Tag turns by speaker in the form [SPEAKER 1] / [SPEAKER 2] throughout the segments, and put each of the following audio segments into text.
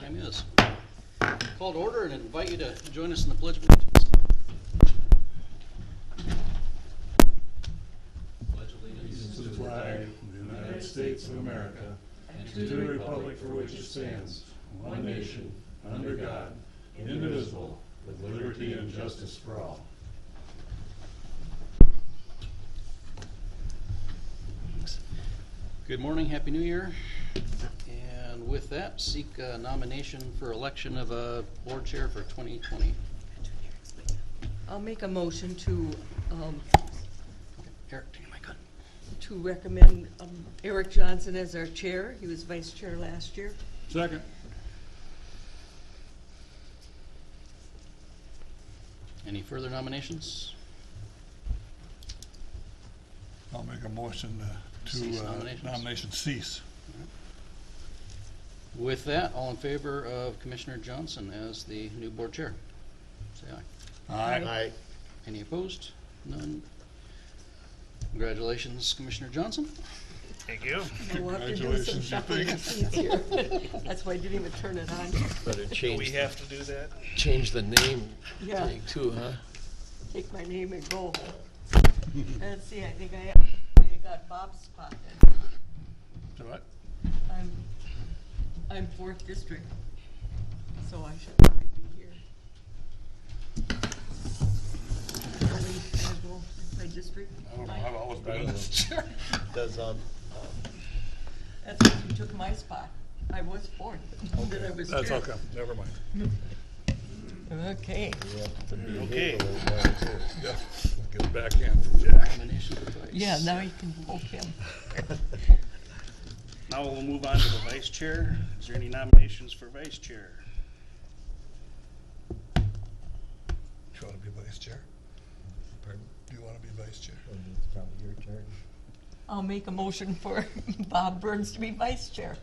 [SPEAKER 1] Time is. Call to order and invite you to join us in the Pledge of Allegiance. Pledge allegiance
[SPEAKER 2] To the flag of the United States of America, and to the republic for which it stands, one nation, under God, indivisible, with liberty and justice for all.
[SPEAKER 1] Good morning, Happy New Year. And with that, seek a nomination for election of a board chair for 2020.
[SPEAKER 3] I'll make a motion to
[SPEAKER 1] Eric, take my gun.
[SPEAKER 3] recommend Eric Johnson as our chair. He was vice chair last year.
[SPEAKER 2] Second.
[SPEAKER 1] Any further nominations?
[SPEAKER 2] I'll make a motion to
[SPEAKER 1] Cease nominations.
[SPEAKER 2] nomination cease.
[SPEAKER 1] With that, all in favor of Commissioner Johnson as the new board chair? Say aye.
[SPEAKER 3] Aye.
[SPEAKER 1] Any opposed? None. Congratulations, Commissioner Johnson.
[SPEAKER 4] Thank you.
[SPEAKER 3] We'll have to do some
[SPEAKER 2] Congratulations, you
[SPEAKER 3] shuffling
[SPEAKER 2] think?
[SPEAKER 3] of seats here. That's why I didn't even turn it on.
[SPEAKER 5] Better
[SPEAKER 4] Do
[SPEAKER 5] change,
[SPEAKER 4] we have to do that?
[SPEAKER 5] change the name
[SPEAKER 3] Yeah,
[SPEAKER 5] tag too, huh?
[SPEAKER 3] take my name and go. Let's see, I think I got Bob's spot then.
[SPEAKER 2] To what?
[SPEAKER 3] I'm 4th district, so I should probably be here. Really, can I go my district?
[SPEAKER 2] I don't know, I've always been in this chair.
[SPEAKER 5] Does,
[SPEAKER 3] That's because you took my spot. I was 4th. Then I was
[SPEAKER 2] That's
[SPEAKER 3] chair.
[SPEAKER 2] okay, never mind.
[SPEAKER 3] Okay.
[SPEAKER 5] you have to be
[SPEAKER 4] Okay.
[SPEAKER 5] able to now, too.
[SPEAKER 2] Yeah, get back in from Jack.
[SPEAKER 1] Nomination for vice.
[SPEAKER 3] Yeah, now you can vote him.
[SPEAKER 4] Now we'll move on to the vice chair. Is there any nominations for vice chair?
[SPEAKER 2] Do you want to be vice chair?
[SPEAKER 5] Pardon?
[SPEAKER 2] Do you want to be vice chair?
[SPEAKER 5] It's probably your turn.
[SPEAKER 3] I'll make a motion for Bob Burns to be vice chair.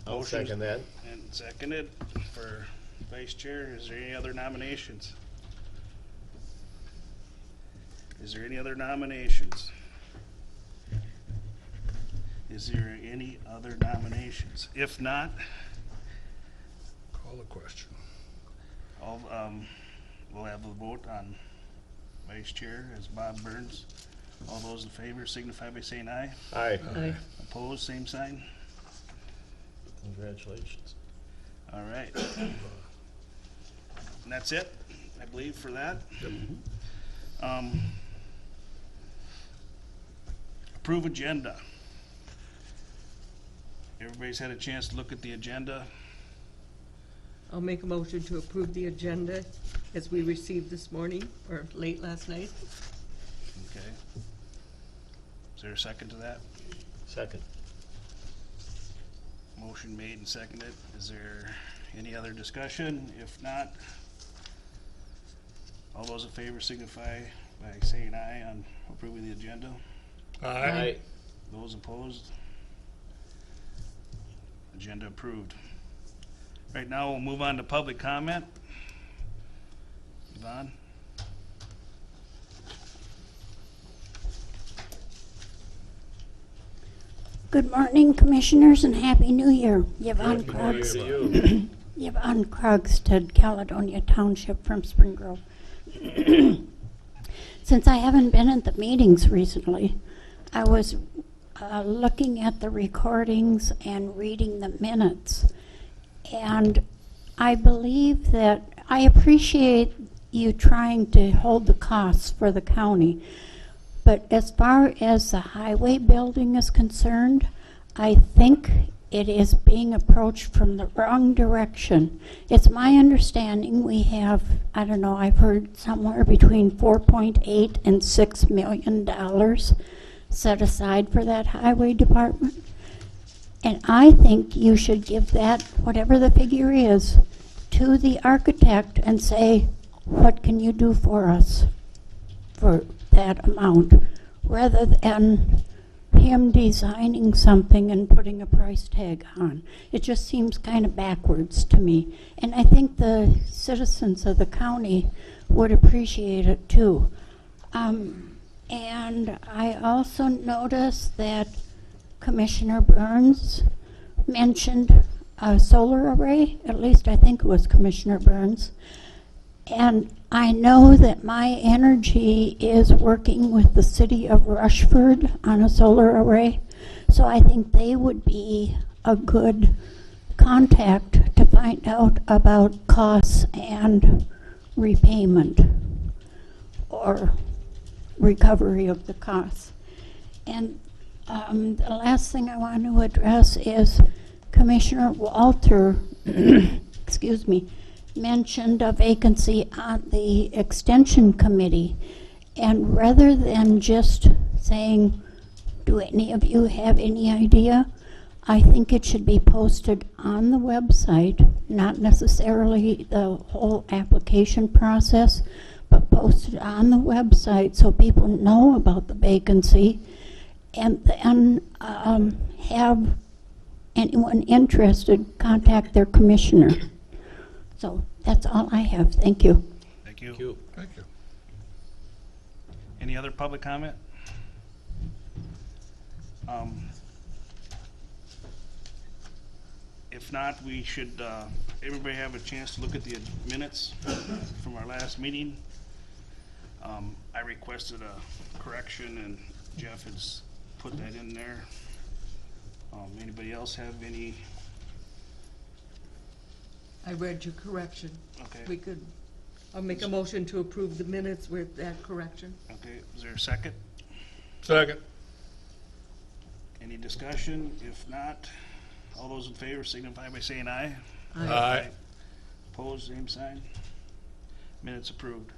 [SPEAKER 5] I'll
[SPEAKER 4] Motion
[SPEAKER 5] second that.
[SPEAKER 4] And seconded for vice chair. Is there any other nominations? Is there any other nominations? Is there any other nominations? If not,
[SPEAKER 2] Call the question.
[SPEAKER 4] we'll have a vote on vice chair as Bob Burns. All those in favor signify by saying aye.
[SPEAKER 5] Aye.
[SPEAKER 3] Aye.
[SPEAKER 4] Opposed, same sign.
[SPEAKER 5] Congratulations.
[SPEAKER 4] All right. And that's it, I believe, for that. Approve agenda. Everybody's had a chance to look at the agenda.
[SPEAKER 3] I'll make a motion to approve the agenda as we received this morning, or late last night.
[SPEAKER 4] Okay. Is there a second to that?
[SPEAKER 5] Second.
[SPEAKER 4] Motion made and seconded. Is there any other discussion? If not, all those in favor signify by saying aye on approving the agenda.
[SPEAKER 5] Aye.
[SPEAKER 4] Those opposed? Agenda approved. Right now, we'll move on to public comment. Yvonne?
[SPEAKER 6] Good morning, Commissioners, and Happy New Year. Yvonne
[SPEAKER 5] Good morning
[SPEAKER 6] Krogstad,
[SPEAKER 5] to you.
[SPEAKER 6] Yvonne Krogstad, Caledonia Township from Spring Grove. Since I haven't been at the meetings recently, I was looking at the recordings and reading the minutes. And I believe that I appreciate you trying to hold the costs for the county. But as far as the highway building is concerned, I think it is being approached from the wrong direction. It's my understanding we have, I don't know, I've heard somewhere between $4.8 and $6 million set aside for that highway department. And I think you should give that, whatever the figure is, to the architect and say, what can you do for us for that amount, rather than him designing something and putting a price tag on. It just seems kind of backwards to me. And I think the citizens of the county would appreciate it too. And I also noticed that Commissioner Burns mentioned a solar array, at least I think it was Commissioner Burns. And I know that My Energy is working with the city of Rushford on a solar array. So I think they would be a good contact to find out about costs and repayment or recovery of the costs. And the last thing I want to address is Commissioner Walter, excuse me, mentioned a vacancy on the Extension Committee. And rather than just saying, do any of you have any idea? I think it should be posted on the website, not necessarily the whole application process, but posted on the website so people know about the vacancy, and then have anyone interested contact their commissioner. So that's all I have. Thank you.
[SPEAKER 4] Thank you.
[SPEAKER 5] Thank you.
[SPEAKER 2] Thank you.
[SPEAKER 4] Any other public comment? If not, we should, everybody have a chance to look at the minutes from our last meeting. I requested a correction and Jeff has put that in there. Anybody else have any?
[SPEAKER 3] I read your correction.
[SPEAKER 4] Okay,
[SPEAKER 3] We could, I'll make a motion to approve the minutes with that correction.
[SPEAKER 4] okay, is there a second?
[SPEAKER 2] Second.
[SPEAKER 4] Any discussion? If not, all those in favor signify by saying aye.
[SPEAKER 2] Aye.
[SPEAKER 4] Opposed, same sign. Minutes approved.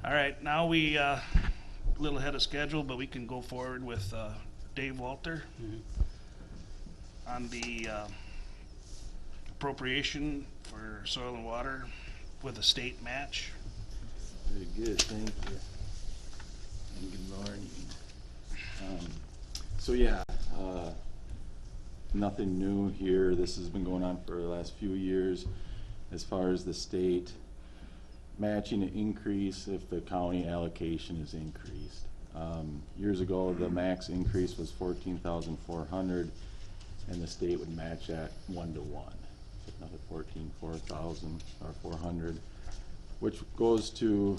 [SPEAKER 4] All right, now we, a little ahead of schedule, but we can go forward with Dave Walter on the appropriation for soil and water with a state match.
[SPEAKER 7] Very good, thank you. And good morning. So yeah, nothing new here. This has been going on for the last few years. As far as the state matching an increase if the county allocation is increased. Years ago, the max increase was 14,400, and the state would match that 1-to-1. Another 4,000, which goes to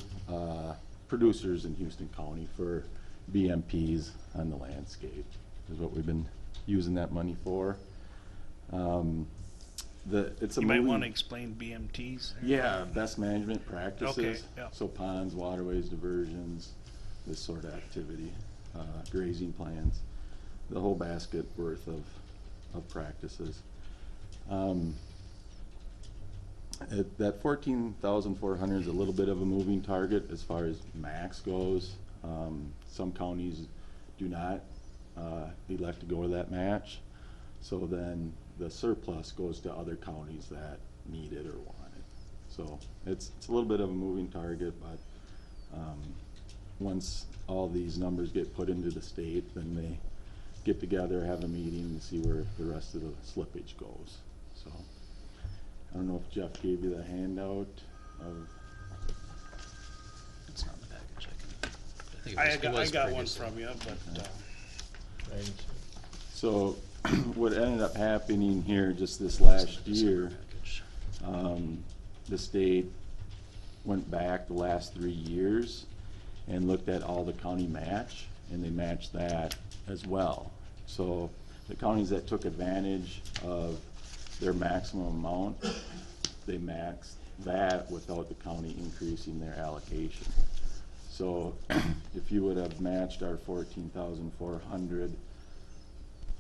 [SPEAKER 7] producers in Houston County for BMPs on the landscape, is what we've been using that money for. It's a
[SPEAKER 4] You might
[SPEAKER 7] moving-
[SPEAKER 4] want to explain BMTs. there.
[SPEAKER 7] Yeah, best management practices.
[SPEAKER 4] Okay, yeah.
[SPEAKER 7] So ponds, waterways, diversions, this sort of activity, grazing plans, the whole basket worth of practices. That 14,400 is a little bit of a moving target as far as max goes. Some counties do not elect to go to that match. So then the surplus goes to other counties that need it or want it. So it's a little bit of a moving target, but once all these numbers get put into the state, then they get together, have a meeting, and see where the rest of the slippage goes. So I don't know if Jeff gave you the handout of.
[SPEAKER 1] It's not in the package. I think
[SPEAKER 4] I
[SPEAKER 1] it was
[SPEAKER 4] got one
[SPEAKER 1] previously.
[SPEAKER 4] from you, but
[SPEAKER 5] Right.
[SPEAKER 7] So what ended up happening here just this last year, the state went back the last 3 years and looked at all the county match, and they matched that as well. So the counties that took advantage of their maximum amount, they maxed that without the county increasing their allocation. So if you would have matched our 14,400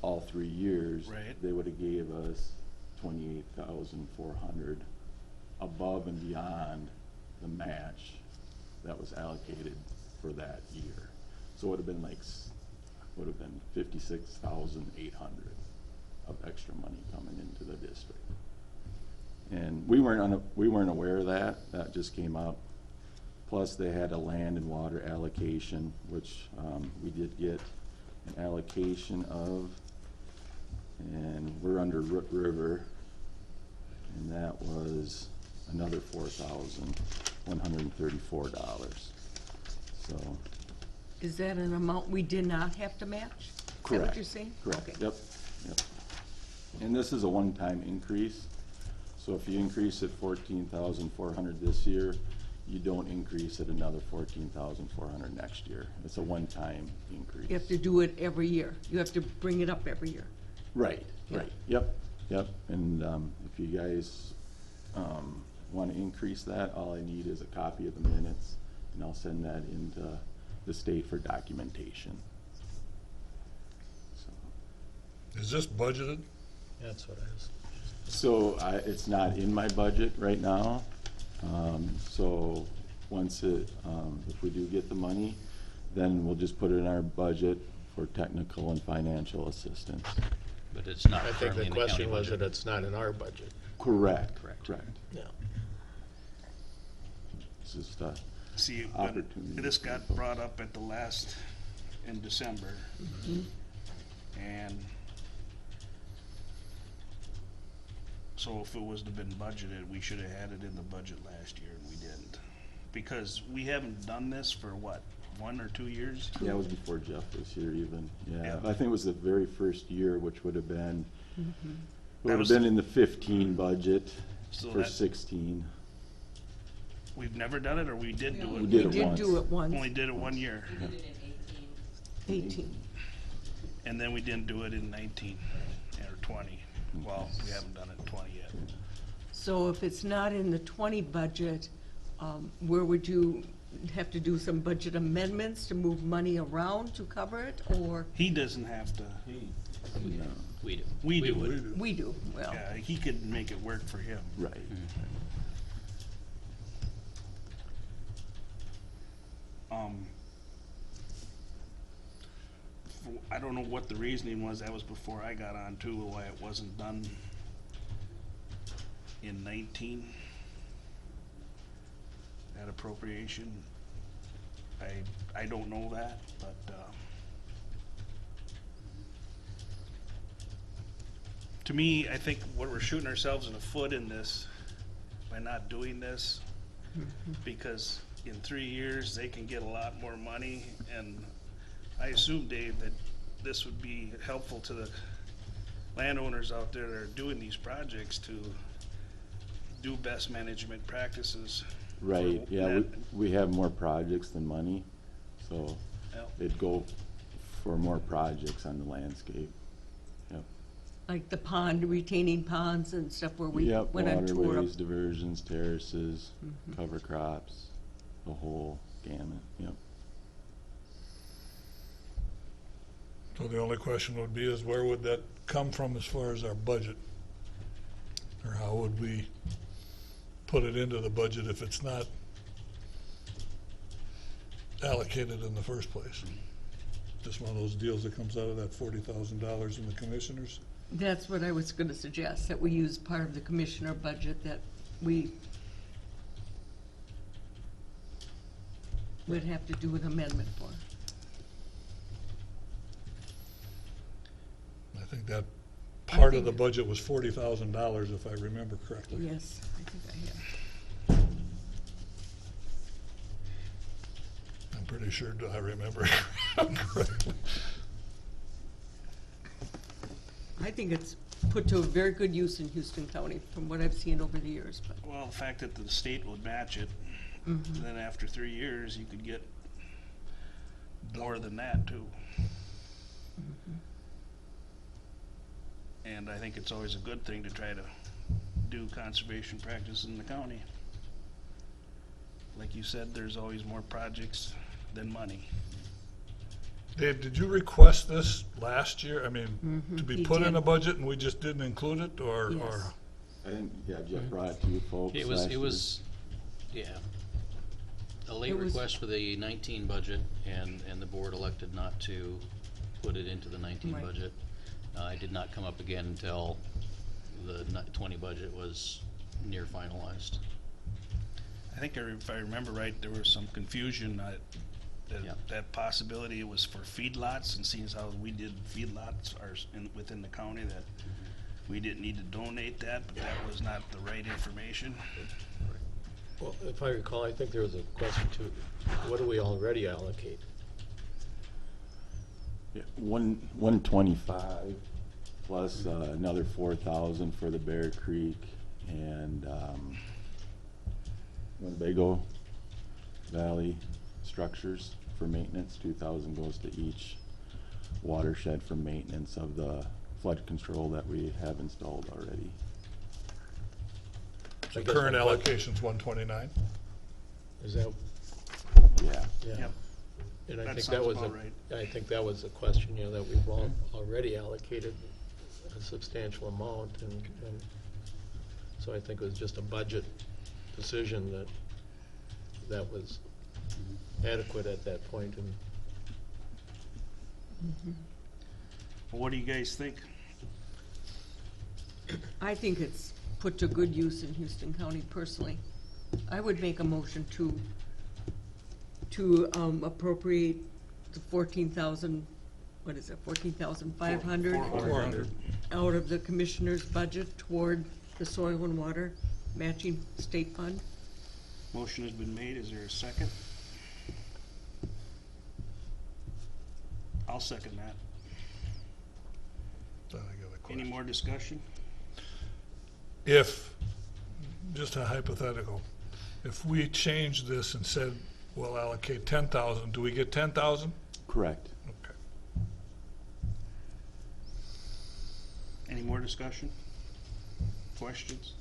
[SPEAKER 7] all 3 years,
[SPEAKER 4] Right.
[SPEAKER 7] they would have gave us 28,400 above and beyond the match that was allocated for that year. So it would have been like, would have been 56,800 of extra money coming into the district. And we weren't aware of that. That just came up. Plus they had a land and water allocation, which we did get an allocation of, and we're under Root River, and that was another $4,134. So,
[SPEAKER 3] Is that an amount we did not have to match? Is that what
[SPEAKER 7] correct.
[SPEAKER 3] you're saying?
[SPEAKER 7] Correct.
[SPEAKER 3] Okay.
[SPEAKER 7] Yep. Yep. And this is a one-time increase. So if you increase it 14,400 this year, you don't increase it another 14,400 next year. It's a one-time increase.
[SPEAKER 3] You have to do it every year. You have to bring it up every year.
[SPEAKER 7] Right,
[SPEAKER 3] Yeah.
[SPEAKER 7] right, yep, yep. And if you guys want to increase that, all I need is a copy of the minutes, and I'll send that into the state for documentation. So-
[SPEAKER 2] Is this budgeted?
[SPEAKER 5] That's what I was.
[SPEAKER 7] So it's not in my budget right now. So once if we do get the money, then we'll just put it in our budget for technical and financial assistance.
[SPEAKER 1] But it's not
[SPEAKER 5] I think
[SPEAKER 1] currently
[SPEAKER 5] the
[SPEAKER 1] in the county
[SPEAKER 5] question was
[SPEAKER 1] budget.
[SPEAKER 5] that it's not in our budget.
[SPEAKER 7] Correct,
[SPEAKER 1] Correct.
[SPEAKER 7] correct.
[SPEAKER 5] Yeah.
[SPEAKER 7] It's just,
[SPEAKER 4] See,
[SPEAKER 7] Opportunity.
[SPEAKER 4] when this got brought up at the last, in December, and so if it was to have been budgeted, we should have had it in the budget last year, and we didn't. Because we haven't done this for what, 1 or 2 years?
[SPEAKER 7] yeah, it was before Jeff was here even, yeah.
[SPEAKER 4] Yeah.
[SPEAKER 7] I think it was the very first year, which would have been, would
[SPEAKER 4] That
[SPEAKER 7] have
[SPEAKER 4] was-
[SPEAKER 7] been in the 15 budget
[SPEAKER 4] So
[SPEAKER 7] for
[SPEAKER 4] that-
[SPEAKER 7] 16.
[SPEAKER 4] We've never done it, or we did do
[SPEAKER 7] We
[SPEAKER 4] it?
[SPEAKER 7] did
[SPEAKER 3] We
[SPEAKER 7] it
[SPEAKER 3] did
[SPEAKER 7] once.
[SPEAKER 3] do it once,
[SPEAKER 4] Only did it 1 year,
[SPEAKER 3] 18.
[SPEAKER 4] and then we didn't do it in 19 or 20. Well, we haven't done it in 20 yet.
[SPEAKER 3] So if it's not in the 20 budget, where would you have to do some budget amendments to move money around to cover it, or
[SPEAKER 4] He doesn't have to,
[SPEAKER 7] No.
[SPEAKER 1] We do.
[SPEAKER 4] we do
[SPEAKER 1] would.
[SPEAKER 4] it.
[SPEAKER 3] we do? Well,
[SPEAKER 4] Yeah, he could make it work for him.
[SPEAKER 7] Right.
[SPEAKER 4] I don't know what the reasoning was, that was before I got on too, why it wasn't done in 19. That appropriation, I don't know that, but, to me, I think what we're shooting ourselves in the foot in this, by not doing this, because in 3 years, they can get a lot more money, and I assume, Dave, that this would be helpful to the landowners out there that are doing these projects to do best management practices.
[SPEAKER 7] Right,
[SPEAKER 4] for
[SPEAKER 7] yeah,
[SPEAKER 4] that.
[SPEAKER 7] we have more projects than money, so
[SPEAKER 4] Yep.
[SPEAKER 7] it'd go for more projects on the landscape. Yep.
[SPEAKER 3] like the pond, retaining ponds and stuff where we
[SPEAKER 7] Yep,
[SPEAKER 3] went on tour.
[SPEAKER 7] waterways, diversions, terraces, cover crops, the whole gamut, yep.
[SPEAKER 2] So the only question would be is where would that come from as far as our budget? Or how would we put it into the budget if it's not allocated in the first place? Just one of those deals that comes out of that $40,000 in the commissioners?
[SPEAKER 3] That's what I was gonna suggest, that we use part of the commissioner budget that we would have to do an amendment for.
[SPEAKER 2] I think that part of
[SPEAKER 3] think-
[SPEAKER 2] the budget was $40,000 if I remember correctly.
[SPEAKER 3] Yes, I think I have.
[SPEAKER 2] I'm pretty sure I remember correctly.
[SPEAKER 3] I think it's put to a very good use in Houston County, from what I've seen over the years, but,
[SPEAKER 4] Well, the fact that the state would match it, and then after 3 years, you could get more than that too. And I think it's always a good thing to try to do conservation practice in the county. Like you said, there's always more projects than money.
[SPEAKER 2] Dave, did you request this last year? I mean, to be
[SPEAKER 3] he
[SPEAKER 2] put in
[SPEAKER 3] did.
[SPEAKER 2] a budget and we just didn't include it, or?
[SPEAKER 3] Yes.
[SPEAKER 7] I think, yeah, Jeff brought it to you folks
[SPEAKER 1] It
[SPEAKER 7] last
[SPEAKER 1] was,
[SPEAKER 7] year.
[SPEAKER 1] yeah. A late
[SPEAKER 3] It was-
[SPEAKER 1] request for the 19 budget, and the board elected not to put it into the 19
[SPEAKER 3] Right.
[SPEAKER 1] budget. It did not come up again until the 20 budget was near finalized.
[SPEAKER 4] I think if I remember right, there was some confusion
[SPEAKER 1] Yeah.
[SPEAKER 4] that possibility was for feedlots, and seeing as how we did feedlots within the county, that we didn't need to donate that, but that was not the right information.
[SPEAKER 5] Well, if I recall, I think there was a question too, what do we already allocate?
[SPEAKER 7] Yeah, 125 plus another 4,000 for the Bear Creek and Winnebago Valley structures for maintenance. 2,000 goes to each watershed for maintenance of the flood control that we have installed already.
[SPEAKER 5] I
[SPEAKER 2] The
[SPEAKER 5] guess
[SPEAKER 2] current
[SPEAKER 5] my que-
[SPEAKER 2] allocation's 129.
[SPEAKER 5] Is that,
[SPEAKER 7] Yeah.
[SPEAKER 5] yeah.
[SPEAKER 4] Yep.
[SPEAKER 5] And I
[SPEAKER 4] That
[SPEAKER 5] think
[SPEAKER 4] sounds
[SPEAKER 5] that was
[SPEAKER 4] about right.
[SPEAKER 5] I think that was a question, you know, that we've already allocated a substantial amount, and so I think it was just a budget decision that was adequate at that point, and
[SPEAKER 4] What do you guys think?
[SPEAKER 3] I think it's put to good use in Houston County personally. I would make a motion to appropriate the 14,000, what is it, 14,500?
[SPEAKER 2] 400.
[SPEAKER 3] Out of the commissioner's budget toward the soil and water matching state fund.
[SPEAKER 4] Motion has been made. Is there a second? I'll second that.
[SPEAKER 2] Then I got a question.
[SPEAKER 4] Any more discussion?
[SPEAKER 2] If, just a hypothetical, if we changed this and said we'll allocate 10,000, do we get 10,000?
[SPEAKER 7] Correct.
[SPEAKER 2] Okay.
[SPEAKER 4] Any more discussion? Questions?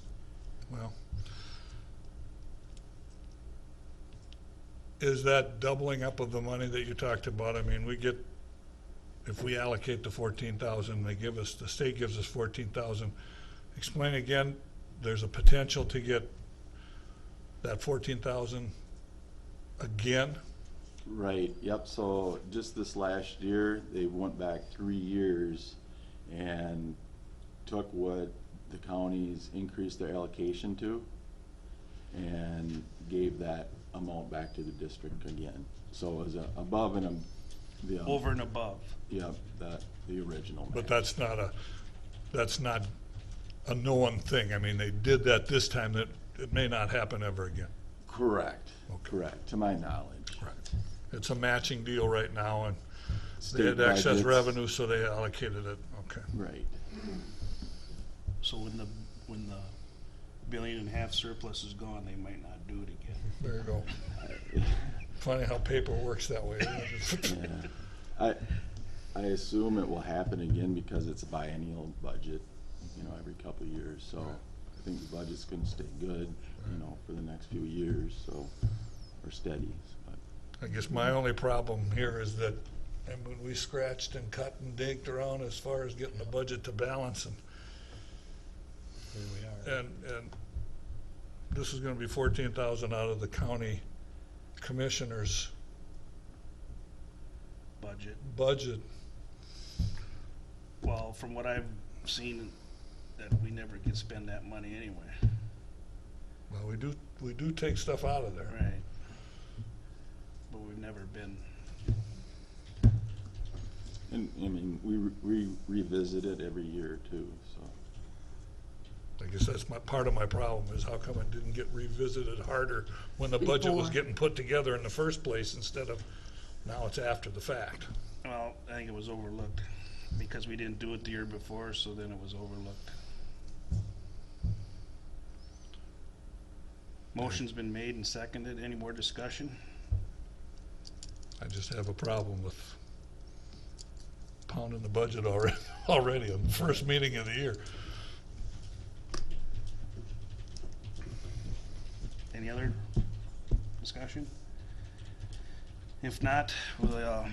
[SPEAKER 2] Well, is that doubling up of the money that you talked about? I mean, we get, if we allocate the 14,000, they give us, the state gives us 14,000. Explain again, there's a potential to get that 14,000 again?
[SPEAKER 7] Right, yep, so just this last year, they went back 3 years and took what the counties increased their allocation to and gave that amount back to the district again. So it was above and the
[SPEAKER 4] Over and above.
[SPEAKER 7] Yep, the original.
[SPEAKER 2] But
[SPEAKER 7] match.
[SPEAKER 2] that's not a known thing. I mean, they did that this time, that it may not happen ever again.
[SPEAKER 7] Correct,
[SPEAKER 2] Okay.
[SPEAKER 7] correct, to my knowledge.
[SPEAKER 2] Right. It's a matching deal right now, and they
[SPEAKER 7] State
[SPEAKER 2] had excess
[SPEAKER 7] budgets.
[SPEAKER 2] revenue, so they allocated it, okay.
[SPEAKER 7] Right,
[SPEAKER 4] So when the $1.5 billion surplus is gone, they might not do it again.
[SPEAKER 2] There you go. Funny how paper works that way. Isn't it?
[SPEAKER 7] yeah. I assume it will happen again because it's a biennial budget, every couple of years, so I think the budget's gonna stay good, for the next few years, so, or steady, but.
[SPEAKER 2] I guess my only problem here is that, and when we scratched and cut and digged around as far as getting the budget to balance, and
[SPEAKER 5] here we are.
[SPEAKER 2] and this is gonna be 14,000 out of the county commissioner's budget.
[SPEAKER 4] Well, from what I've seen, that we never get spend that money anyway.
[SPEAKER 2] Well, we do take stuff out of there.
[SPEAKER 4] Right. But we've never been,
[SPEAKER 7] And, we revisit it every year too, so.
[SPEAKER 2] I guess that's part of my problem, is how come it didn't get revisited harder when the budget was
[SPEAKER 3] Before.
[SPEAKER 2] getting put together in the first place, instead of now it's after the fact.
[SPEAKER 4] well, I think it was overlooked because we didn't do it the year before, so then it was overlooked. Motion's been made and seconded. Any more discussion?
[SPEAKER 2] I just have a problem with pounding the budget already on the first meeting of the year.
[SPEAKER 4] Any other discussion? If not, we'll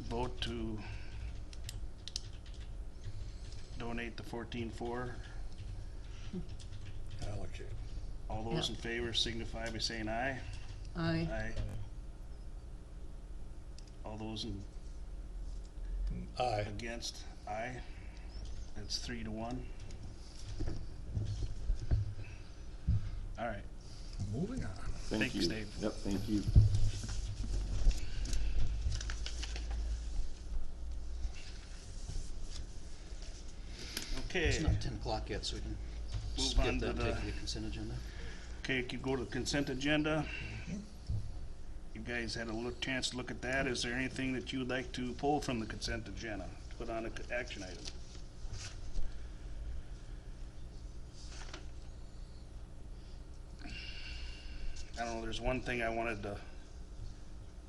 [SPEAKER 4] vote to donate the 14.4.
[SPEAKER 2] Allocate.
[SPEAKER 4] All those
[SPEAKER 3] Yeah.
[SPEAKER 4] in favor signify by saying aye.
[SPEAKER 3] Aye.
[SPEAKER 4] Aye. All those
[SPEAKER 2] Aye.
[SPEAKER 4] against, aye. That's 3-1. All right.
[SPEAKER 2] Moving on.
[SPEAKER 7] Thank
[SPEAKER 4] Thanks,
[SPEAKER 7] you.
[SPEAKER 4] Dave.
[SPEAKER 7] Yep, thank you.
[SPEAKER 4] Okay.
[SPEAKER 1] It's not 10 o'clock yet, so we can
[SPEAKER 4] Move
[SPEAKER 1] skip
[SPEAKER 4] on
[SPEAKER 1] that
[SPEAKER 4] to
[SPEAKER 1] and
[SPEAKER 4] the-
[SPEAKER 1] take the consent agenda.
[SPEAKER 4] Okay, you go to the consent agenda. You guys had a chance to look at that. Is there anything that you would like to pull from the consent agenda, to put on an action item? I don't know, there's one thing I wanted to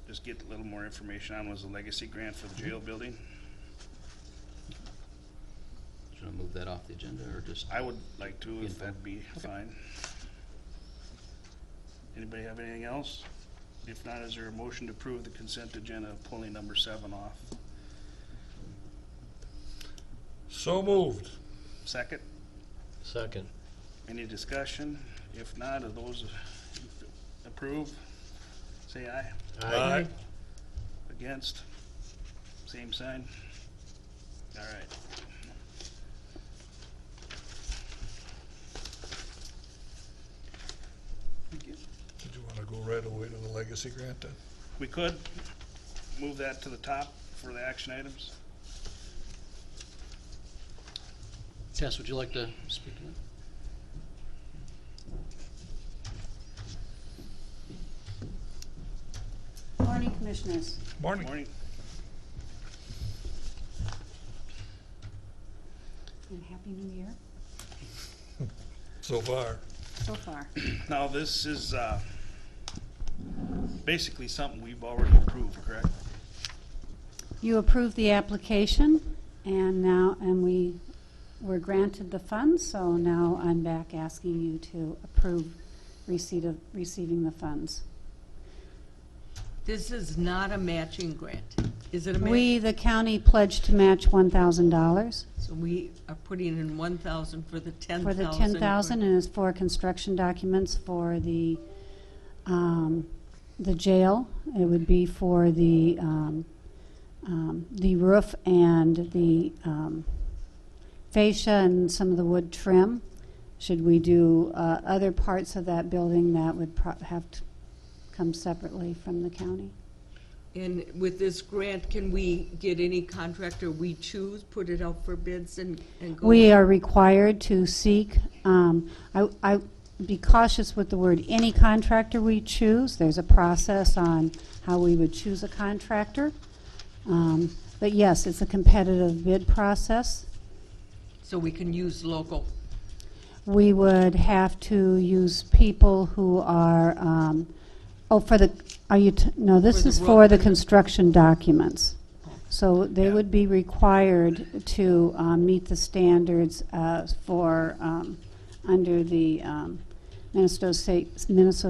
[SPEAKER 4] just get a little more information on, was the legacy grant for the jail building.
[SPEAKER 1] Should I move that off the agenda or just?
[SPEAKER 4] I would like to, if
[SPEAKER 1] Info.
[SPEAKER 4] that'd be fine. Anybody have anything else? If not, is there a motion to approve the consent agenda, pulling number 7 off?
[SPEAKER 2] So moved.
[SPEAKER 4] Second?
[SPEAKER 5] Second.
[SPEAKER 4] Any discussion? If not, are those approve? Say aye.
[SPEAKER 2] Aye.
[SPEAKER 4] Against? Same sign? All right. Thank you.
[SPEAKER 2] Did you want to go right away to the legacy grant then?
[SPEAKER 4] We could move that to the top for the action items.
[SPEAKER 1] Tess, would you like to speak to that?
[SPEAKER 8] Morning, Commissioners,
[SPEAKER 2] Morning.
[SPEAKER 4] Morning.
[SPEAKER 8] and Happy New Year
[SPEAKER 2] So far.
[SPEAKER 8] so far.
[SPEAKER 4] Now, this is basically something we've already approved, correct?
[SPEAKER 8] You approved the application, and we were granted the funds, so now I'm back asking you to approve receiving the funds.
[SPEAKER 3] This is not a matching grant. Is it a match?
[SPEAKER 8] We, the county, pledged to match $1,000
[SPEAKER 3] So we are putting in 1,000 for the 10,000.
[SPEAKER 8] for the 10,000, and is for construction documents for the jail. It would be for the roof and the fascia and some of the wood trim. Should we do other parts of that building, that would have to come separately from the county.
[SPEAKER 3] And with this grant, can we get any contractor we choose, put it out for bids and go?
[SPEAKER 8] We are required to seek, I be cautious with the word any contractor we choose. There's a process on how we would choose a contractor. But yes, it's a competitive bid process.
[SPEAKER 3] So we can use local.
[SPEAKER 8] We would have to use people who are, no, this
[SPEAKER 3] For the
[SPEAKER 8] is
[SPEAKER 3] road
[SPEAKER 8] for the
[SPEAKER 3] and the-
[SPEAKER 8] construction documents. So they
[SPEAKER 4] Yeah.
[SPEAKER 8] would be required to meet the standards for, under the Minnesota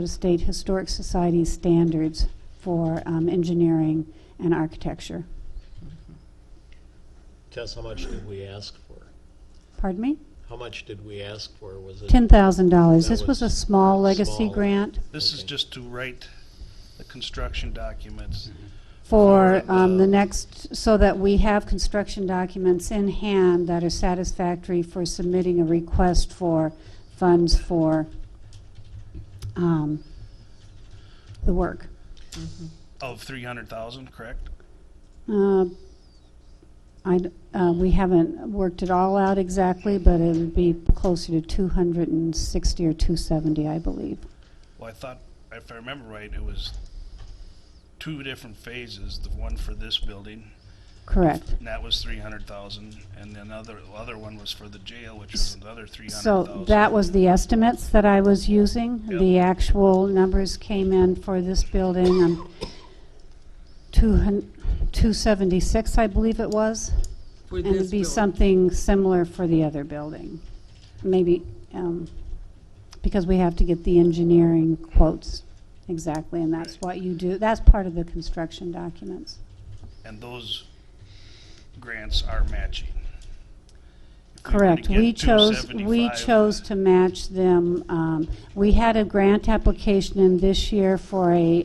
[SPEAKER 8] State Historic Society standards for engineering and architecture.
[SPEAKER 5] Tess, how much did we ask for?
[SPEAKER 8] Pardon me?
[SPEAKER 5] How much did we ask for? Was it?
[SPEAKER 8] $10,000.
[SPEAKER 5] That
[SPEAKER 8] This was a
[SPEAKER 5] was
[SPEAKER 8] small legacy
[SPEAKER 5] small.
[SPEAKER 8] grant
[SPEAKER 4] This is
[SPEAKER 5] Okay.
[SPEAKER 4] just to write the construction documents.
[SPEAKER 8] for
[SPEAKER 4] For the-
[SPEAKER 8] the next, so that we have construction documents in hand that are satisfactory for submitting a request for funds for the work.
[SPEAKER 4] Of 300,000, correct?
[SPEAKER 8] We haven't worked it all out exactly, but it would be closer to 260 or 270, I believe.
[SPEAKER 4] Well, I thought, if I remember right, it was 2 different phases, the one for this building,
[SPEAKER 8] Correct.
[SPEAKER 4] and that was 300,000, and then other one was for the jail, which was another 300,000.
[SPEAKER 8] So that was the estimates that I was using.
[SPEAKER 4] Yep.
[SPEAKER 8] The actual numbers came in for this building, 276, I believe it was.
[SPEAKER 3] For
[SPEAKER 8] And
[SPEAKER 3] this
[SPEAKER 8] it'd be
[SPEAKER 3] building.
[SPEAKER 8] something similar for the other building. Maybe, because we have to get the engineering quotes exactly, and that's
[SPEAKER 4] Right.
[SPEAKER 8] what you do. That's part of the construction documents.
[SPEAKER 4] And those grants are matching. If we were to
[SPEAKER 8] Correct.
[SPEAKER 4] get
[SPEAKER 8] We chose
[SPEAKER 4] 275,
[SPEAKER 8] to match them. We had a grant application in this year for a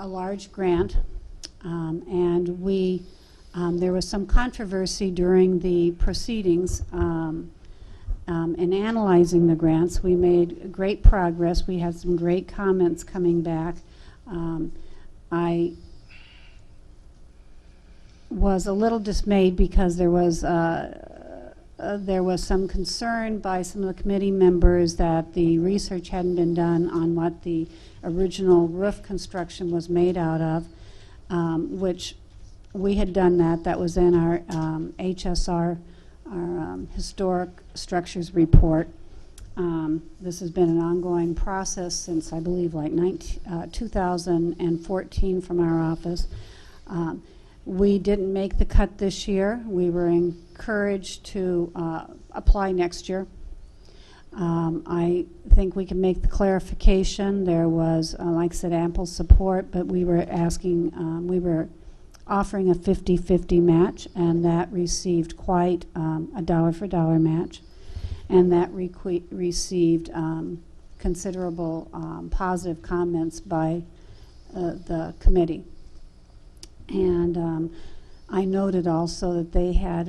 [SPEAKER 8] large grant, and there was some controversy during the proceedings in analyzing the grants. We made great progress. We had some great comments coming back. I was a little dismayed because there was some concern by some of the committee members that the research hadn't been done on what the original roof construction was made out of, which we had done that. That was in our HSR, our Historic Structures Report. This has been an ongoing process since, I believe, like 2014 from our office. We didn't make the cut this year. We were encouraged to apply next year. I think we can make the clarification. There was, like I said, ample support, but we were we were offering a 50-50 match, and that received quite a dollar-for-dollar match, and that received considerable positive comments by the committee. And I noted also that they had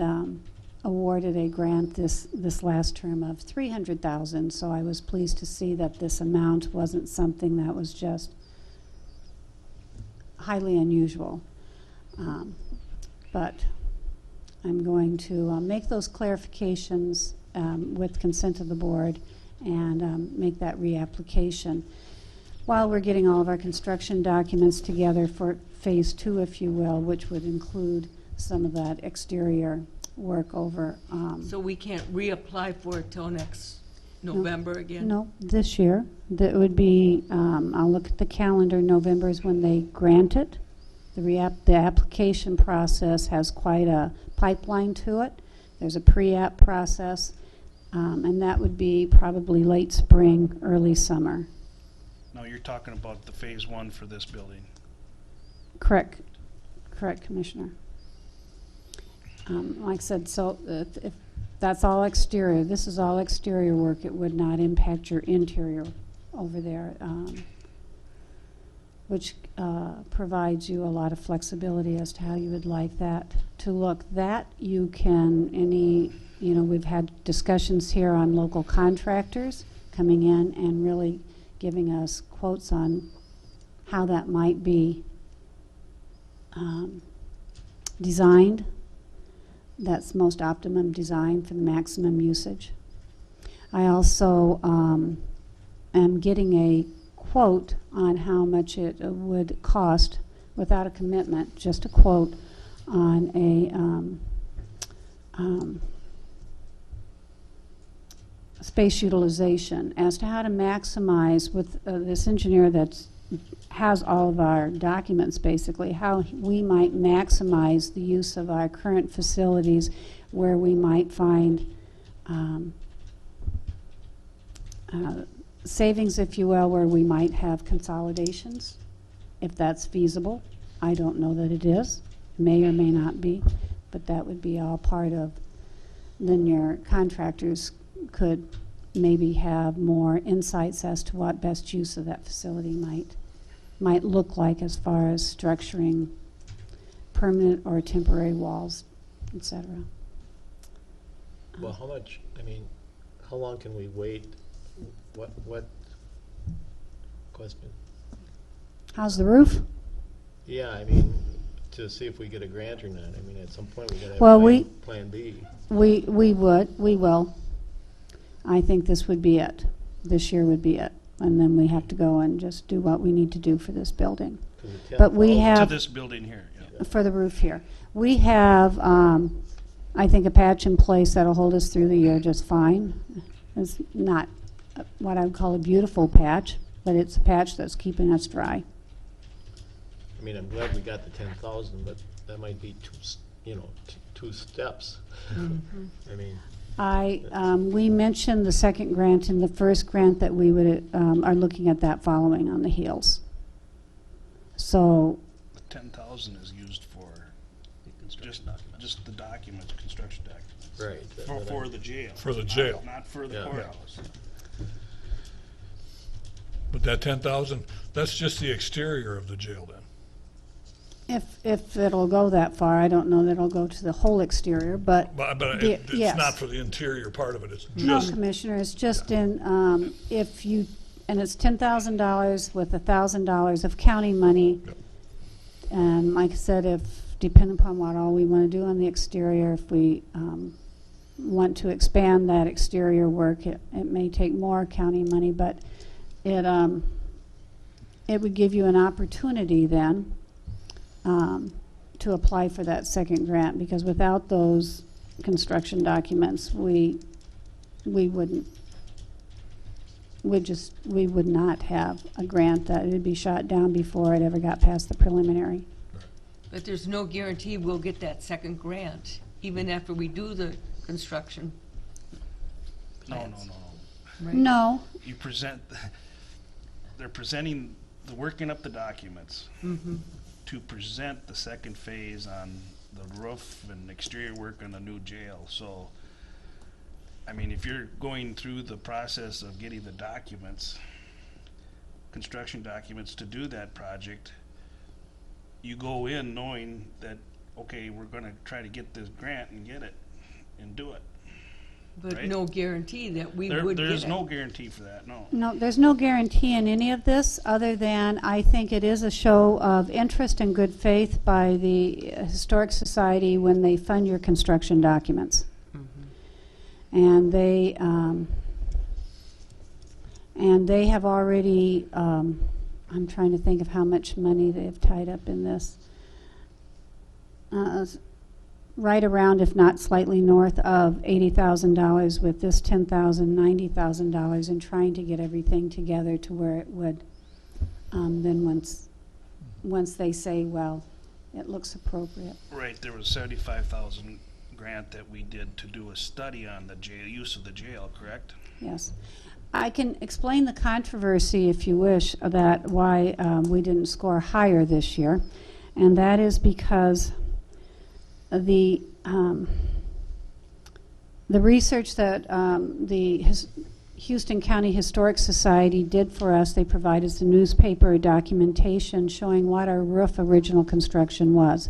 [SPEAKER 8] awarded a grant this last term of $300,000, so I was pleased to see that this amount wasn't something that was just highly unusual. But I'm going to make those clarifications with consent of the board and make that reapplication while we're getting all of our construction documents together for phase 2, if you will, which would include some of that exterior work over.
[SPEAKER 3] So we can't reapply for it till next November again?
[SPEAKER 8] No, this year. That would be, I'll look at the calendar, November is when they grant it. The application process has quite a pipeline to it. There's a pre-app process, and that would be probably late spring, early summer.
[SPEAKER 4] Now, you're talking about the phase 1 for this building.
[SPEAKER 8] Correct, Commissioner. Like I said, so if that's all exterior, this is all exterior work, it would not impact your interior over there, which provides you a lot of flexibility as to how you would like that to look. That you can, we've had discussions here on local contractors coming in and really giving us quotes on how that might be designed. That's most optimum design for the maximum usage. I also am getting a quote on how much it would cost without a commitment, just a quote on a space utilization as to how to maximize with this engineer that has all of our documents, basically, how we might maximize the use of our current facilities, where we might find savings, if you will, where we might have consolidations, if that's feasible. I don't know that it is, may or may not be, but that would be all part of, then your contractors could maybe have more insights as to what best use of that facility might look like as far as structuring permanent or temporary walls, etc.
[SPEAKER 5] Well, how long can we wait? What question?
[SPEAKER 8] How's the roof?
[SPEAKER 5] Yeah, to see if we get a grant or not. At some point we gotta have
[SPEAKER 8] Well,
[SPEAKER 5] plan B.
[SPEAKER 8] We will. I think this would be it. This year would be it. And then we have to go and just do what we need to do for this building. But we
[SPEAKER 4] To
[SPEAKER 8] have,
[SPEAKER 4] this building here, yeah.
[SPEAKER 8] for the roof here, we have, I think, a patch in place that'll hold us through the year just fine. It's not what I would call a beautiful patch, but it's a patch that's keeping us dry.
[SPEAKER 5] I'm glad we got the 10,000, but that might be two steps.
[SPEAKER 8] We mentioned the second grant and the first grant that we would are looking at that following on the heels. So
[SPEAKER 4] 10,000 is used for
[SPEAKER 1] The construction documents.
[SPEAKER 4] just the documents, construction documents.
[SPEAKER 5] Right.
[SPEAKER 4] For the jail.
[SPEAKER 2] For the jail.
[SPEAKER 4] Not for the
[SPEAKER 5] Yeah.
[SPEAKER 4] courthouse.
[SPEAKER 2] But that 10,000, that's just the exterior of the jail then?
[SPEAKER 8] if it'll go that far, I don't know that it'll go to the whole exterior, but
[SPEAKER 2] But
[SPEAKER 8] Yes.
[SPEAKER 2] it's not for the interior part of it, it's
[SPEAKER 8] no,
[SPEAKER 2] just,
[SPEAKER 8] Commissioner, it's just in, if you, and it's $10,000 with $1,000 of county money.
[SPEAKER 2] Yep.
[SPEAKER 8] And like I said, if, depending upon what all we want to do on the exterior, if we want to expand that exterior work, it may take more county money, but it would give you an opportunity then to apply for that second grant, because without those construction documents, we wouldn't we would not have a grant, that it'd be shot down before it ever got past the preliminary.
[SPEAKER 3] But there's no guarantee we'll get that second grant, even after we do the construction.
[SPEAKER 4] No.
[SPEAKER 3] Right?
[SPEAKER 8] No,
[SPEAKER 4] You present, they're presenting, they're working up the documents to present the second phase on the roof and exterior work on the new jail. So, I mean, if you're going through the process of getting the documents, construction documents to do that project, you go in knowing that, okay, we're gonna try to get this grant and get it and do it.
[SPEAKER 3] But
[SPEAKER 4] Right.
[SPEAKER 3] no guarantee that we would get it.
[SPEAKER 4] There's no guarantee for that, no.
[SPEAKER 8] no, there's no guarantee in any of this, other than I think it is a show of interest and good faith by the Historic Society when they fund your construction documents. And they have already, I'm trying to think of how much money they've tied up in this. Right around, if not slightly north of $80,000 with this $10,000, $90,000 in trying to get everything together to where it would, then once they say, well, it looks appropriate.
[SPEAKER 4] Right, there was 75,000 grant that we did to do a study on the jail, use of the jail, correct?
[SPEAKER 8] Yes. I can explain the controversy, if you wish, that why we didn't score higher this year, and that is because the research that the Houston County Historic Society did for us, they provided some newspaper documentation showing what our roof original construction was.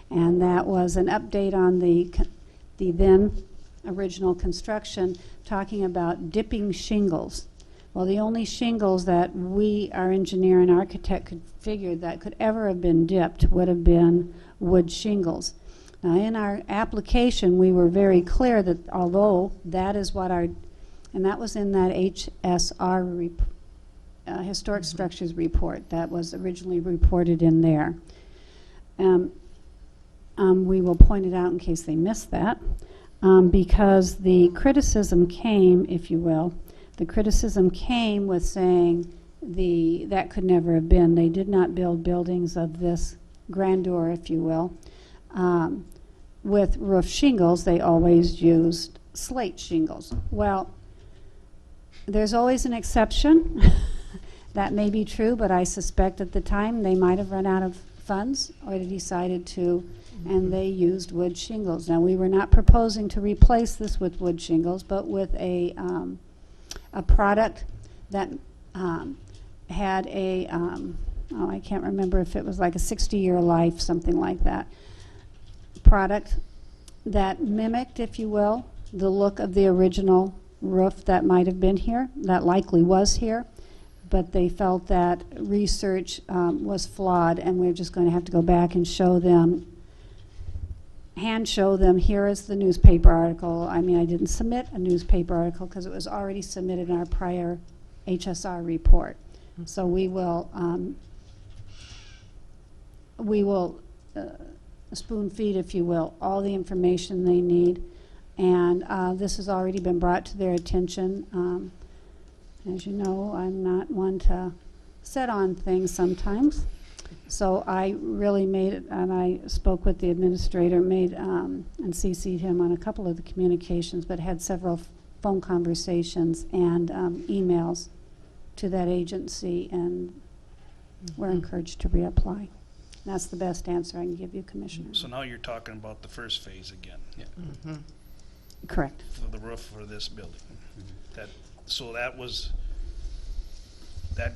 [SPEAKER 8] And that was an update on the then original construction, talking about dipping shingles. Well, the only shingles that we, our engineer and architect, could figure that could ever have been dipped would have been wood shingles. Now, in our application, we were very clear that although that is what our, and that was in that HSR, Historic Structures Report, that was originally reported in there. We will point it out in case they missed that, because the criticism came, if you will, the criticism came with saying that could never have been. They did not build buildings of this grandeur, if you will. With roof shingles, they always used slate shingles. Well, there's always an exception. That may be true, but I suspect at the time they might have run out of funds, or they decided to, and they used wood shingles. Now, we were not proposing to replace this with wood shingles, but with a product that had a, oh, I can't remember if it was like a 60-year life, something like that, product that mimicked, if you will, the look of the original roof that might have been here, that likely was here, but they felt that research was flawed, and we're just going to have to go back and show them, hand show them, here is the newspaper article. I mean, I didn't submit a newspaper article because it was already submitted in our prior HSR report. So we will spoon feed, if you will, all the information they need. And this has already been brought to their attention. As you know, I'm not one to sit on things sometimes. So I really made it, and I spoke with the administrator, and CC'd him on a couple of the communications, but had several phone conversations and emails to that agency, and we're encouraged to reapply. That's the best answer I can give you, Commissioner.
[SPEAKER 4] So now you're talking about the first phase again,
[SPEAKER 8] Correct.
[SPEAKER 4] for the roof for this building. So that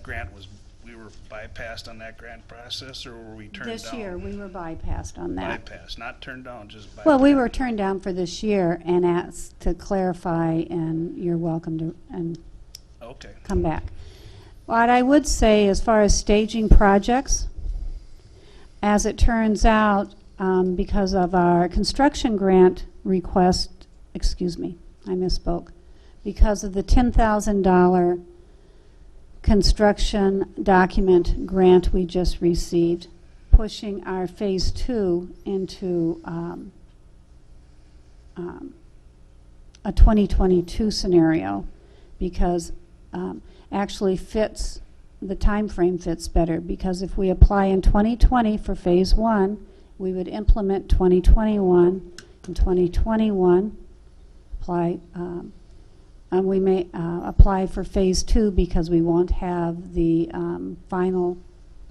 [SPEAKER 4] grant was, we were bypassed on that grant process, or were we turned down?
[SPEAKER 8] This year, we were bypassed on that.
[SPEAKER 4] Bypassed, not turned down, just bypassed.
[SPEAKER 8] Well, we were turned down for this year and asked to clarify, and you're welcome to
[SPEAKER 4] Okay.
[SPEAKER 8] come back. What I would say, as far as staging projects, as it turns out, because of our construction grant request, excuse me, I misspoke, because of the $10,000 construction document grant we just received, pushing our phase 2 into a 2022 scenario, because actually fits, the time frame fits better, because if we apply in 2020 for phase one, we would implement 2021 and 2021, apply, and we may apply for phase two because we won't have the final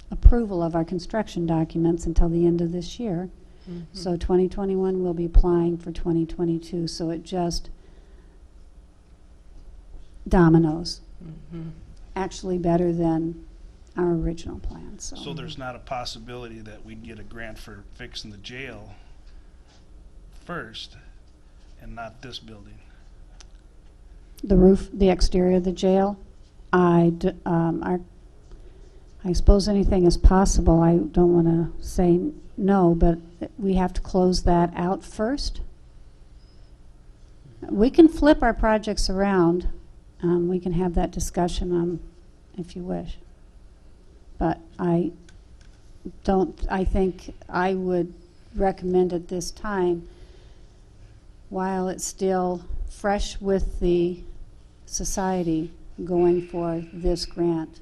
[SPEAKER 8] approval of our construction documents until the end of this year. So 2021 will be applying for 2022, so it just dominoes. Actually better than our original plan, so.
[SPEAKER 4] So there's not a possibility that we'd get a grant for fixing the jail first and not this building?
[SPEAKER 8] The roof, the exterior of the jail, I suppose anything is possible. I don't want to say no, but we have to close that out first. We can flip our projects around. We can have that discussion if you wish. But I think I would recommend at this time, while it's still fresh with the society, going for this grant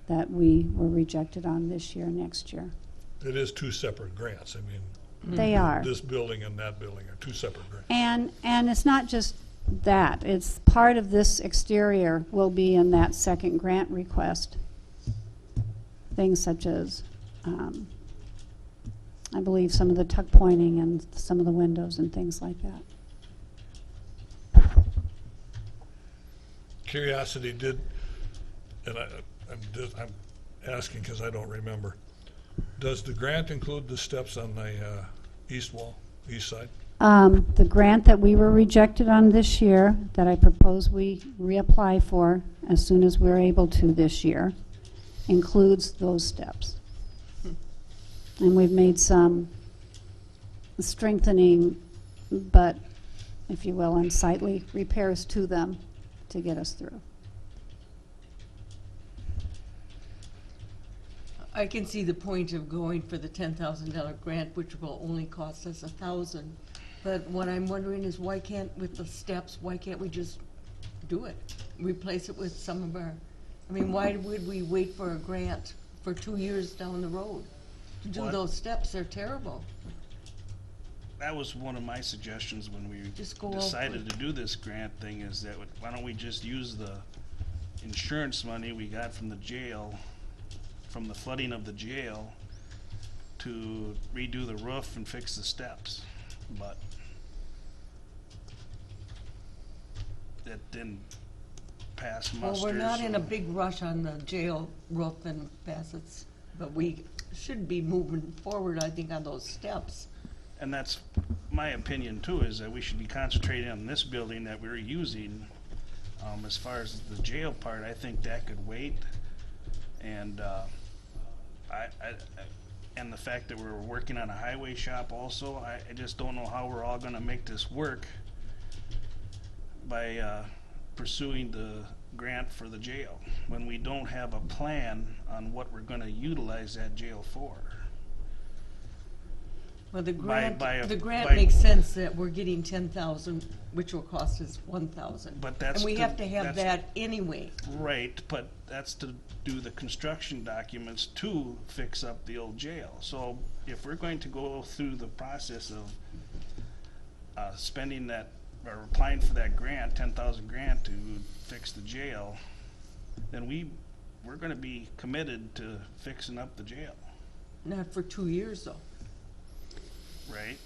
[SPEAKER 8] that we were rejected on this year, next year.
[SPEAKER 2] It is two separate grants. I mean,
[SPEAKER 8] They are.
[SPEAKER 2] this building and that building are two separate grants.
[SPEAKER 8] And it's not just that. It's part of this exterior will be in that second grant request. Things such as, I believe, some of the tuck pointing and some of the windows and things like that.
[SPEAKER 2] Curiosity did, and I'm asking because I don't remember. Does the grant include the steps on the east wall, east side?
[SPEAKER 8] The grant that we were rejected on this year, that I propose we reapply for as soon as we're able to this year, includes those steps. And we've made some strengthening, but, if you will, unsightly repairs to them to get us through.
[SPEAKER 3] I can see the point of going for the $10,000 grant, which will only cost us $1,000. But what I'm wondering is why can't, with the steps, why can't we just do it? Replace it with some of our, I mean, why would we wait for a grant for 2 years down the road to do
[SPEAKER 4] What?
[SPEAKER 3] those steps? They're terrible.
[SPEAKER 4] That was one of my suggestions when we
[SPEAKER 3] Just go
[SPEAKER 4] decided
[SPEAKER 3] over.
[SPEAKER 4] to do this grant thing, is that why don't we just use the insurance money we got from the jail, from the flooding of the jail, to redo the roof and fix the steps. But that didn't pass muster.
[SPEAKER 3] Well, we're not in
[SPEAKER 4] so-
[SPEAKER 3] a big rush on the jail roof and facets, but we should be moving forward, I think, on those steps.
[SPEAKER 4] And that's my opinion too, is that we should be concentrating on this building that we're using. As far as the jail part, I think that could wait. And and the fact that we're working on a highway shop also, I just don't know how we're all gonna make this work by pursuing the grant for the jail, when we don't have a plan on what we're gonna utilize that jail for.
[SPEAKER 3] Well, the
[SPEAKER 4] by
[SPEAKER 3] grant
[SPEAKER 4] a-
[SPEAKER 3] makes sense that we're getting 10,000, which will cost us 1,000.
[SPEAKER 4] But that's
[SPEAKER 3] And we
[SPEAKER 4] to-
[SPEAKER 3] have to have
[SPEAKER 4] that's-
[SPEAKER 3] that anyway.
[SPEAKER 4] Right, but that's to do the construction documents to fix up the old jail. So if we're going to go through the process of spending that, or applying for that grant, 10,000 grant to fix the jail, then we're gonna be committed to fixing up the jail,
[SPEAKER 3] Not for 2 years, though.
[SPEAKER 4] right?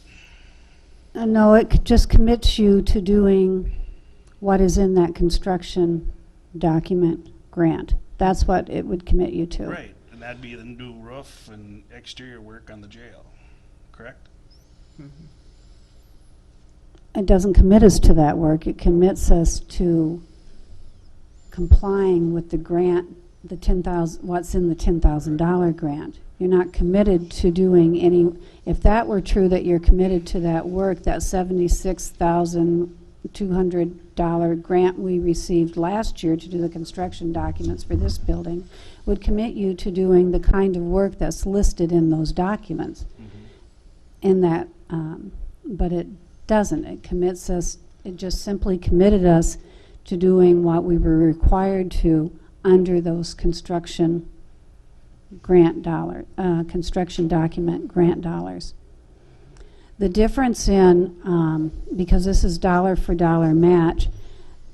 [SPEAKER 8] No, it just commits you to doing what is in that construction document grant. That's what it would commit you to.
[SPEAKER 4] Right, and that'd be the new roof and exterior work on the jail, correct?
[SPEAKER 8] It doesn't commit us to that work. It commits us to complying with the grant, the 10,000, what's in the $10,000 grant. You're not committed to doing any, if that were true, that you're committed to that work, that $76,200 grant we received last year to do the construction documents for this building would commit you to doing the kind of work that's listed in those documents. In that, but it doesn't. It commits us, it just simply committed us to doing what we were required to under those construction construction document grant dollars. The difference in, because this is dollar for dollar match,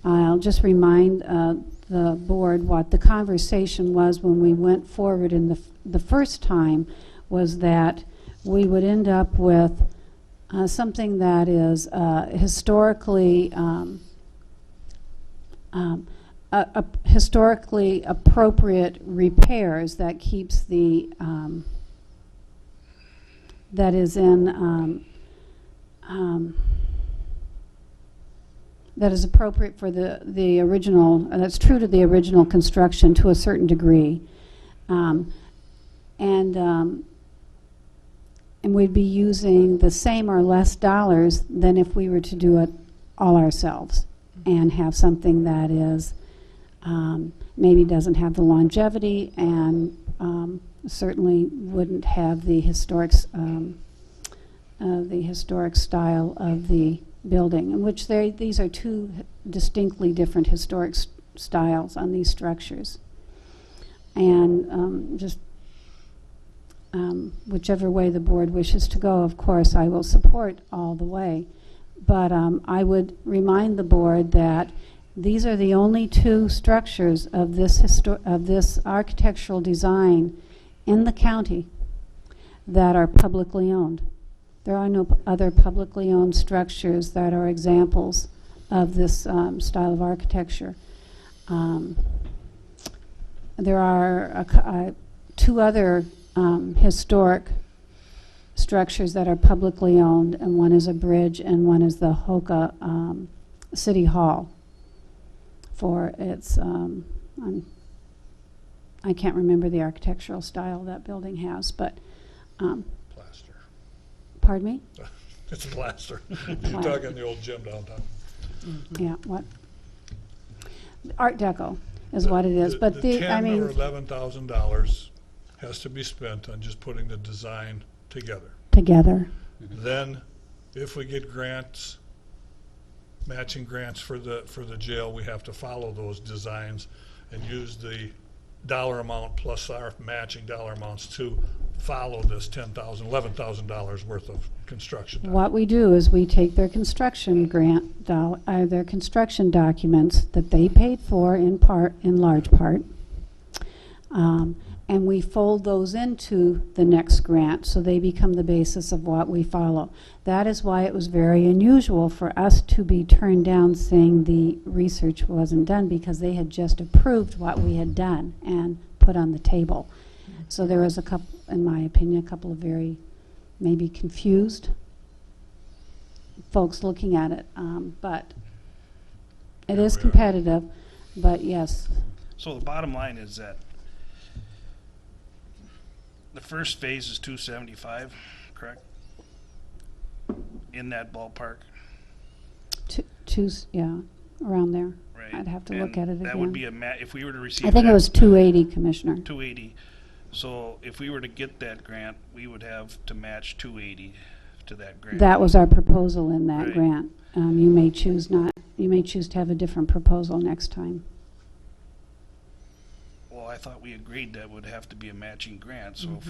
[SPEAKER 8] I'll just remind the board what the conversation was when we went forward in the first time, was that we would end up with something that is historically historically appropriate repairs that keeps the that is in that is appropriate for the original, that's true to the original construction to a certain degree, and we'd be using the same or less dollars than if we were to do it all ourselves and have something that is maybe doesn't have the longevity and certainly wouldn't have the historic style of the building, in which these are two distinctly different historic styles on these structures. And whichever way the board wishes to go, of course, I will support all the way. But I would remind the board that these are the only two structures of this architectural design in the county that are publicly owned. There are no other publicly owned structures that are examples of this style of architecture. There are two other historic structures that are publicly owned, and one is a bridge and one is the Hoka City Hall for its, I can't remember the architectural style that building has, but
[SPEAKER 2] Plaster.
[SPEAKER 8] pardon me?
[SPEAKER 2] It's plaster. You're talking the old gym downtown.
[SPEAKER 8] Yeah, what? Art Deco is what it is, but
[SPEAKER 2] the
[SPEAKER 8] I
[SPEAKER 2] $10,000
[SPEAKER 8] mean,
[SPEAKER 2] or $11,000 has to be spent on just putting the design together.
[SPEAKER 8] together.
[SPEAKER 2] Then, if we get grants, matching grants for the jail, we have to follow those designs and use the dollar amount plus our matching dollar amounts to follow this $10,000, $11,000 worth of construction.
[SPEAKER 8] What we do is we take their construction their construction documents that they paid for in large part, and we fold those into the next grant, so they become the basis of what we follow. That is why it was very unusual for us to be turned down saying the research wasn't done, because they had just approved what we had done and put on the table. So there was in my opinion, a couple of very maybe confused folks looking at it, but it is competitive, but yes.
[SPEAKER 4] So the bottom line is that the first phase is 275, correct? In that ballpark,
[SPEAKER 8] Yeah, around there.
[SPEAKER 4] right?
[SPEAKER 8] I'd have to look at it again.
[SPEAKER 4] That would be if we were to receive
[SPEAKER 8] I think it
[SPEAKER 4] that,
[SPEAKER 8] was 280, Commissioner.
[SPEAKER 4] 280. So if we were to get that grant, we would have to match 280 to that grant.
[SPEAKER 8] That was our proposal in that
[SPEAKER 4] Right.
[SPEAKER 8] grant. You may choose to have a different proposal next time.
[SPEAKER 4] Well, I thought we agreed that would have to be a matching grant, so if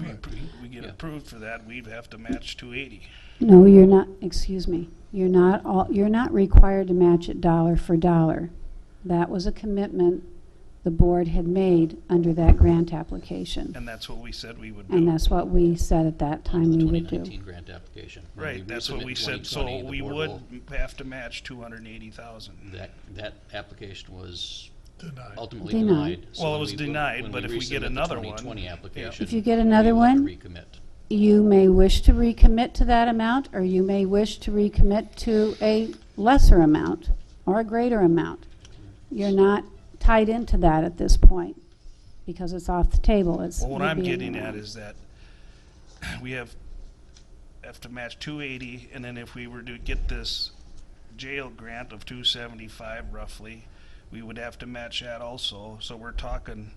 [SPEAKER 4] we get
[SPEAKER 1] Yeah.
[SPEAKER 4] approved for that, we'd have to match 280.
[SPEAKER 8] No, you're not, excuse me. You're not required to match it dollar for dollar. That was a commitment the board had made under that grant application.
[SPEAKER 4] And that's what we said we would do.
[SPEAKER 8] And that's what we said at that time we would do.
[SPEAKER 1] 2019 grant application. When
[SPEAKER 4] Right, that's what
[SPEAKER 1] resubmit
[SPEAKER 4] we
[SPEAKER 1] in
[SPEAKER 4] said, so
[SPEAKER 1] 2020, the
[SPEAKER 4] we
[SPEAKER 1] board
[SPEAKER 4] would
[SPEAKER 1] will-
[SPEAKER 4] have to match 280,000.
[SPEAKER 1] That application was
[SPEAKER 2] Denied.
[SPEAKER 1] ultimately
[SPEAKER 8] Denied.
[SPEAKER 1] denied. So
[SPEAKER 4] Well, it
[SPEAKER 1] when
[SPEAKER 4] was
[SPEAKER 1] we-
[SPEAKER 4] denied,
[SPEAKER 1] when
[SPEAKER 4] but if we get
[SPEAKER 1] resubmit the
[SPEAKER 4] another one,
[SPEAKER 1] 2020
[SPEAKER 4] yeah.
[SPEAKER 1] application.
[SPEAKER 8] If you get another
[SPEAKER 1] we will have to
[SPEAKER 8] one,
[SPEAKER 1] recommit.
[SPEAKER 8] you may wish to recommit to that amount, or you may wish to recommit to a lesser amount or a greater amount. You're not tied into that at this point because it's off the table. It's
[SPEAKER 4] Well, what I'm
[SPEAKER 8] maybe in
[SPEAKER 4] getting
[SPEAKER 8] the-
[SPEAKER 4] at is that we have to match 280, and then if we were to get this jail grant of 275 roughly, we would have to match that also, so we're talking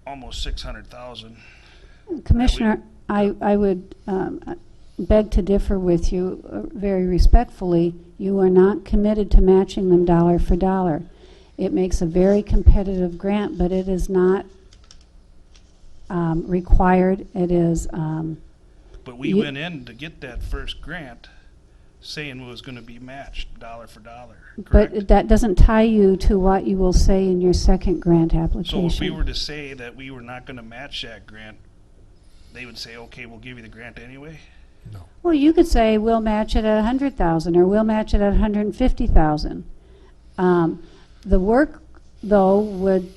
[SPEAKER 4] almost 600,000.
[SPEAKER 8] Commissioner, I would beg to differ with you very respectfully. You are not committed to matching them dollar for dollar. It makes a very competitive grant, but it is not required. It is,
[SPEAKER 4] But we
[SPEAKER 8] You-
[SPEAKER 4] went in to get that first grant saying it was gonna be matched dollar for dollar, correct?
[SPEAKER 8] but that doesn't tie you to what you will say in your second grant
[SPEAKER 4] So
[SPEAKER 8] application.
[SPEAKER 4] if we were to say that we were not gonna match that grant, they would say, okay, we'll give you the grant anyway?
[SPEAKER 8] Well, you could say, we'll match it at 100,000, or we'll match it at 150,000. The work, though, would,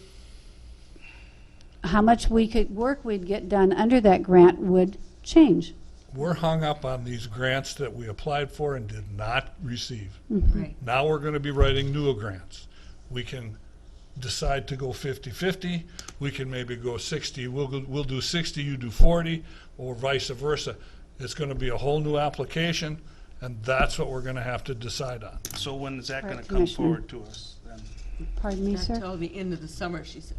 [SPEAKER 8] how much work we'd get done under that grant would change.
[SPEAKER 2] We're hung up on these grants that we applied for and did not receive.
[SPEAKER 3] Right.
[SPEAKER 2] Now we're gonna be writing new grants. We can decide to go 50-50, we can maybe go 60, we'll do 60, you do 40, or vice versa. It's gonna be a whole new application, and that's what we're gonna have to decide on.
[SPEAKER 4] So when is that
[SPEAKER 8] Right,
[SPEAKER 4] gonna come
[SPEAKER 8] Commissioner.
[SPEAKER 4] forward to us then?
[SPEAKER 8] Pardon me,
[SPEAKER 3] Not
[SPEAKER 8] sir?
[SPEAKER 3] till the end of the summer, she said.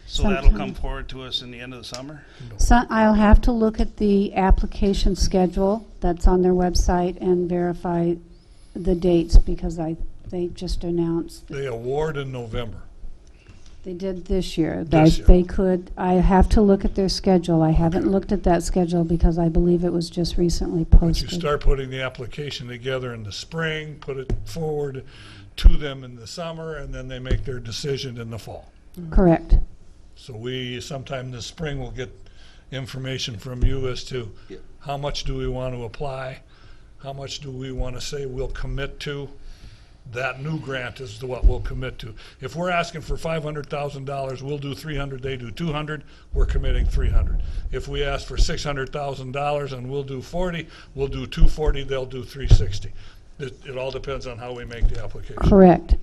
[SPEAKER 4] So that'll come
[SPEAKER 8] Sometime.
[SPEAKER 4] forward to us in the end of the summer?
[SPEAKER 8] So I'll have to look at the application schedule that's on their website and verify the dates, because they just announced,
[SPEAKER 2] They award in November.
[SPEAKER 8] they did this year.
[SPEAKER 2] This year.
[SPEAKER 8] They could, I have to look at their schedule. I haven't looked at that schedule because I believe it was just recently
[SPEAKER 2] But you
[SPEAKER 8] posted.
[SPEAKER 2] start putting the application together in the spring, put it forward to them in the summer, and then they make their decision in the fall.
[SPEAKER 8] Correct.
[SPEAKER 2] So we, sometime this spring, will get information from you as to
[SPEAKER 1] Yep.
[SPEAKER 2] how much do we want to apply, how much do we want to say we'll commit to. That new grant is what we'll commit to. If we're asking for $500,000, we'll do 300, they do 200, we're committing 300. If we ask for $600,000 and we'll do 40, we'll do 240, they'll do 360. It all depends on how we make the application.
[SPEAKER 8] Correct.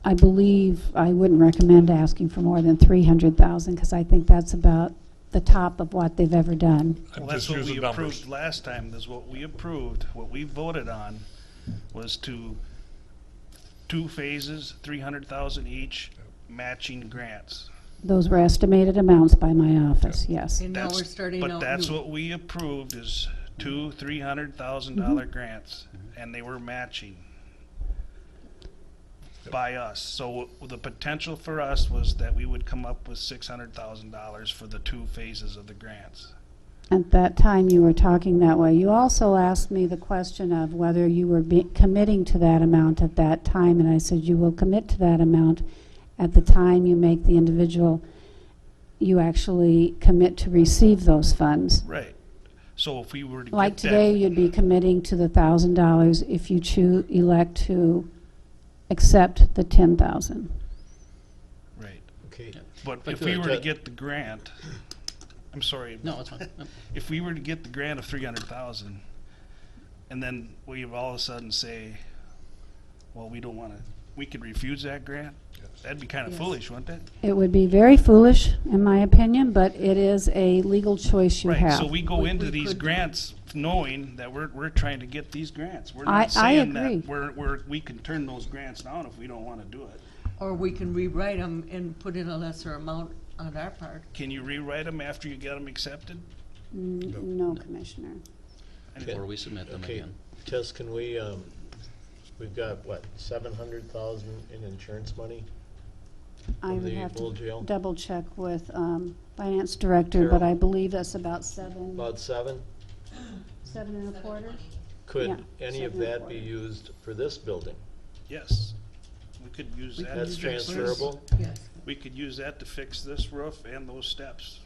[SPEAKER 8] I believe I wouldn't recommend asking for more than 300,000, because I think that's about the top of what they've ever done.
[SPEAKER 2] I'm
[SPEAKER 4] Well, that's
[SPEAKER 2] just
[SPEAKER 4] what
[SPEAKER 2] using
[SPEAKER 4] we
[SPEAKER 2] numbers.
[SPEAKER 4] approved last time, is what we approved, what we voted on was two phases, 300,000 each, matching grants.
[SPEAKER 8] Those were estimated amounts by my office, yes.
[SPEAKER 3] And now
[SPEAKER 4] That's-
[SPEAKER 3] we're starting out
[SPEAKER 4] But that's
[SPEAKER 3] new.
[SPEAKER 4] what we approved, is two $300,000 grants, and they were matching by us. So the potential for us was that we would come up with $600,000 for the two phases of the grants.
[SPEAKER 8] At that time, you were talking that way. You also asked me the question of whether you were committing to that amount at that time, and I said you will commit to that amount at the time you make the individual, you actually commit to receive those funds.
[SPEAKER 4] Right. So if we were to
[SPEAKER 8] Like
[SPEAKER 4] get
[SPEAKER 8] today,
[SPEAKER 4] that,
[SPEAKER 8] you'd be committing to the $1,000 if you elect to accept the 10,000.
[SPEAKER 4] right.
[SPEAKER 5] Okay,
[SPEAKER 4] But
[SPEAKER 1] But
[SPEAKER 4] if
[SPEAKER 1] go
[SPEAKER 4] we
[SPEAKER 1] ahead,
[SPEAKER 4] were to
[SPEAKER 1] Ted.
[SPEAKER 4] get the grant, I'm sorry.
[SPEAKER 1] No, it's fine. No.
[SPEAKER 4] If we were to get the grant of 300,000, and then we all of a sudden say, well, we don't want to, we could refuse that grant? That'd be kind of
[SPEAKER 3] Yes.
[SPEAKER 4] foolish, wouldn't it?
[SPEAKER 8] It would be very foolish, in my opinion, but it is a legal choice you
[SPEAKER 4] Right,
[SPEAKER 8] have.
[SPEAKER 4] so we go
[SPEAKER 3] We-
[SPEAKER 4] into
[SPEAKER 3] we
[SPEAKER 4] these
[SPEAKER 3] could-
[SPEAKER 4] knowing knowing that we're trying to get these grants. We're
[SPEAKER 8] I
[SPEAKER 4] not saying
[SPEAKER 8] agree.
[SPEAKER 4] that we can turn those grants down if we don't want to do it.
[SPEAKER 3] Or we can rewrite them and put in a lesser amount on our part.
[SPEAKER 4] Can you rewrite them after you get them accepted?
[SPEAKER 8] No, Commissioner.
[SPEAKER 1] Before we submit them
[SPEAKER 5] okay.
[SPEAKER 1] again.
[SPEAKER 5] Tess, can we, we've got, what, 700,000 in insurance money?
[SPEAKER 8] I
[SPEAKER 5] Of
[SPEAKER 8] would
[SPEAKER 5] the
[SPEAKER 8] have
[SPEAKER 5] old
[SPEAKER 8] to
[SPEAKER 5] jail?
[SPEAKER 8] double check with Finance Director, but
[SPEAKER 5] Carol?
[SPEAKER 8] I believe that's about seven
[SPEAKER 5] About 7?
[SPEAKER 8] and a quarter?
[SPEAKER 5] Could
[SPEAKER 8] Yeah,
[SPEAKER 5] any of
[SPEAKER 8] 7 and a
[SPEAKER 5] that be
[SPEAKER 8] quarter.
[SPEAKER 5] used for this building?
[SPEAKER 4] Yes. We could use
[SPEAKER 3] We
[SPEAKER 4] that.
[SPEAKER 3] can
[SPEAKER 5] That's
[SPEAKER 4] to fix this.
[SPEAKER 5] transferable?
[SPEAKER 3] Yes.
[SPEAKER 4] We could use that to fix this roof and those steps.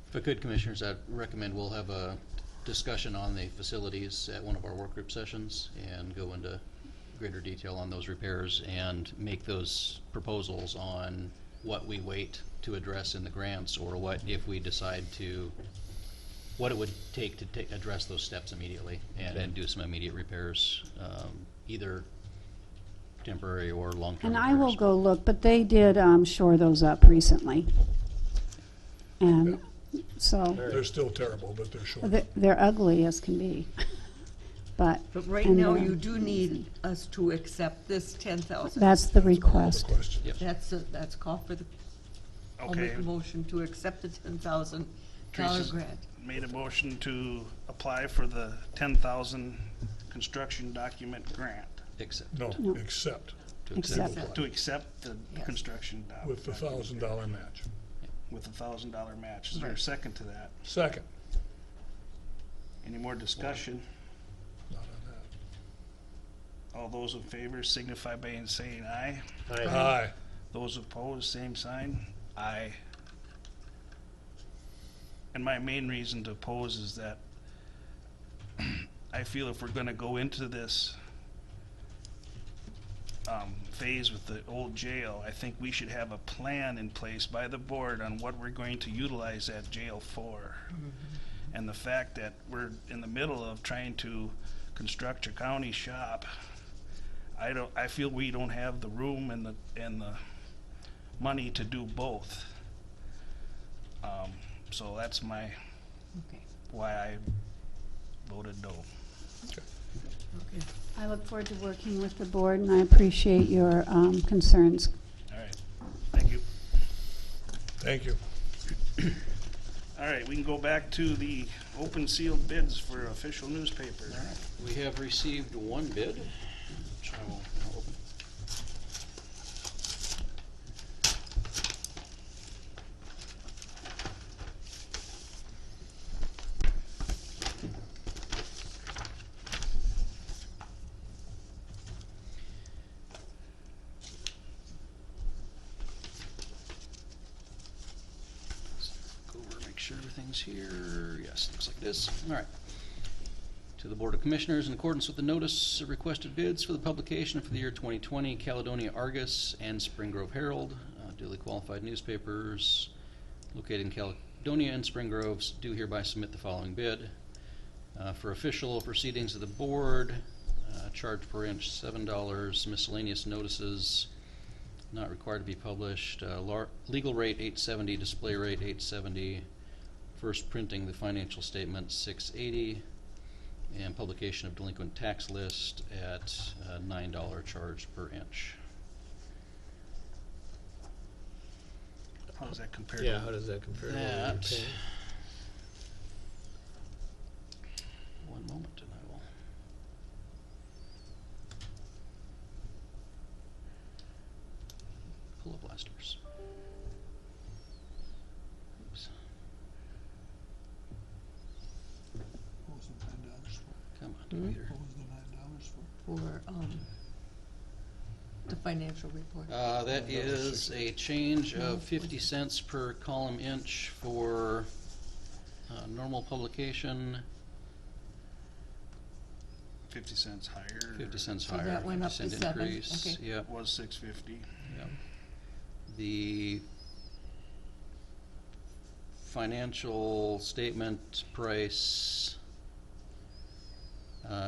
[SPEAKER 1] If I could, Commissioners, I'd recommend we'll have a discussion on the facilities at one of our work group sessions and go into greater detail on those repairs and make those proposals on what we wait to address in the grants, or what if we decide to, what it would take to address those steps immediately and do some immediate repairs, either temporary or long-term
[SPEAKER 8] And
[SPEAKER 1] repairs.
[SPEAKER 8] I will go look, but they did shore those up recently. And so,
[SPEAKER 2] They're still terrible, but they're short.
[SPEAKER 8] they're ugly as can be. But.
[SPEAKER 3] But right
[SPEAKER 8] and
[SPEAKER 3] now,
[SPEAKER 8] they're-
[SPEAKER 3] you do need us to accept this 10,000.
[SPEAKER 8] That's the request.
[SPEAKER 2] Question.
[SPEAKER 1] Yep.
[SPEAKER 3] That's call for the, I'll
[SPEAKER 4] Okay.
[SPEAKER 3] make a motion to accept the $10,000
[SPEAKER 4] Teresa's-
[SPEAKER 3] grant.
[SPEAKER 4] made a motion to apply for the 10,000 construction document grant,
[SPEAKER 1] Accept.
[SPEAKER 2] No,
[SPEAKER 8] No.
[SPEAKER 2] accept,
[SPEAKER 1] To accept.
[SPEAKER 8] Accept.
[SPEAKER 4] to accept the
[SPEAKER 3] Yes.
[SPEAKER 4] construction
[SPEAKER 2] with the $1,000 match.
[SPEAKER 4] with a $1,000 match. Is there a
[SPEAKER 3] Right.
[SPEAKER 4] second to that?
[SPEAKER 2] Second,
[SPEAKER 4] Any more discussion?
[SPEAKER 2] not on
[SPEAKER 4] All those in favor signify by saying aye.
[SPEAKER 2] that.
[SPEAKER 5] Aye.
[SPEAKER 2] Aye.
[SPEAKER 4] Those opposed, same sign. Aye. And my main reason to oppose is that I feel if we're gonna go into this phase with the old jail, I think we should have a plan in place by the board on what we're going to utilize that jail for. And the fact that we're in the middle of trying to construct a county shop, I feel we don't have the room and the money to do both. So that's
[SPEAKER 3] Okay,
[SPEAKER 4] why I voted no.
[SPEAKER 3] okay.
[SPEAKER 8] I look forward to working with the board, and I appreciate your concerns.
[SPEAKER 4] All right, thank you.
[SPEAKER 2] Thank you.
[SPEAKER 4] All right, we can go back to the open sealed bids for official newspaper.
[SPEAKER 1] We have received one bid, which I will now open. Go over, make sure everything's here. Yes, looks like this. All right. To the Board of Commissioners, in accordance with the notice of requested bids for the publication for the year 2020, Caledonia Argus and Spring Grove Herald, duly qualified newspapers located in Caledonia and Spring Groves, do hereby submit the following bid. For official proceedings of the board, charge per inch $7, miscellaneous notices not required to be published, legal rate $8.70, display rate $8.70, first printing the financial statement $6.80, and publication of delinquent tax list at $9 charge per inch.
[SPEAKER 4] How does that compare
[SPEAKER 5] Yeah,
[SPEAKER 4] to?
[SPEAKER 5] how does that compare to what you're
[SPEAKER 1] That-
[SPEAKER 5] paying?
[SPEAKER 1] One moment and I will. Pull up last year's. Oops.
[SPEAKER 2] What was the $9 for?
[SPEAKER 1] Come on, computer.
[SPEAKER 2] What was the $9 for?
[SPEAKER 3] For, the financial report.
[SPEAKER 1] That is a change of 50 cents per column inch for normal publication,
[SPEAKER 4] 50 cents higher?
[SPEAKER 1] 50 cents
[SPEAKER 3] So
[SPEAKER 1] higher.
[SPEAKER 3] that went up to
[SPEAKER 1] 50 cent
[SPEAKER 3] 7,
[SPEAKER 1] increase.
[SPEAKER 3] okay.
[SPEAKER 1] Yep,
[SPEAKER 4] Was $6.50.
[SPEAKER 1] yep. The financial statement price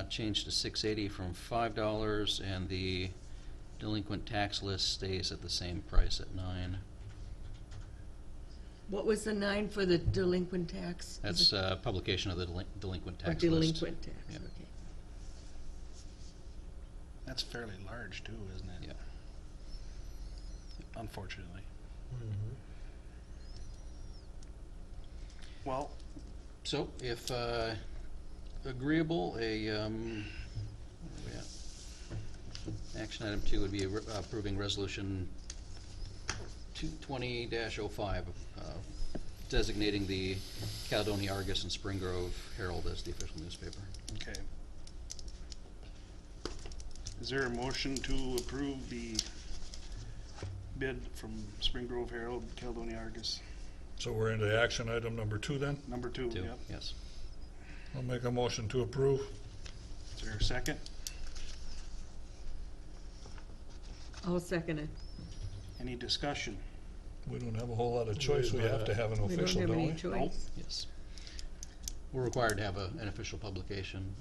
[SPEAKER 1] changed to $6.80 from $5, and the delinquent tax list stays at the same price at $9.
[SPEAKER 3] What was the 9 for the delinquent tax?
[SPEAKER 1] That's publication of the delinquent
[SPEAKER 3] Or
[SPEAKER 1] tax list.
[SPEAKER 3] delinquent tax,
[SPEAKER 1] Yep.
[SPEAKER 3] okay.
[SPEAKER 4] That's fairly large too, isn't it?
[SPEAKER 1] Yeah.
[SPEAKER 4] Unfortunately.
[SPEAKER 5] Mhm.
[SPEAKER 4] Well,
[SPEAKER 1] So, if agreeable, where are we at? Action item 2 would be approving resolution 220-05, designating the Caledonia Argus and Spring Grove Herald as the official newspaper.
[SPEAKER 4] okay. Is there a motion to approve the bid from Spring Grove Herald, Caledonia Argus?
[SPEAKER 2] So we're into action item number 2 then?
[SPEAKER 4] Number 2,
[SPEAKER 1] 2,
[SPEAKER 4] yep.
[SPEAKER 1] yes.
[SPEAKER 2] I'll make a motion to approve.
[SPEAKER 4] Is there a second?
[SPEAKER 3] I'll second it.
[SPEAKER 4] Any discussion?
[SPEAKER 2] We don't have a whole lot of choice. We have to have an
[SPEAKER 3] We don't
[SPEAKER 2] official,
[SPEAKER 3] have
[SPEAKER 2] don't
[SPEAKER 3] any
[SPEAKER 2] we?
[SPEAKER 3] choice.
[SPEAKER 1] Yes. We're required to have an official publication.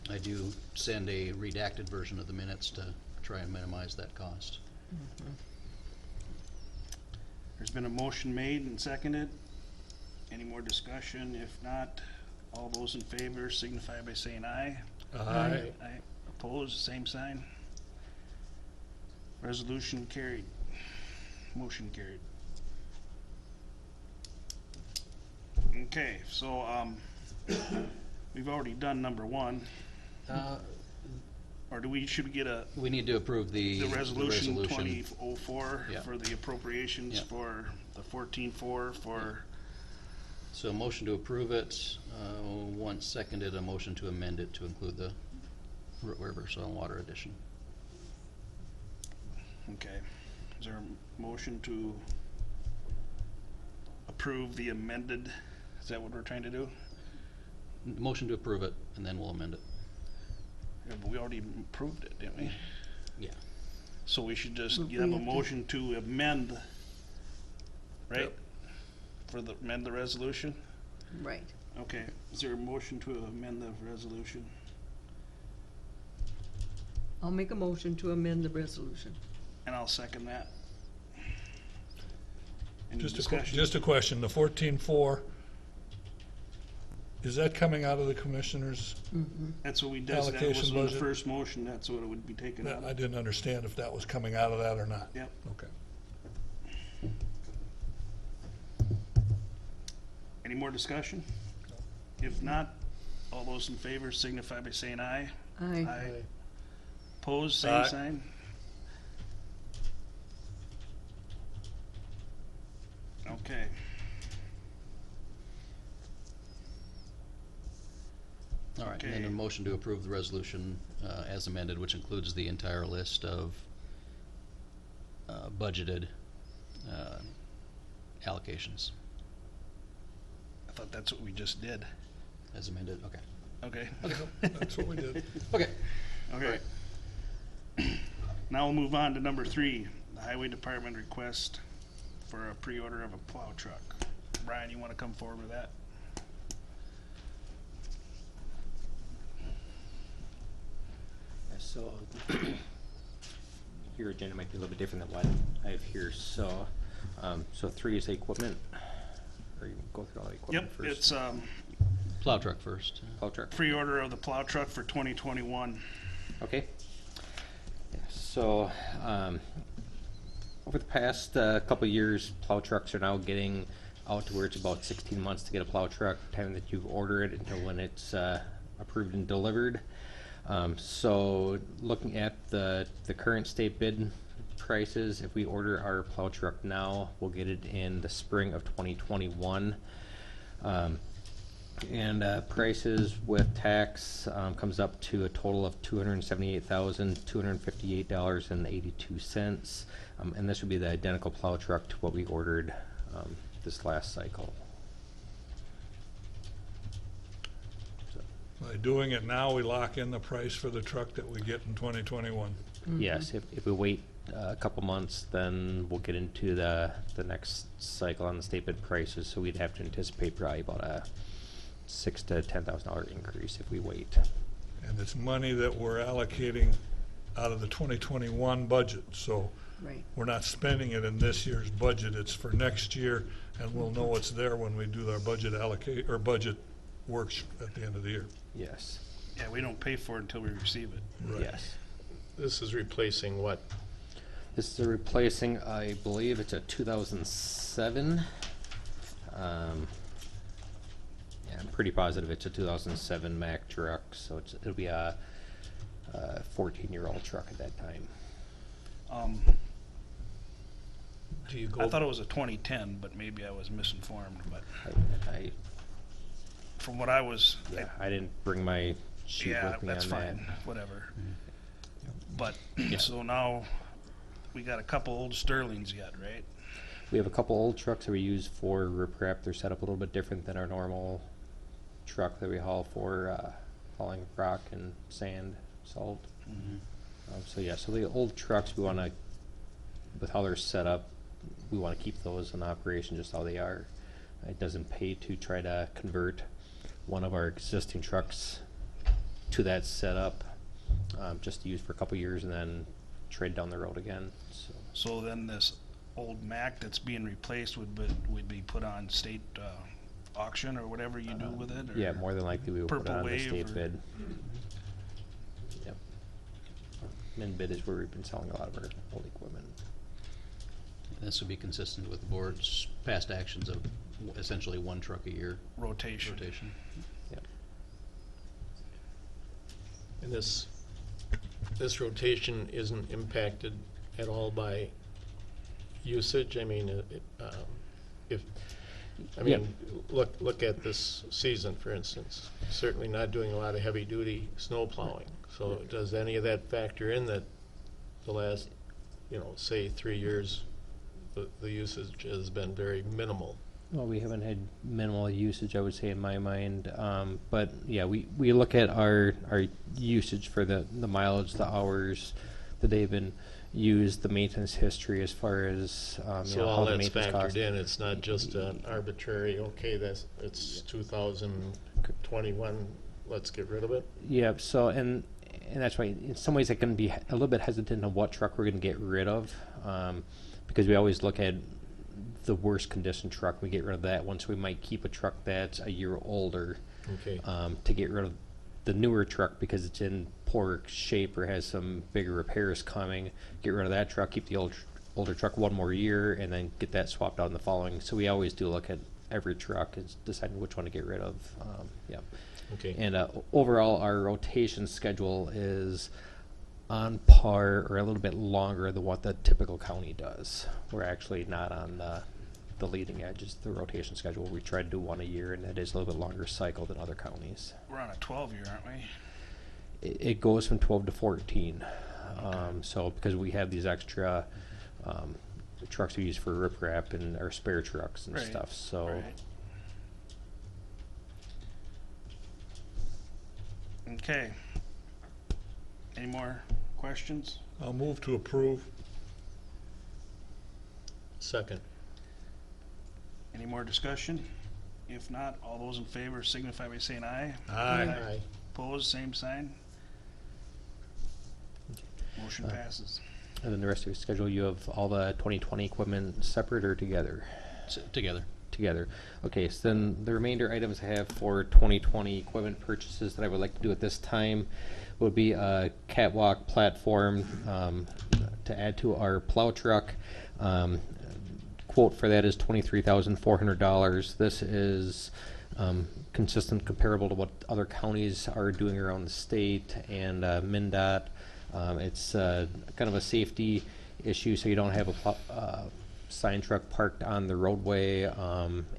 [SPEAKER 1] I do send a redacted version of the minutes to try and minimize that cost.
[SPEAKER 4] There's been a motion made and seconded. Any more discussion? If not, all those in favor signify by saying aye.
[SPEAKER 2] Aye.
[SPEAKER 4] Aye. Opposed, same sign. Resolution carried. Motion carried. Okay, so, we've already done number one, or should we get
[SPEAKER 1] We need to approve the
[SPEAKER 4] resolution 2004
[SPEAKER 1] Yeah.
[SPEAKER 4] for the appropriations
[SPEAKER 1] Yeah.
[SPEAKER 4] for the 14-4 for,
[SPEAKER 1] So a motion to approve it, once seconded, a motion to amend it to include the river soil and water addition.
[SPEAKER 4] okay. Is there a motion to approve the amended, is that what we're trying to do?
[SPEAKER 1] Motion to approve it, and then we'll amend it.
[SPEAKER 4] Yeah, but we already approved it, didn't we?
[SPEAKER 1] Yeah.
[SPEAKER 4] So we should just
[SPEAKER 3] But we
[SPEAKER 4] have a
[SPEAKER 3] have to-
[SPEAKER 4] motion to amend, right?
[SPEAKER 2] Yep.
[SPEAKER 4] For the, amend the resolution?
[SPEAKER 3] Right.
[SPEAKER 4] Okay, is there a motion to amend the resolution?
[SPEAKER 3] I'll make a motion to amend the resolution.
[SPEAKER 4] And I'll second that. Any
[SPEAKER 2] Just
[SPEAKER 4] discussion?
[SPEAKER 2] just a question, the 14-4, is that coming out of the commissioners?
[SPEAKER 4] That's what we did, that was
[SPEAKER 2] allocation
[SPEAKER 4] in the
[SPEAKER 2] budget?
[SPEAKER 4] first motion, that's what it would be taken out
[SPEAKER 2] I
[SPEAKER 4] of.
[SPEAKER 2] didn't understand if that was coming out of that or not.
[SPEAKER 4] Yep.
[SPEAKER 2] Okay.
[SPEAKER 4] Any more discussion? If not, all those in favor signify by saying aye.
[SPEAKER 3] Aye.
[SPEAKER 4] Opposed, same
[SPEAKER 2] Aye.
[SPEAKER 4] sign. Okay.
[SPEAKER 1] All right, and then
[SPEAKER 4] Okay.
[SPEAKER 1] a motion to approve the resolution as amended, which includes the entire list of budgeted allocations
[SPEAKER 4] I thought that's what we just did.
[SPEAKER 1] as amended. Okay.
[SPEAKER 4] Okay.
[SPEAKER 2] That's what we did.
[SPEAKER 1] Okay.
[SPEAKER 4] Okay. Now we'll move on to number 3, the Highway Department request for a pre-order of a plow truck. Brian, you wanna come forward with that?
[SPEAKER 9] So, your agenda might be a little bit different than what I have here, so, so 3 is the equipment, or you go through all the equipment
[SPEAKER 4] Yep,
[SPEAKER 9] first?
[SPEAKER 4] it's,
[SPEAKER 1] Plow truck first.
[SPEAKER 9] Plow truck,
[SPEAKER 4] pre-order of the plow truck for 2021.
[SPEAKER 9] okay. Yeah, so, over the past couple of years, plow trucks are now getting out to where it's about 16 months to get a plow truck, time that you order it until when it's approved and delivered. So looking at the current state bid prices, if we order our plow truck now, we'll get it in the spring of 2021. And prices with tax comes up to a total of $278,258.82. And this would be the identical plow truck to what we ordered this last cycle.
[SPEAKER 2] By doing it now, we lock in the price for the truck that we get in 2021.
[SPEAKER 9] Yes, if we wait a couple months, then we'll get into the next cycle on the state bid prices, so we'd have to anticipate probably about a $6,000 to $10,000 increase if we wait.
[SPEAKER 2] And it's money that we're allocating out of the 2021 budget, so
[SPEAKER 3] Right.
[SPEAKER 2] we're not spending it in this year's budget, it's for next year, and we'll know it's there when we do our budget or budget works at the end of the year.
[SPEAKER 9] Yes,
[SPEAKER 4] Yeah, we don't pay for it until we receive it.
[SPEAKER 2] Right.
[SPEAKER 9] yes.
[SPEAKER 5] This is replacing what?
[SPEAKER 9] This is replacing, I believe it's a 2007. Yeah, I'm pretty positive it's a 2007 Mack truck, so it'll be a 14-year-old truck at that time.
[SPEAKER 5] Do you
[SPEAKER 4] I
[SPEAKER 5] go,
[SPEAKER 4] thought it was a 2010, but maybe I was misinformed, but
[SPEAKER 9] I
[SPEAKER 4] from what I was,
[SPEAKER 9] yeah, I didn't bring my sheet
[SPEAKER 4] yeah,
[SPEAKER 9] with me
[SPEAKER 4] that's
[SPEAKER 9] on
[SPEAKER 4] fine,
[SPEAKER 9] that.
[SPEAKER 4] whatever. But,
[SPEAKER 9] Yeah.
[SPEAKER 4] so now, we got a couple old Sterlings yet, right?
[SPEAKER 9] We have a couple old trucks that we use for riprap. They're set up a little bit different than our normal truck that we haul for hauling rock and sand, salt. So yeah, so the old trucks, we want to, with how they're set up, we want to keep those in operation just how they are. It doesn't pay to try to convert one of our existing trucks to that setup, just to use for a couple years and then trade down the road again. So
[SPEAKER 4] So then this old Mack that's being replaced would be put on state auction or whatever you do with it? Or
[SPEAKER 9] yeah, more than likely we will put it
[SPEAKER 4] Purple
[SPEAKER 9] on the
[SPEAKER 4] Wave
[SPEAKER 9] state
[SPEAKER 4] or-
[SPEAKER 9] bid. Yep. Min bid is where we've been selling a lot of our old equipment.
[SPEAKER 1] This would be consistent with the board's past actions of essentially one truck a year
[SPEAKER 4] rotation.
[SPEAKER 1] rotation.
[SPEAKER 5] And this rotation isn't impacted at all by usage? I mean, look at this season, for instance. Certainly not doing a lot of heavy-duty snow plowing. So does any of that factor in that the last, say 3 years, the usage has been very minimal?
[SPEAKER 9] Well, we haven't had minimal usage, I would say, in my mind. But yeah, we look at our usage for the mileage, the hours that they've been used, the maintenance history as far as
[SPEAKER 5] So
[SPEAKER 9] how
[SPEAKER 5] all
[SPEAKER 9] the
[SPEAKER 5] that's
[SPEAKER 9] maintenance
[SPEAKER 5] factored
[SPEAKER 9] cost.
[SPEAKER 5] in, it's not just an arbitrary, okay, it's 2021, let's get rid of it?
[SPEAKER 9] Yeah. So and that's why in some ways I can be a little bit hesitant on what truck we're going to get rid of, because we always look at the worst condition truck. We get rid of that one, so we might keep a truck that's a year older.
[SPEAKER 5] Okay.
[SPEAKER 9] To get rid of the newer truck because it's in poor shape or has some bigger repairs coming. Get rid of that truck, keep the older truck one more year, and then get that swapped out in the following. So we always do look at every truck and deciding which one to get rid of. Yeah.
[SPEAKER 5] Okay.
[SPEAKER 9] And overall, our rotation schedule is on par or a little bit longer than what the typical county does. We're actually not on the leading edge. It's the rotation schedule. We try to do one a year, and it is a little bit longer cycle than other counties.
[SPEAKER 4] We're on a 12-year, aren't we?
[SPEAKER 9] It goes from 12 to 14. So because we have these extra trucks we use for riprap and our spare trucks and
[SPEAKER 4] Right,
[SPEAKER 9] stuff. So
[SPEAKER 4] right. Okay. Any more questions?
[SPEAKER 2] I'll move to approve.
[SPEAKER 5] Second.
[SPEAKER 4] Any more discussion? If not, all those in favor signify by saying aye.
[SPEAKER 2] Aye.
[SPEAKER 4] Opposed, same sign. Motion passes.
[SPEAKER 9] and then the rest of your schedule, you have all the 2020 equipment separate or together?
[SPEAKER 1] Together.
[SPEAKER 9] Together. Okay, so then the remainder items I have for 2020 equipment purchases that I would like to do at this time would be a catwalk platform to add to our plow truck. Quote for that is $23,400. This is consistent, comparable to what other counties are doing around the state and MnDOT. It's kind of a safety issue, so you don't have a sign truck parked on the roadway,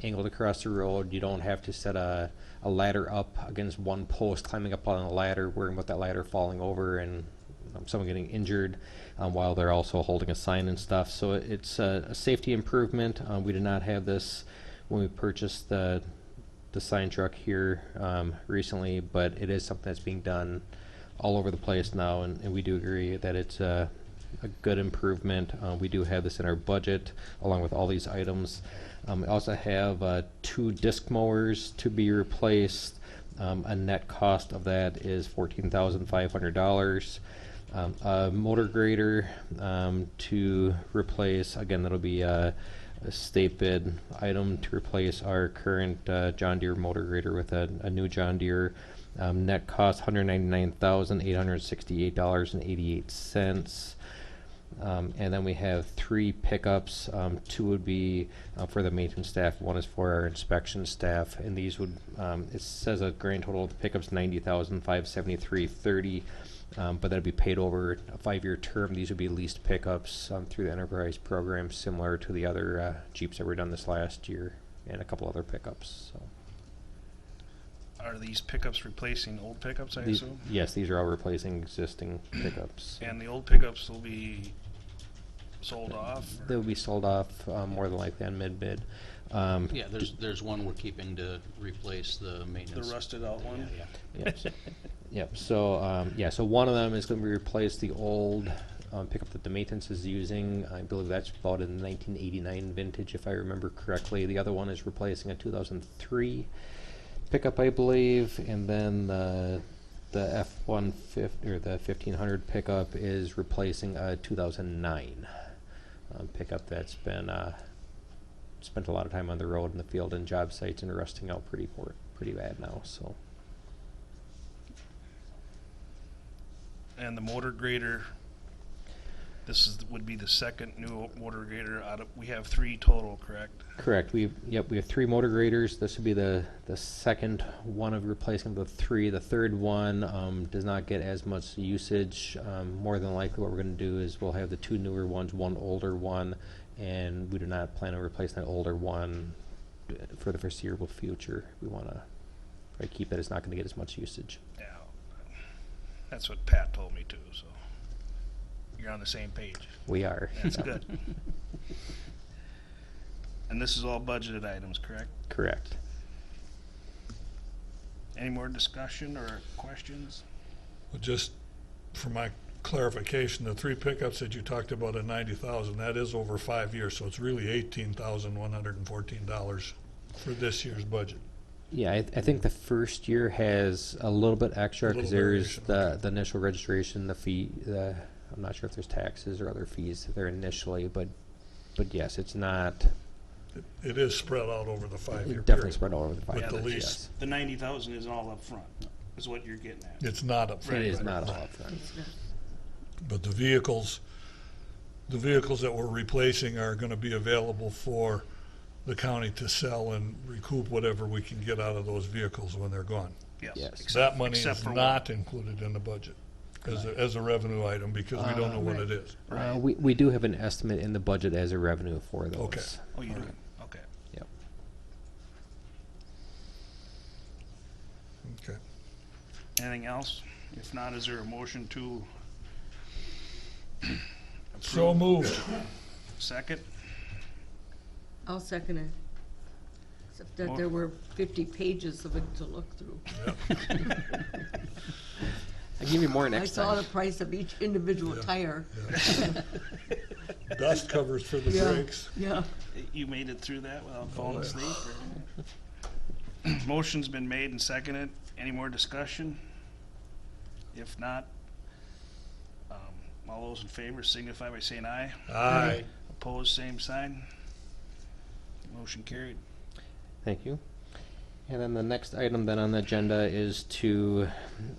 [SPEAKER 9] angled across the road. You don't have to set a ladder up against one post, climbing up on a ladder, worrying about that ladder falling over and someone getting injured while they're also holding a sign and stuff. So it's a safety improvement. We did not have this when we purchased the sign truck here recently, but it is something that's being done all over the place now, and we do agree that it's a good improvement. We do have this in our budget along with all these items. We also have 2 disc mowers to be replaced. A net cost of that is $14,500. A motor grader to replace. Again, that'll be a state bid item to replace our current John Deere motor grader with a new John Deere. Net cost $199,868.88. And then we have 3 pickups. 2 would be for the maintenance staff. 1 is for our inspection staff, and these would it says a grand total of the pickups $90,573.30, but that'd be paid over a 5-year term. These would be leased pickups through the enterprise program, similar to the other Jeeps that were done this last year, and a couple other pickups. So
[SPEAKER 4] Are these pickups replacing old pickups, I
[SPEAKER 9] these,
[SPEAKER 4] assume?
[SPEAKER 9] yes, these are all replacing existing pickups.
[SPEAKER 4] And the old pickups will be sold off? or-
[SPEAKER 9] They'll be sold off more than likely on mid-bid.
[SPEAKER 1] Yeah, there's one we're keeping to replace the
[SPEAKER 4] The
[SPEAKER 1] maintenance.
[SPEAKER 4] rusted out one?
[SPEAKER 1] Yeah.
[SPEAKER 9] Yep. Yep. So so one of them is going to be replace the old pickup that the maintenance is using. I believe that's about a 1989 vintage, if I remember correctly. The other one is replacing a 2003 pickup, I believe, and then the F-150 or the 1500 pickup is replacing a 2009 pickup that's been spent a lot of time on the road in the field and job sites and rusting out pretty bad now. So.
[SPEAKER 4] And the motor grader, would be the second new motor grader out of, we have 3 total, correct?
[SPEAKER 9] Correct. We have 3 motor graders. This would be the second one of replacing the 3. The third one does not get as much usage. More than likely, what we're going to do is we'll have the 2 newer ones, 1 older one, and we do not plan on replacing that older one for the foreseeable future. We want to keep it. It's not going to get as much usage.
[SPEAKER 4] Yeah. That's what Pat told me too, so you're on the same page.
[SPEAKER 9] We are.
[SPEAKER 4] That's good. And this is all budgeted items, correct?
[SPEAKER 9] Correct.
[SPEAKER 4] Any more discussion or questions?
[SPEAKER 2] Well, just for my clarification, the 3 pickups that you talked about at 90,000, that is over 5 years, so it's really $18,114 for this year's budget.
[SPEAKER 9] Yeah, I think the first year has a little bit extra because
[SPEAKER 2] Little
[SPEAKER 9] there's
[SPEAKER 2] variation,
[SPEAKER 9] the initial registration, the fee. I'm not sure if there's taxes or other fees there initially, but yes, it's not.
[SPEAKER 2] It is spread out over the 5-year period.
[SPEAKER 9] Definitely spread all over the 5
[SPEAKER 2] With
[SPEAKER 9] years.
[SPEAKER 2] the lease.
[SPEAKER 9] Yes.
[SPEAKER 4] The 90,000 is all up front, is what you're getting at.
[SPEAKER 2] It's not up front.
[SPEAKER 9] It is
[SPEAKER 4] Right.
[SPEAKER 9] not all upfront.
[SPEAKER 3] It's not-
[SPEAKER 2] But the vehicles that we're replacing are gonna be available for the county to sell and recoup whatever we can get out of those vehicles when they're gone.
[SPEAKER 9] Yes.
[SPEAKER 2] That money
[SPEAKER 4] except
[SPEAKER 2] is
[SPEAKER 4] for
[SPEAKER 2] not included in the budget as a revenue item because we don't know what it is.
[SPEAKER 9] We do have an estimate in the budget as a revenue for those.
[SPEAKER 2] Okay.
[SPEAKER 4] Oh, you do? Okay.
[SPEAKER 9] Yep.
[SPEAKER 2] Okay.
[SPEAKER 4] Anything else? If not, is there a motion to
[SPEAKER 2] So moved.
[SPEAKER 4] second?
[SPEAKER 3] I'll second it. Except that there were 50 pages of it to look through.
[SPEAKER 9] I'll give you more
[SPEAKER 3] I
[SPEAKER 9] next
[SPEAKER 3] saw the
[SPEAKER 9] time.
[SPEAKER 3] price of each individual
[SPEAKER 2] Yeah.
[SPEAKER 3] tire.
[SPEAKER 2] Dust covers for the
[SPEAKER 3] Yeah.
[SPEAKER 2] brakes.
[SPEAKER 3] Yeah.
[SPEAKER 4] You made it through that without falling
[SPEAKER 2] yeah.
[SPEAKER 4] asleep? Or? Motion's been made and seconded. Any more discussion? If not, all those in favor signify by saying aye.
[SPEAKER 2] Aye.
[SPEAKER 4] Opposed, same sign. Motion carried.
[SPEAKER 9] Thank you. And then the next item then on the agenda is to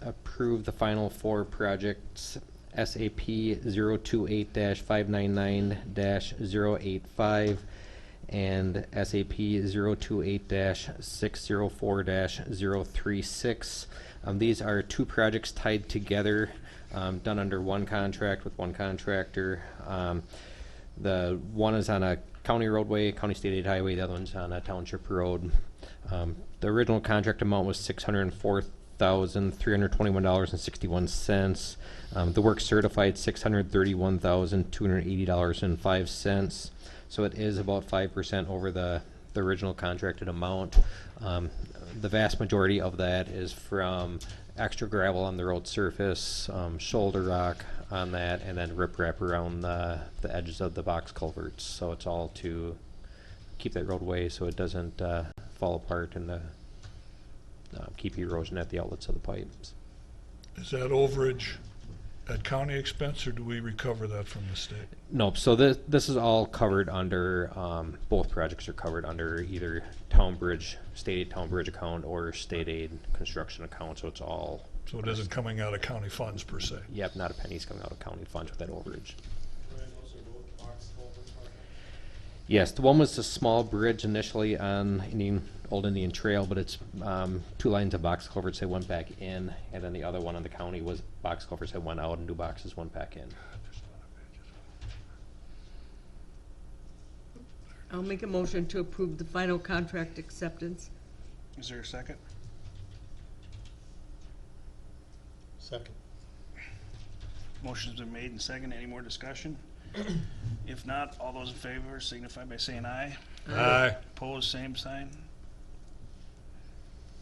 [SPEAKER 9] approve the final 4 projects, SAP 028-599-085 and SAP 028-604-036. These are 2 projects tied together, done under one contract with one contractor. The one is on a county roadway, county state aid highway. The other one's on a township road. The original contract amount was $604,321.61. The work certified $631,280.05. So it is about 5% over the original contracted amount. The vast majority of that is from extra gravel on the road surface, shoulder rock on that, and then riprap around the edges of the box culverts. So it's all to keep that roadway so it doesn't fall apart and keep erosion at the outlets of the pipes.
[SPEAKER 2] Is that overage at county expense, or do we recover that from the state?
[SPEAKER 9] Nope. So this is all covered under, both projects are covered under either town bridge, state aid town bridge account or state aid construction account. So it's all,
[SPEAKER 2] So it isn't coming out of county funds per se?
[SPEAKER 9] yep, not a penny's coming out of county funds with that overage. Yes, the one was a small bridge initially on Old Indian Trail, but it's 2 lines of box culverts that went back in, and then the other one on the county was box culverts that went out and new boxes went back in.
[SPEAKER 3] I'll make a motion to approve the final contract acceptance.
[SPEAKER 4] Is there a second?
[SPEAKER 5] Second.
[SPEAKER 4] Motion's been made and seconded. Any more discussion? If not, all those in favor signify by saying aye.
[SPEAKER 2] Aye.
[SPEAKER 4] Opposed, same sign.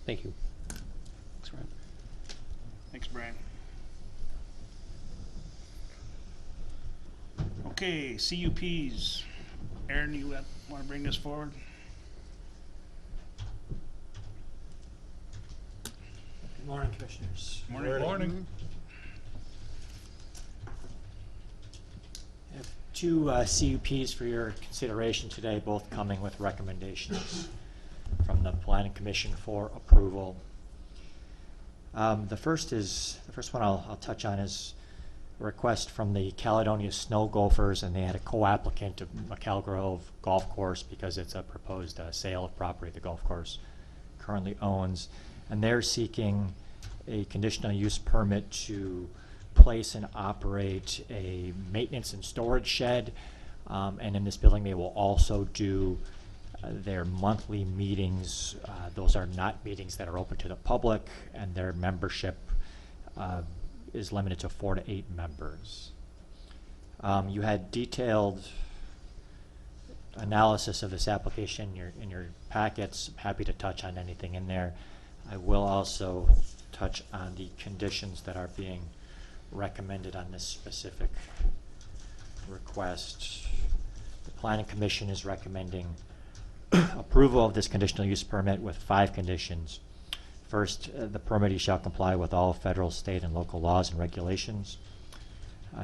[SPEAKER 9] Thank you.
[SPEAKER 1] That's right.
[SPEAKER 4] Thanks, Brian. Okay, CUPs. Aaron, you want to bring this forward?
[SPEAKER 10] Good morning, Commissioners.
[SPEAKER 4] Morning.
[SPEAKER 2] Morning.
[SPEAKER 10] I have 2 CUPs for your consideration today, both coming with recommendations from the Planning Commission for approval. The first one I'll touch on is request from the Caledonia Snow Gophers, and they had a co-applicant of McCall Grove Golf Course because it's a proposed sale of property the golf course currently owns. And they're seeking a conditional use permit to place and operate a maintenance and storage shed. And in this building, they will also do their monthly meetings. Those are not meetings that are open to the public, and their membership is limited to 4 to 8 members. You had detailed analysis of this application in your packets. I'm happy to touch on anything in there. I will also touch on the conditions that are being recommended on this specific request. The Planning Commission is recommending approval of this conditional use permit with 5 conditions. First, the permittee shall comply with all federal, state, and local laws and regulations.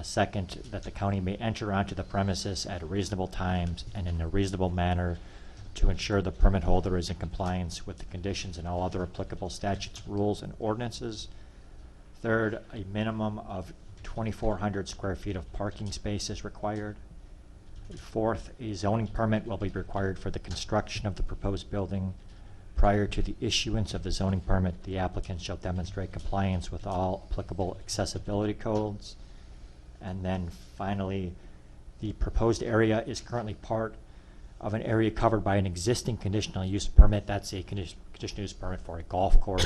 [SPEAKER 10] Second, that the county may enter onto the premises at reasonable times and in a reasonable manner to ensure the permit holder is in compliance with the conditions and all other applicable statutes, rules, and ordinances. Third, a minimum of 2,400 square feet of parking space is required. Fourth, a zoning permit will be required for the construction of the proposed building. Prior to the issuance of the zoning permit, the applicant shall demonstrate compliance with all applicable accessibility codes. And then finally, the proposed area is currently part of an area covered by an existing conditional use permit. That's a conditional use permit for a golf course.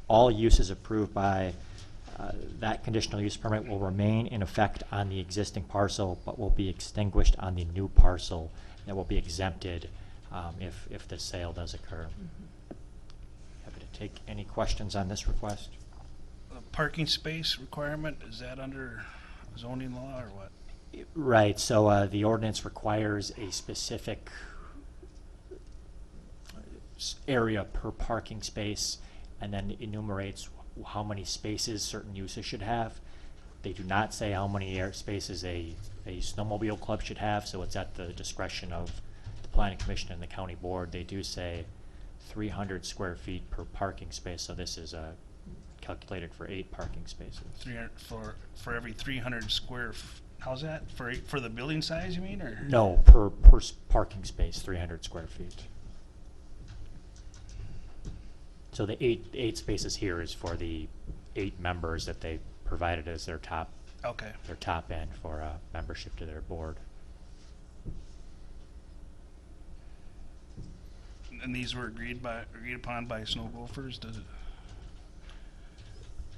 [SPEAKER 10] All uses approved by that conditional use permit will remain in effect on the existing parcel, but will be extinguished on the new parcel that will be exempted if the sale does occur. Happy to take any questions on this request.
[SPEAKER 4] The parking space requirement, is that under zoning law or what?
[SPEAKER 10] Right, so the ordinance requires a specific area per parking space, and then enumerates how many spaces certain uses should have. They do not say how many spaces a snowmobile club should have, so it's at the discretion of the Planning Commission and the County Board. They do say 300 square feet per parking space, so this is calculated for 8 parking spaces.
[SPEAKER 4] 300 for every 300 square. How's that for the building size? You mean, or
[SPEAKER 10] No, per parking space, 300 square feet. So the eight spaces here is for the 8 members that they provided as their top
[SPEAKER 4] okay?
[SPEAKER 10] end for membership to their board.
[SPEAKER 4] And these were agreed upon by Snow Gophers. Does it?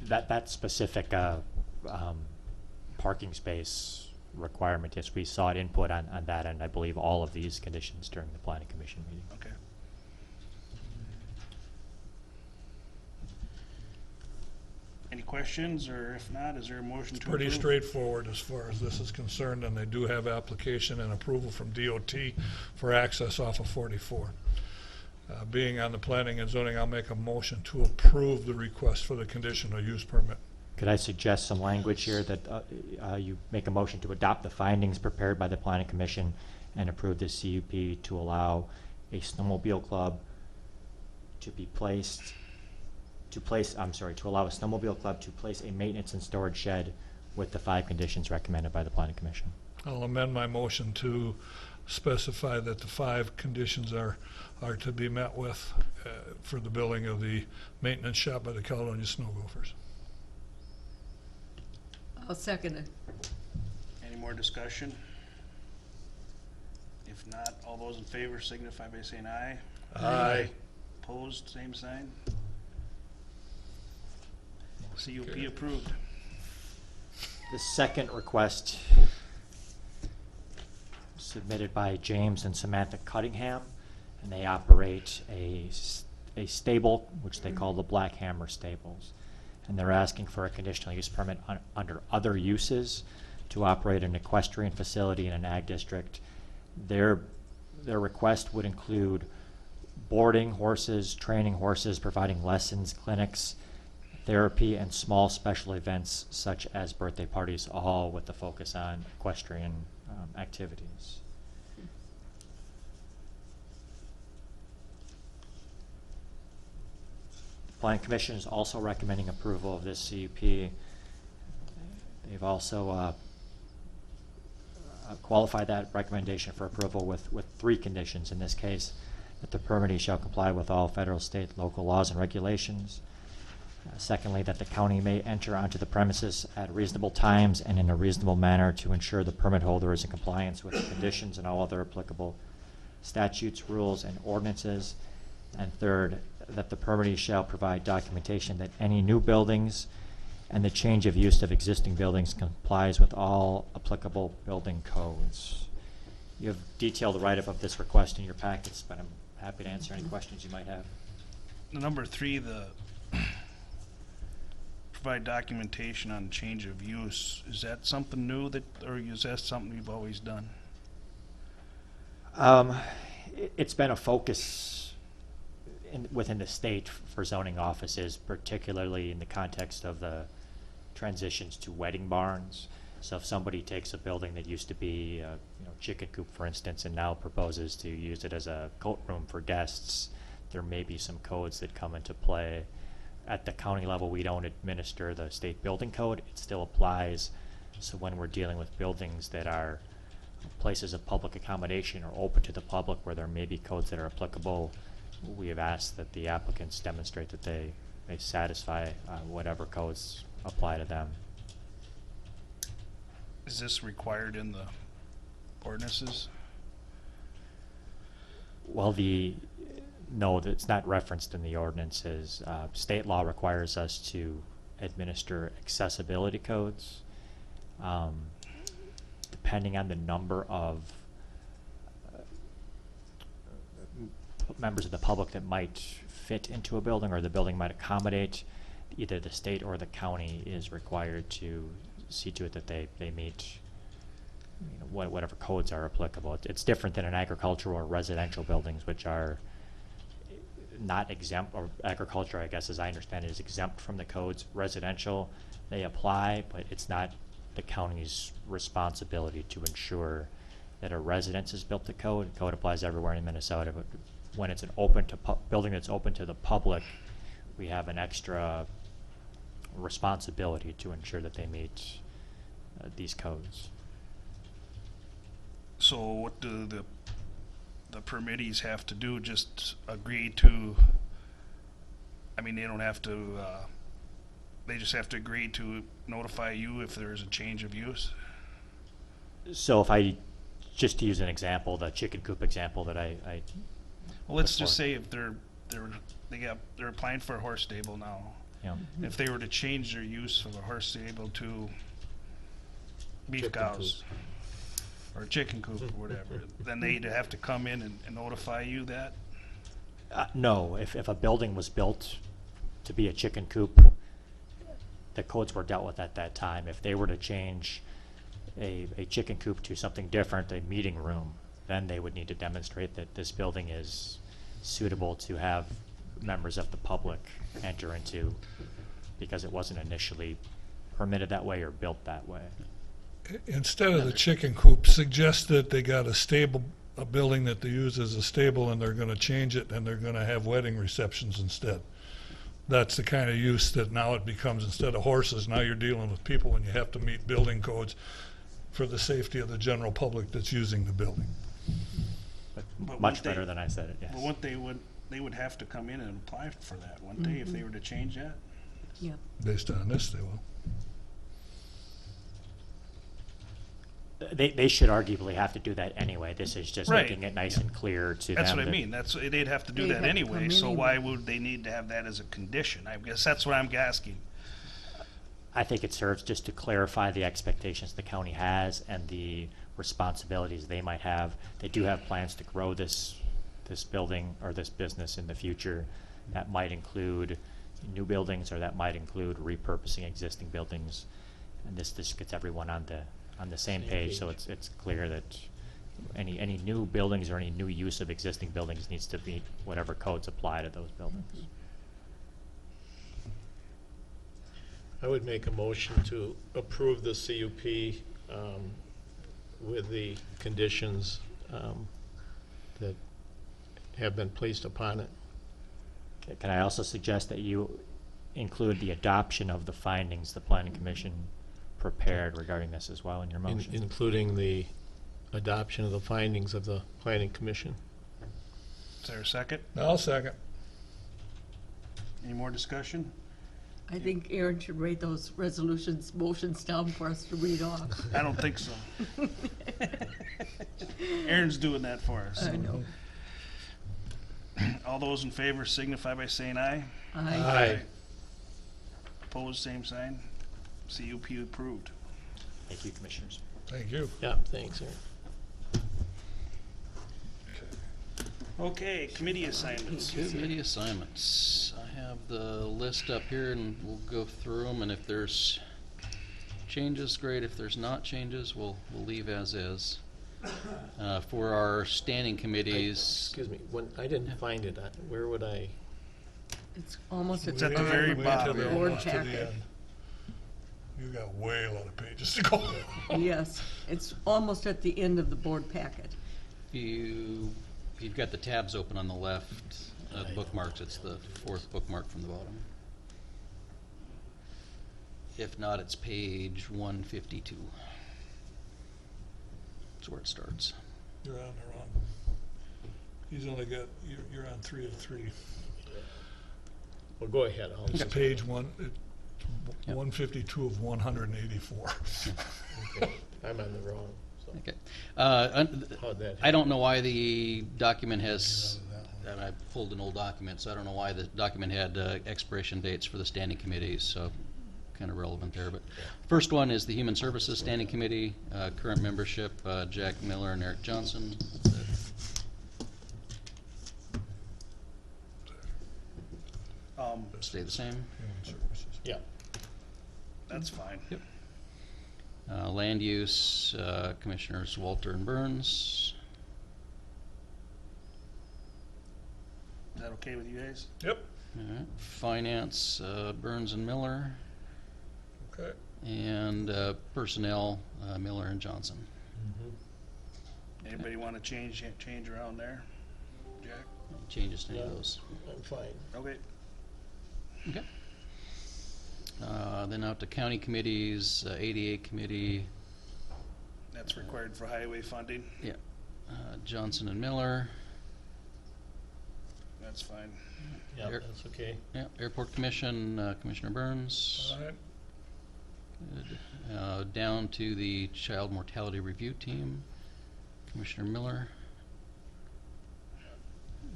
[SPEAKER 10] That specific parking space requirement, yes, we sought input on that, and I believe all of these conditions during the Planning Commission meeting.
[SPEAKER 4] Okay. Any questions, or if not, is there a motion to approve?
[SPEAKER 2] Pretty straightforward as far as this is concerned, and they do have application and approval from DOT for access off of 44. Being on the planning and zoning, I'll make a motion to approve the request for the conditional use permit.
[SPEAKER 10] Could I suggest some language here that you make a motion to adopt the findings prepared by the Planning Commission and approve the CUP to allow a snowmobile club to allow a snowmobile club to place a maintenance and storage shed with the 5 conditions recommended by the Planning Commission.
[SPEAKER 2] I'll amend my motion to specify that the 5 conditions are to be met with for the building of the maintenance shop by the Caledonia Snow Gophers.
[SPEAKER 3] I'll second it.
[SPEAKER 4] Any more discussion? If not, all those in favor signify by saying aye.
[SPEAKER 2] Aye.
[SPEAKER 4] Opposed, same sign. CUP approved.
[SPEAKER 10] The second request submitted by James and Samantha Cuttingham, and they operate a stable, which they call the Black Hammer Stables. And they're asking for a conditional use permit under other uses to operate an equestrian facility in an ag district. Their request would include boarding horses, training horses, providing lessons, clinics, therapy, and small special events such as birthday parties, all with the focus on equestrian activities. The Planning Commission is also recommending approval of this CUP. They've also qualified that recommendation for approval with 3 conditions. In this case, that the permittee shall comply with all federal, state, local laws and regulations. Secondly, that the county may enter onto the premises at reasonable times and in a reasonable manner to ensure the permit holder is in compliance with the conditions and all other applicable statutes, rules, and ordinances. And third, that the permittee shall provide documentation that any new buildings and the change of use of existing buildings complies with all applicable building codes. You have detailed the write-up of this request in your packets, but I'm happy to answer any questions you might have.
[SPEAKER 4] The number 3, the provide documentation on change of use, is that something new that, or is that something you've always done?
[SPEAKER 10] It's been a focus within the state for zoning offices, particularly in the context of the transitions to wedding barns. So if somebody takes a building that used to be a chicken coop, for instance, and now proposes to use it as a coat room for guests, there may be some codes that come into play. At the county level, we don't administer the state building code. It still applies. So when we're dealing with buildings that are places of public accommodation or open to the public where there may be codes that are applicable, we have asked that the applicants demonstrate that they satisfy whatever codes apply to them.
[SPEAKER 4] Is this required in the ordinances?
[SPEAKER 10] Well, no, it's not referenced in the ordinances. State law requires us to administer accessibility codes. Depending on the number of members of the public that might fit into a building or the building might accommodate, either the state or the county is required to see to it that they meet whatever codes are applicable. It's different than in agricultural or residential buildings, which are not exempt, or agriculture, I guess, as I understand it, is exempt from the codes. Residential, they apply, but it's not the county's responsibility to ensure that a residence is built to code. Code applies everywhere in Minnesota, but when it's an building that's open to the public, we have an extra responsibility to ensure that they meet these codes.
[SPEAKER 4] So what do the permittees have to do? Just agree to, I mean, they don't have to, they just have to agree to notify you if there is a change of use?
[SPEAKER 10] So if I, just to use an example, the chicken coop example that I
[SPEAKER 4] Well, let's
[SPEAKER 10] before.
[SPEAKER 4] just say if they're applying for a horse stable now.
[SPEAKER 10] Yeah.
[SPEAKER 4] If they were to change their use of a horse stable to beef
[SPEAKER 5] Chicken
[SPEAKER 4] cows or chicken coop or whatever, then they'd have to come in and notify you that?
[SPEAKER 10] No, if a building was built to be a chicken coop, the codes were dealt with at that time. If they were to change a chicken coop to something different, a meeting room, then they would need to demonstrate that this building is suitable to have members of the public enter into, because it wasn't initially permitted that way or built that way.
[SPEAKER 2] Instead of the chicken coop, suggest that they got a building that they use as a stable, and they're gonna change it, and they're gonna have wedding receptions instead. That's the kind of use that now it becomes. Instead of horses, now you're dealing with people, and you have to meet building codes for the safety of the general public that's using the building.
[SPEAKER 10] But
[SPEAKER 4] But
[SPEAKER 10] much
[SPEAKER 4] wouldn't they-
[SPEAKER 10] better than I said it, yes.
[SPEAKER 4] But what they would have to come in and apply for that, wouldn't they, if they were to change that?
[SPEAKER 3] Yeah.
[SPEAKER 2] Based on this, they will.
[SPEAKER 10] They should arguably have to do that anyway. This is just
[SPEAKER 4] Right.
[SPEAKER 10] making it nice and clear to them.
[SPEAKER 4] That's what I
[SPEAKER 10] that-
[SPEAKER 4] mean, they'd have to do
[SPEAKER 3] They'd
[SPEAKER 4] that
[SPEAKER 3] have to
[SPEAKER 4] anyway,
[SPEAKER 3] come
[SPEAKER 4] so
[SPEAKER 3] anyway.
[SPEAKER 4] why would they need to have that as a condition? I guess that's what I'm asking.
[SPEAKER 10] I think it serves just to clarify the expectations the county has and the responsibilities they might have. They do have plans to grow this building or this business in the future. That might include new buildings, or that might include repurposing existing buildings. And this gets everyone on the same page, so it's clear that any new buildings or any new use of existing buildings needs to meet whatever codes apply to those buildings.
[SPEAKER 5] I would make a motion to approve the CUP with the conditions that have been placed upon it.
[SPEAKER 10] Can I also suggest that you include the adoption of the findings the Planning Commission prepared regarding this as well in your motion.
[SPEAKER 5] Including the adoption of the findings of the planning commission.
[SPEAKER 4] Is there a second?
[SPEAKER 2] I'll second.
[SPEAKER 4] Any more discussion?
[SPEAKER 3] I think Aaron should write those motions down for us to read off.
[SPEAKER 4] I don't think so. Aaron's doing that for us.
[SPEAKER 3] I know.
[SPEAKER 4] All those in favor signify by saying aye.
[SPEAKER 3] I
[SPEAKER 4] Opposed, same sign. CUP approved.
[SPEAKER 10] Thank you, Commissioners.
[SPEAKER 2] Thank you.
[SPEAKER 5] Yeah, thanks, Aaron.
[SPEAKER 4] Okay, committee assignments.
[SPEAKER 1] Committee assignments. I have the list up here and we'll go through them, and if there's changes, great. If there's not changes, we'll leave as is. For our standing committees,
[SPEAKER 5] Excuse me, when, I didn't find it, where would I?
[SPEAKER 3] It's almost at
[SPEAKER 4] It's at the
[SPEAKER 3] end
[SPEAKER 4] very
[SPEAKER 3] of
[SPEAKER 4] bottom.
[SPEAKER 3] the
[SPEAKER 2] Wait till
[SPEAKER 3] board
[SPEAKER 2] almost to the
[SPEAKER 3] packet.
[SPEAKER 2] end. You got way a lot of pages to go.
[SPEAKER 3] Yes, it's almost at the end of the board packet.
[SPEAKER 1] if you've got the tabs open on the left, bookmarks, it's the fourth bookmark from the bottom. If not, it's page 152. That's where it starts.
[SPEAKER 2] You're on the wrong. He's only got, you're on 3 of 3.
[SPEAKER 5] Well, go ahead.
[SPEAKER 2] It's page 1, it's
[SPEAKER 1] Yep.
[SPEAKER 2] 152 of 184.
[SPEAKER 5] Okay, I'm on the wrong, so.
[SPEAKER 1] Okay.
[SPEAKER 5] How'd that
[SPEAKER 1] I don't know why the document has, and I pulled an old document, so I don't know why the document had expiration dates for the standing committees, so kind of relevant there. But first one is the Human Services Standing Committee, current membership, Jack Miller and Eric Johnson. Stay the same.
[SPEAKER 2] Human Services.
[SPEAKER 5] Yeah.
[SPEAKER 4] That's fine.
[SPEAKER 1] Yep. Land Use, Commissioners Walter and Burns.
[SPEAKER 4] Is that okay with you guys?
[SPEAKER 2] Yep,
[SPEAKER 1] All right. Finance, Burns and Miller.
[SPEAKER 2] okay.
[SPEAKER 1] And Personnel, Miller and Johnson.
[SPEAKER 4] Anybody want to change around there? Jack?
[SPEAKER 1] Any changes to any of
[SPEAKER 5] No.
[SPEAKER 1] those?
[SPEAKER 5] I'm fine.
[SPEAKER 4] Okay.
[SPEAKER 1] Okay. Then out to county committees, ADA committee,
[SPEAKER 4] That's required for highway funding.
[SPEAKER 1] Johnson and Miller.
[SPEAKER 4] That's fine.
[SPEAKER 5] Yeah,
[SPEAKER 1] Eric.
[SPEAKER 5] that's okay.
[SPEAKER 1] Yeah, Airport Commission, Commissioner Burns.
[SPEAKER 2] All right,
[SPEAKER 1] Good. Down to the Child Mortality Review Team, Commissioner Miller.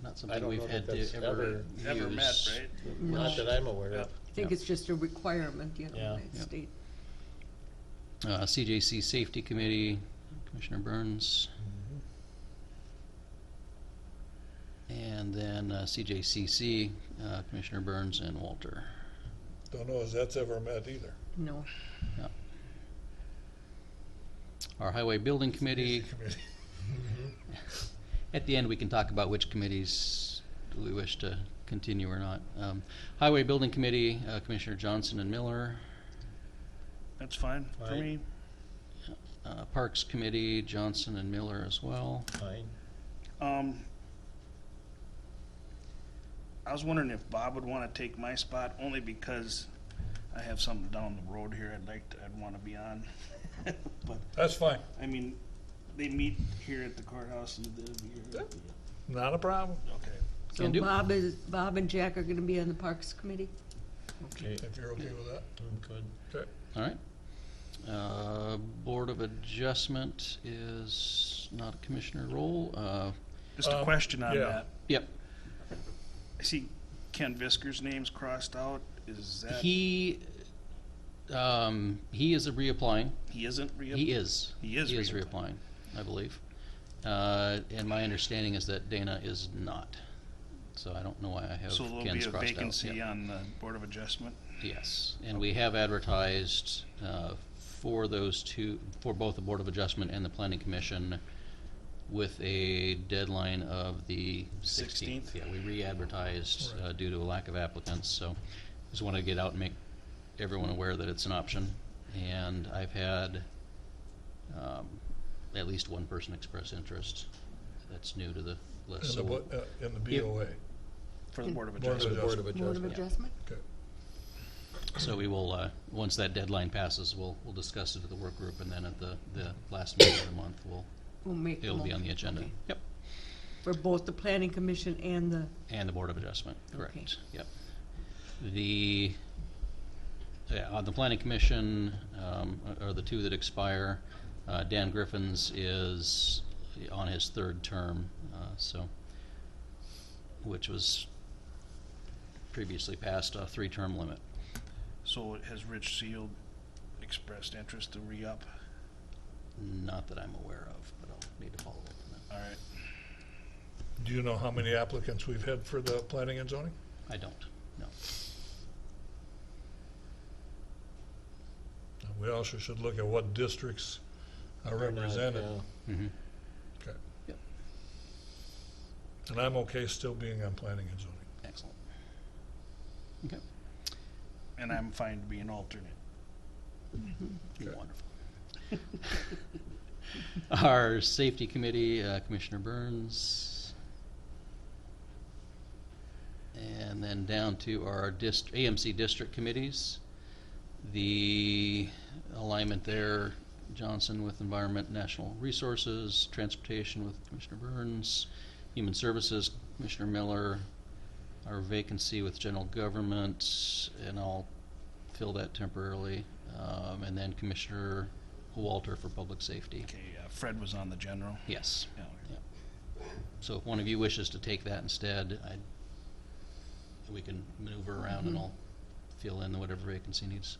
[SPEAKER 1] Not something
[SPEAKER 5] don't
[SPEAKER 1] we've
[SPEAKER 5] know
[SPEAKER 1] had
[SPEAKER 5] that
[SPEAKER 1] to
[SPEAKER 5] that's
[SPEAKER 1] ever
[SPEAKER 4] Ever met,
[SPEAKER 1] use.
[SPEAKER 4] right?
[SPEAKER 5] Not that I'm aware of.
[SPEAKER 3] I think it's just a requirement, you know,
[SPEAKER 5] Yeah.
[SPEAKER 3] by
[SPEAKER 1] Yep.
[SPEAKER 3] state.
[SPEAKER 1] CJC Safety Committee, Commissioner Burns. And then CJCC, Commissioner Burns and Walter.
[SPEAKER 2] don't know if that's ever met either.
[SPEAKER 3] No.
[SPEAKER 1] Our Highway Building Committee,
[SPEAKER 2] Committee.
[SPEAKER 1] at the end we can talk about which committees we wish to continue or not. Highway Building Committee, Commissioner Johnson and Miller.
[SPEAKER 4] That's fine for
[SPEAKER 5] Fine.
[SPEAKER 4] me.
[SPEAKER 1] Parks Committee, Johnson and Miller as well.
[SPEAKER 5] Fine.
[SPEAKER 4] I was wondering if Bob would want to take my spot, only because I have something down the road here I'd want to be on. But,
[SPEAKER 2] That's fine,
[SPEAKER 4] I mean, they meet here at the courthouse and
[SPEAKER 2] not a problem,
[SPEAKER 4] okay.
[SPEAKER 3] So
[SPEAKER 1] Can do.
[SPEAKER 3] Bob and Jack are gonna be on the Parks Committee?
[SPEAKER 5] Okay,
[SPEAKER 2] if you're okay with that.
[SPEAKER 5] I'm good.
[SPEAKER 2] Okay.
[SPEAKER 1] All right. Board of Adjustment is not a commissioner role.
[SPEAKER 4] Just a question on
[SPEAKER 2] yeah.
[SPEAKER 4] that.
[SPEAKER 1] Yep.
[SPEAKER 4] I see Ken Visker's name's crossed out. Is that,
[SPEAKER 1] He is reapplying.
[SPEAKER 4] he isn't
[SPEAKER 1] He is.
[SPEAKER 4] He is
[SPEAKER 1] reapplying, I believe. And my understanding is that Dana is not. So I don't know why I have
[SPEAKER 4] So there'll be
[SPEAKER 1] Ken's
[SPEAKER 4] a
[SPEAKER 1] crossed out.
[SPEAKER 4] vacancy
[SPEAKER 1] Yep.
[SPEAKER 4] on the Board of Adjustment?
[SPEAKER 1] Yes, and we have advertised for those two, for both the Board of Adjustment and the Planning Commission with a deadline of the 16th.
[SPEAKER 4] 16th?
[SPEAKER 1] Yeah, we re-advertised
[SPEAKER 2] Right.
[SPEAKER 1] due to a lack of applicants, so just want to get out and make everyone aware that it's an option. And I've had at least one person express interest that's new to the list.
[SPEAKER 2] In
[SPEAKER 1] So
[SPEAKER 2] the,
[SPEAKER 1] we'll-
[SPEAKER 2] in the
[SPEAKER 1] Yep.
[SPEAKER 2] BOA.
[SPEAKER 4] For the Board of
[SPEAKER 2] Board of
[SPEAKER 4] Adjustment?
[SPEAKER 5] Board of
[SPEAKER 3] Board of
[SPEAKER 5] Adjustment.
[SPEAKER 3] Adjustment?
[SPEAKER 2] Okay.
[SPEAKER 1] So we will, once that deadline passes, we'll discuss it at the work group, and then at the last meeting of the month,
[SPEAKER 3] We'll make the
[SPEAKER 1] it'll be on the
[SPEAKER 3] motion.
[SPEAKER 1] agenda.
[SPEAKER 3] Okay.
[SPEAKER 1] Yep,
[SPEAKER 3] For both the planning commission and the,
[SPEAKER 1] and the Board of Adjustment, correct,
[SPEAKER 3] Okay.
[SPEAKER 1] yep. On the Planning Commission, are the two that expire. Dan Griffin's is on his third term, which was previously past a 3-term limit.
[SPEAKER 4] So has Rich Seal expressed interest to re-up?
[SPEAKER 1] Not that I'm aware of, but I'll need to follow up on that.
[SPEAKER 4] All right.
[SPEAKER 2] Do you know how many applicants we've had for the planning and zoning?
[SPEAKER 1] I don't, no.
[SPEAKER 2] We also should look at what districts are
[SPEAKER 5] Or not,
[SPEAKER 2] represented.
[SPEAKER 5] yeah.
[SPEAKER 1] Mhm.
[SPEAKER 2] Okay.
[SPEAKER 1] Yep.
[SPEAKER 2] And I'm okay still being on planning and zoning.
[SPEAKER 1] Excellent. Okay,
[SPEAKER 4] And I'm fine to be an alternate.
[SPEAKER 2] Okay.
[SPEAKER 1] wonderful. Our Safety Committee, Commissioner Burns. And then down to our AMC district committees. The alignment there, Johnson with Environment, National Resources, Transportation with Commissioner Burns, Human Services, Commissioner Miller, our vacancy with General Government, and I'll fill that temporarily, and then Commissioner Walter for Public Safety.
[SPEAKER 4] Okay, Fred was on the general.
[SPEAKER 1] Yes.
[SPEAKER 4] Yeah.
[SPEAKER 1] Yep. So if one of you wishes to take that instead, we can maneuver around and I'll fill in whatever vacancy needs.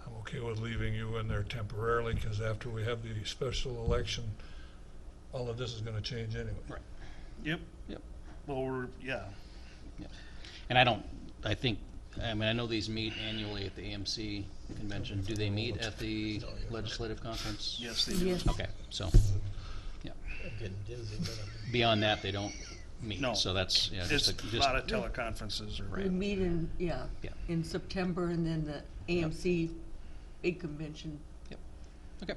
[SPEAKER 2] I'm okay with leaving you in there temporarily, because after we have the special election, all of this is gonna change anyway.
[SPEAKER 1] Right.
[SPEAKER 4] Yep.
[SPEAKER 1] Yep.
[SPEAKER 4] Well, yeah.
[SPEAKER 1] And I know these meet annually at the AMC convention. Do they meet at the legislative conference?
[SPEAKER 4] Yes, they do.
[SPEAKER 3] yes,
[SPEAKER 1] Okay, so, yeah.
[SPEAKER 5] I'm getting dizzy, but
[SPEAKER 1] Beyond that, they don't meet.
[SPEAKER 4] No.
[SPEAKER 1] So that's, yeah,
[SPEAKER 4] There's
[SPEAKER 1] just
[SPEAKER 4] a lot of teleconferences or.
[SPEAKER 3] we meet in,
[SPEAKER 1] Yeah.
[SPEAKER 3] in September, and then the AMC big convention.
[SPEAKER 1] Okay.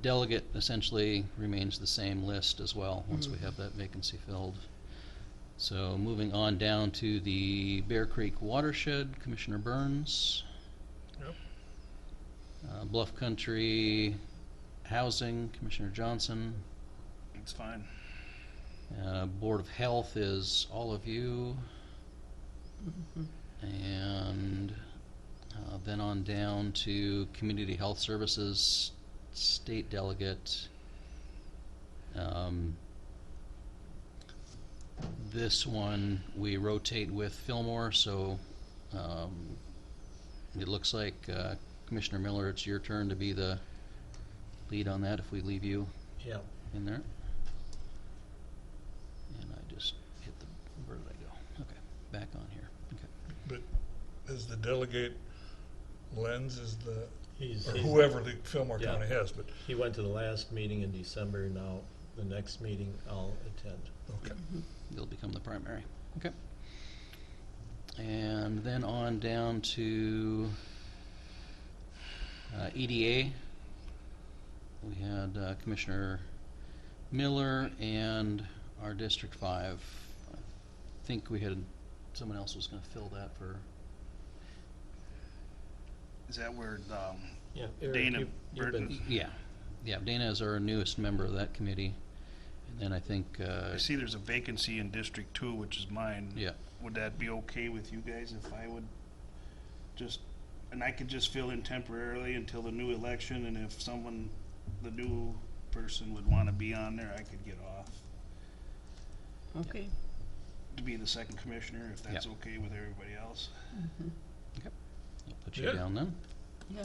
[SPEAKER 1] Delegate essentially remains the same list as well, once we have that vacancy filled. So moving on down to the Bear Creek Watershed, Commissioner Burns.
[SPEAKER 2] Yep.
[SPEAKER 1] Bluff Country Housing, Commissioner Johnson.
[SPEAKER 4] It's fine.
[SPEAKER 1] Board of Health is all of you. And then on down to Community Health Services, State Delegate. This one, we rotate with Fillmore, so it looks like Commissioner Miller, it's your turn to be the lead on that if we leave you
[SPEAKER 5] yeah.
[SPEAKER 1] in there. And I just hit the, where did I go? Okay, back on here. Okay.
[SPEAKER 2] But is the delegate Lenz is the,
[SPEAKER 5] He's,
[SPEAKER 2] or
[SPEAKER 5] he's-
[SPEAKER 2] whoever the Fillmore
[SPEAKER 5] Yeah.
[SPEAKER 2] County has, but,
[SPEAKER 5] he went to the last meeting in December. Now the next meeting I'll attend.
[SPEAKER 2] okay.
[SPEAKER 1] You'll become the primary. Okay. And then on down to EDA. We had Commissioner Miller and our District 5. I think we had, someone else was going to fill that for,
[SPEAKER 4] Is that where,
[SPEAKER 5] Yeah, Eric,
[SPEAKER 4] Dana
[SPEAKER 5] you've been,
[SPEAKER 4] Burton.
[SPEAKER 1] yeah. Yeah, Dana is our newest member of that committee. And then I think,
[SPEAKER 4] I see there's a vacancy in District 2, which is mine.
[SPEAKER 1] yeah,
[SPEAKER 4] Would that be okay with you guys if I would just, and I could just fill in temporarily until the new election, and if someone, the new person would want to be on there, I could get off
[SPEAKER 3] Okay.
[SPEAKER 4] to be the second commissioner, if that's
[SPEAKER 1] Yeah.
[SPEAKER 4] okay with everybody else.
[SPEAKER 1] I'll put you
[SPEAKER 2] Yeah.
[SPEAKER 1] down then.
[SPEAKER 3] Yeah.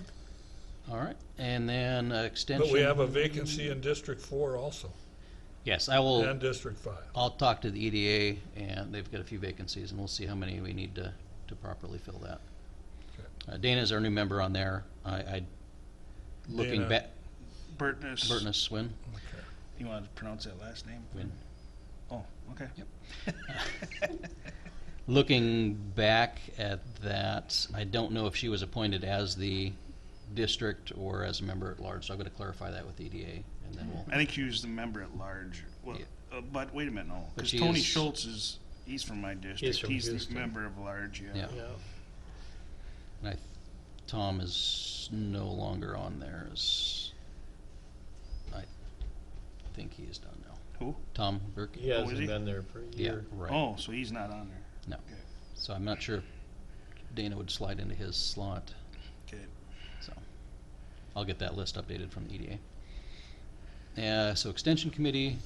[SPEAKER 1] All right. And then extension.
[SPEAKER 2] But we have a vacancy in District 4 also,
[SPEAKER 1] Yes, I will.
[SPEAKER 2] and District 5.
[SPEAKER 1] I'll talk to the EDA, and they've got a few vacancies, and we'll see how many we need to properly fill that. Dana's our new member on there. Looking
[SPEAKER 2] Dana.
[SPEAKER 1] back,
[SPEAKER 4] Burtness.
[SPEAKER 1] Burtness Swin.
[SPEAKER 2] Okay.
[SPEAKER 4] You want to pronounce that last name?
[SPEAKER 1] Win.
[SPEAKER 4] Oh, okay.
[SPEAKER 1] Looking back at that, I don't know if she was appointed as the district or as a member at large, so I'm going to clarify that with EDA, and then we'll.
[SPEAKER 4] I think he was the member at large Well,
[SPEAKER 1] Yeah.
[SPEAKER 4] but wait a minute, no,
[SPEAKER 1] But
[SPEAKER 4] because
[SPEAKER 1] she
[SPEAKER 4] Tony
[SPEAKER 1] is-
[SPEAKER 4] Schultz he's from my district.
[SPEAKER 5] from
[SPEAKER 4] He's the
[SPEAKER 5] Houston.
[SPEAKER 4] member of large,
[SPEAKER 1] Yeah.
[SPEAKER 5] Yeah.
[SPEAKER 1] And Tom is no longer on there as, I think he is done now.
[SPEAKER 4] Who?
[SPEAKER 1] Tom Burke?
[SPEAKER 5] He
[SPEAKER 4] is
[SPEAKER 5] hasn't
[SPEAKER 4] he?
[SPEAKER 5] been there for a
[SPEAKER 1] Yeah,
[SPEAKER 5] year.
[SPEAKER 1] right.
[SPEAKER 4] Oh, so he's not on there.
[SPEAKER 1] No.
[SPEAKER 4] Okay.
[SPEAKER 1] So I'm not sure if Dana would slide into his slot,
[SPEAKER 4] Okay.
[SPEAKER 1] so I'll get that list updated from the EDA. So Extension Committee,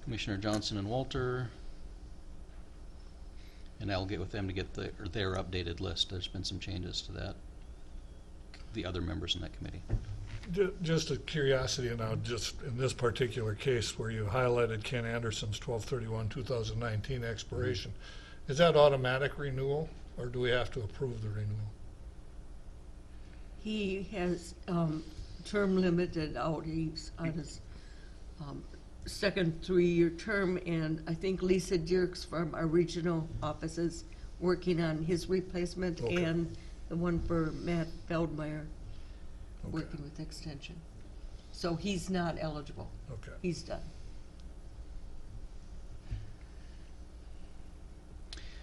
[SPEAKER 1] Commissioner Johnson and Walter. And I'll get with them to get their updated list. There's been some changes to that, the other members in that committee.
[SPEAKER 2] Just a curiosity now, just in this particular case where you highlighted Ken Anderson's 12/31/2019 expiration, is that automatic renewal, or do we have to approve the renewal?
[SPEAKER 3] He has term limited out. He's on his second 3-year term, and I think Lisa Dirks from our regional offices working on his replacement
[SPEAKER 2] Okay.
[SPEAKER 3] and the one for Matt Feldmeyer
[SPEAKER 2] Okay.
[SPEAKER 3] working with extension. So he's not eligible.
[SPEAKER 2] Okay.
[SPEAKER 3] He's done.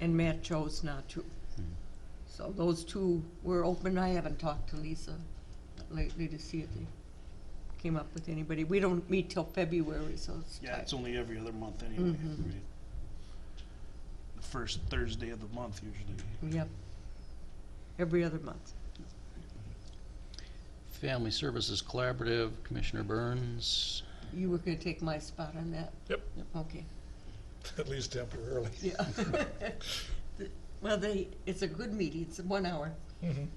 [SPEAKER 3] And Matt chose not to. So those two were open. I haven't talked to Lisa lately to see if they came up with anybody. We don't meet till February, so it's
[SPEAKER 4] Yeah,
[SPEAKER 3] tight.
[SPEAKER 4] it's only every other month anyway.
[SPEAKER 3] Mhm.
[SPEAKER 4] Right? The first Thursday of the month usually.
[SPEAKER 3] Yep. Every other month.
[SPEAKER 1] Family Services Collaborative, Commissioner Burns.
[SPEAKER 3] You were gonna take my spot on that?
[SPEAKER 2] Yep.
[SPEAKER 3] Okay,
[SPEAKER 2] At least temporarily.
[SPEAKER 3] yeah. Well, it's a good meeting. It's 1 hour.
[SPEAKER 2] Mhm.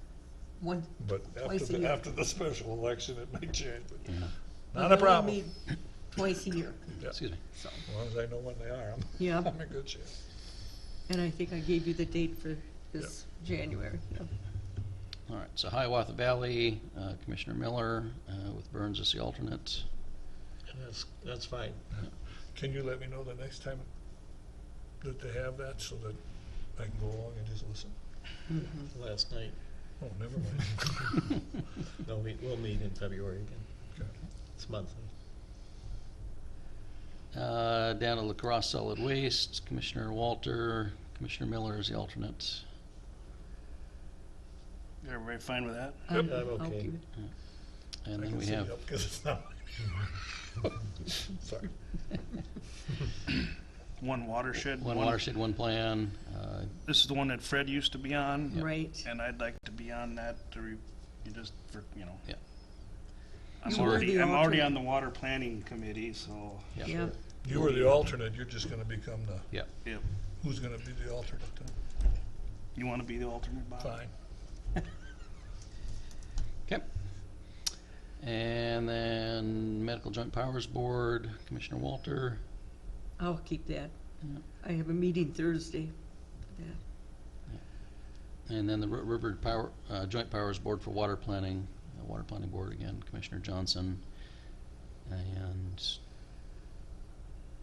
[SPEAKER 3] One,
[SPEAKER 2] But
[SPEAKER 3] Twice a year.
[SPEAKER 2] after the special election, it may change, but
[SPEAKER 1] Yeah.
[SPEAKER 2] not
[SPEAKER 3] we
[SPEAKER 2] a problem.
[SPEAKER 3] only meet twice a year,
[SPEAKER 2] Yeah.
[SPEAKER 1] Excuse me.
[SPEAKER 3] so.
[SPEAKER 2] As long as I know when they are,
[SPEAKER 3] Yeah.
[SPEAKER 2] I'm in good shape.
[SPEAKER 3] And I think I gave you the date for this January. Yeah.
[SPEAKER 1] All right, so Hiawatha Valley, Commissioner Miller, with Burns as the alternate.
[SPEAKER 5] And that's fine.
[SPEAKER 2] Can you let me know the next time that they have that, so that I can go along and just listen?
[SPEAKER 5] Last night.
[SPEAKER 2] Oh, never mind.
[SPEAKER 5] No, we'll meet in February again.
[SPEAKER 2] Okay.
[SPEAKER 5] It's monthly.
[SPEAKER 1] Down to La Crosse Solid Waste, Commissioner Walter, Commissioner Miller is the alternate.
[SPEAKER 4] Everybody fine with that?
[SPEAKER 5] I'm
[SPEAKER 3] I'll
[SPEAKER 5] okay.
[SPEAKER 3] keep it.
[SPEAKER 1] And
[SPEAKER 2] I
[SPEAKER 1] then
[SPEAKER 2] can
[SPEAKER 1] we
[SPEAKER 2] sit
[SPEAKER 1] have,
[SPEAKER 2] up 'cause it's not mine. Sorry.
[SPEAKER 4] One watershed.
[SPEAKER 1] one watershed, one plan.
[SPEAKER 4] This is the one that Fred used to be on.
[SPEAKER 3] Right.
[SPEAKER 4] And I'd like to be on that just for,
[SPEAKER 1] Yeah.
[SPEAKER 4] I'm
[SPEAKER 3] You were the
[SPEAKER 4] already
[SPEAKER 3] alternate.
[SPEAKER 4] on the water planning committee, so,
[SPEAKER 1] Yeah.
[SPEAKER 3] Yeah.
[SPEAKER 2] You were the alternate, you're just gonna become the,
[SPEAKER 1] Yeah.
[SPEAKER 4] yep.
[SPEAKER 2] who's gonna be the alternate then?
[SPEAKER 4] You wanna be the alternate, Bob?
[SPEAKER 2] Fine.
[SPEAKER 1] Okay. And then Medical Joint Powers Board, Commissioner Walter.
[SPEAKER 3] I'll keep that.
[SPEAKER 1] Yeah.
[SPEAKER 3] I have a meeting Thursday for that.
[SPEAKER 1] And then the River Power, Joint Powers Board for Water Planning, Water Planning Board again, Commissioner Johnson. And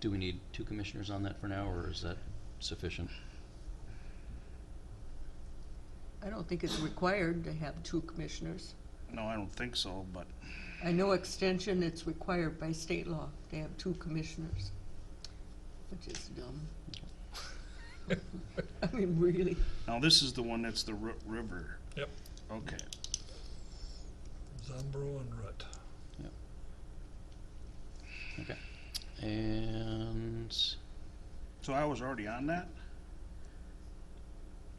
[SPEAKER 1] do we need 2 commissioners on that for now, or is that sufficient?
[SPEAKER 3] I don't think it's required to have 2 commissioners.
[SPEAKER 4] No, I don't think so, but
[SPEAKER 3] I know extension, it's required by state law to have 2 commissioners, which is dumb. I mean, really.
[SPEAKER 4] now this is the one that's the river.
[SPEAKER 2] Yep.
[SPEAKER 4] Okay.
[SPEAKER 2] Zumbro and Rutt.
[SPEAKER 1] Okay. And
[SPEAKER 4] So I was already on that?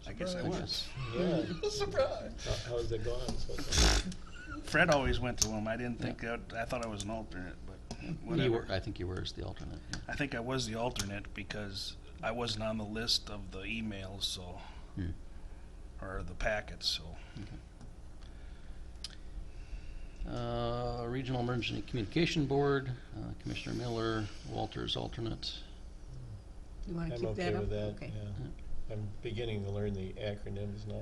[SPEAKER 4] I guess I
[SPEAKER 2] Surprise.
[SPEAKER 4] was.
[SPEAKER 5] Yeah.
[SPEAKER 2] Surprise.
[SPEAKER 5] How's it gone so far?
[SPEAKER 4] Fred always went to them. I didn't think I thought I was an alternate, but whatever.
[SPEAKER 1] I think you were as the alternate. Yeah.
[SPEAKER 4] I think I was the alternate because I wasn't on the list of the emails, so,
[SPEAKER 1] Hmm.
[SPEAKER 4] or the packets, so.
[SPEAKER 1] Regional Emergency Communication Board, Commissioner Miller, Walter's alternate.
[SPEAKER 3] You want to
[SPEAKER 5] I'm
[SPEAKER 3] keep that
[SPEAKER 5] okay
[SPEAKER 3] up?
[SPEAKER 5] with that,
[SPEAKER 3] Okay.
[SPEAKER 5] yeah. I'm beginning to learn the acronyms now.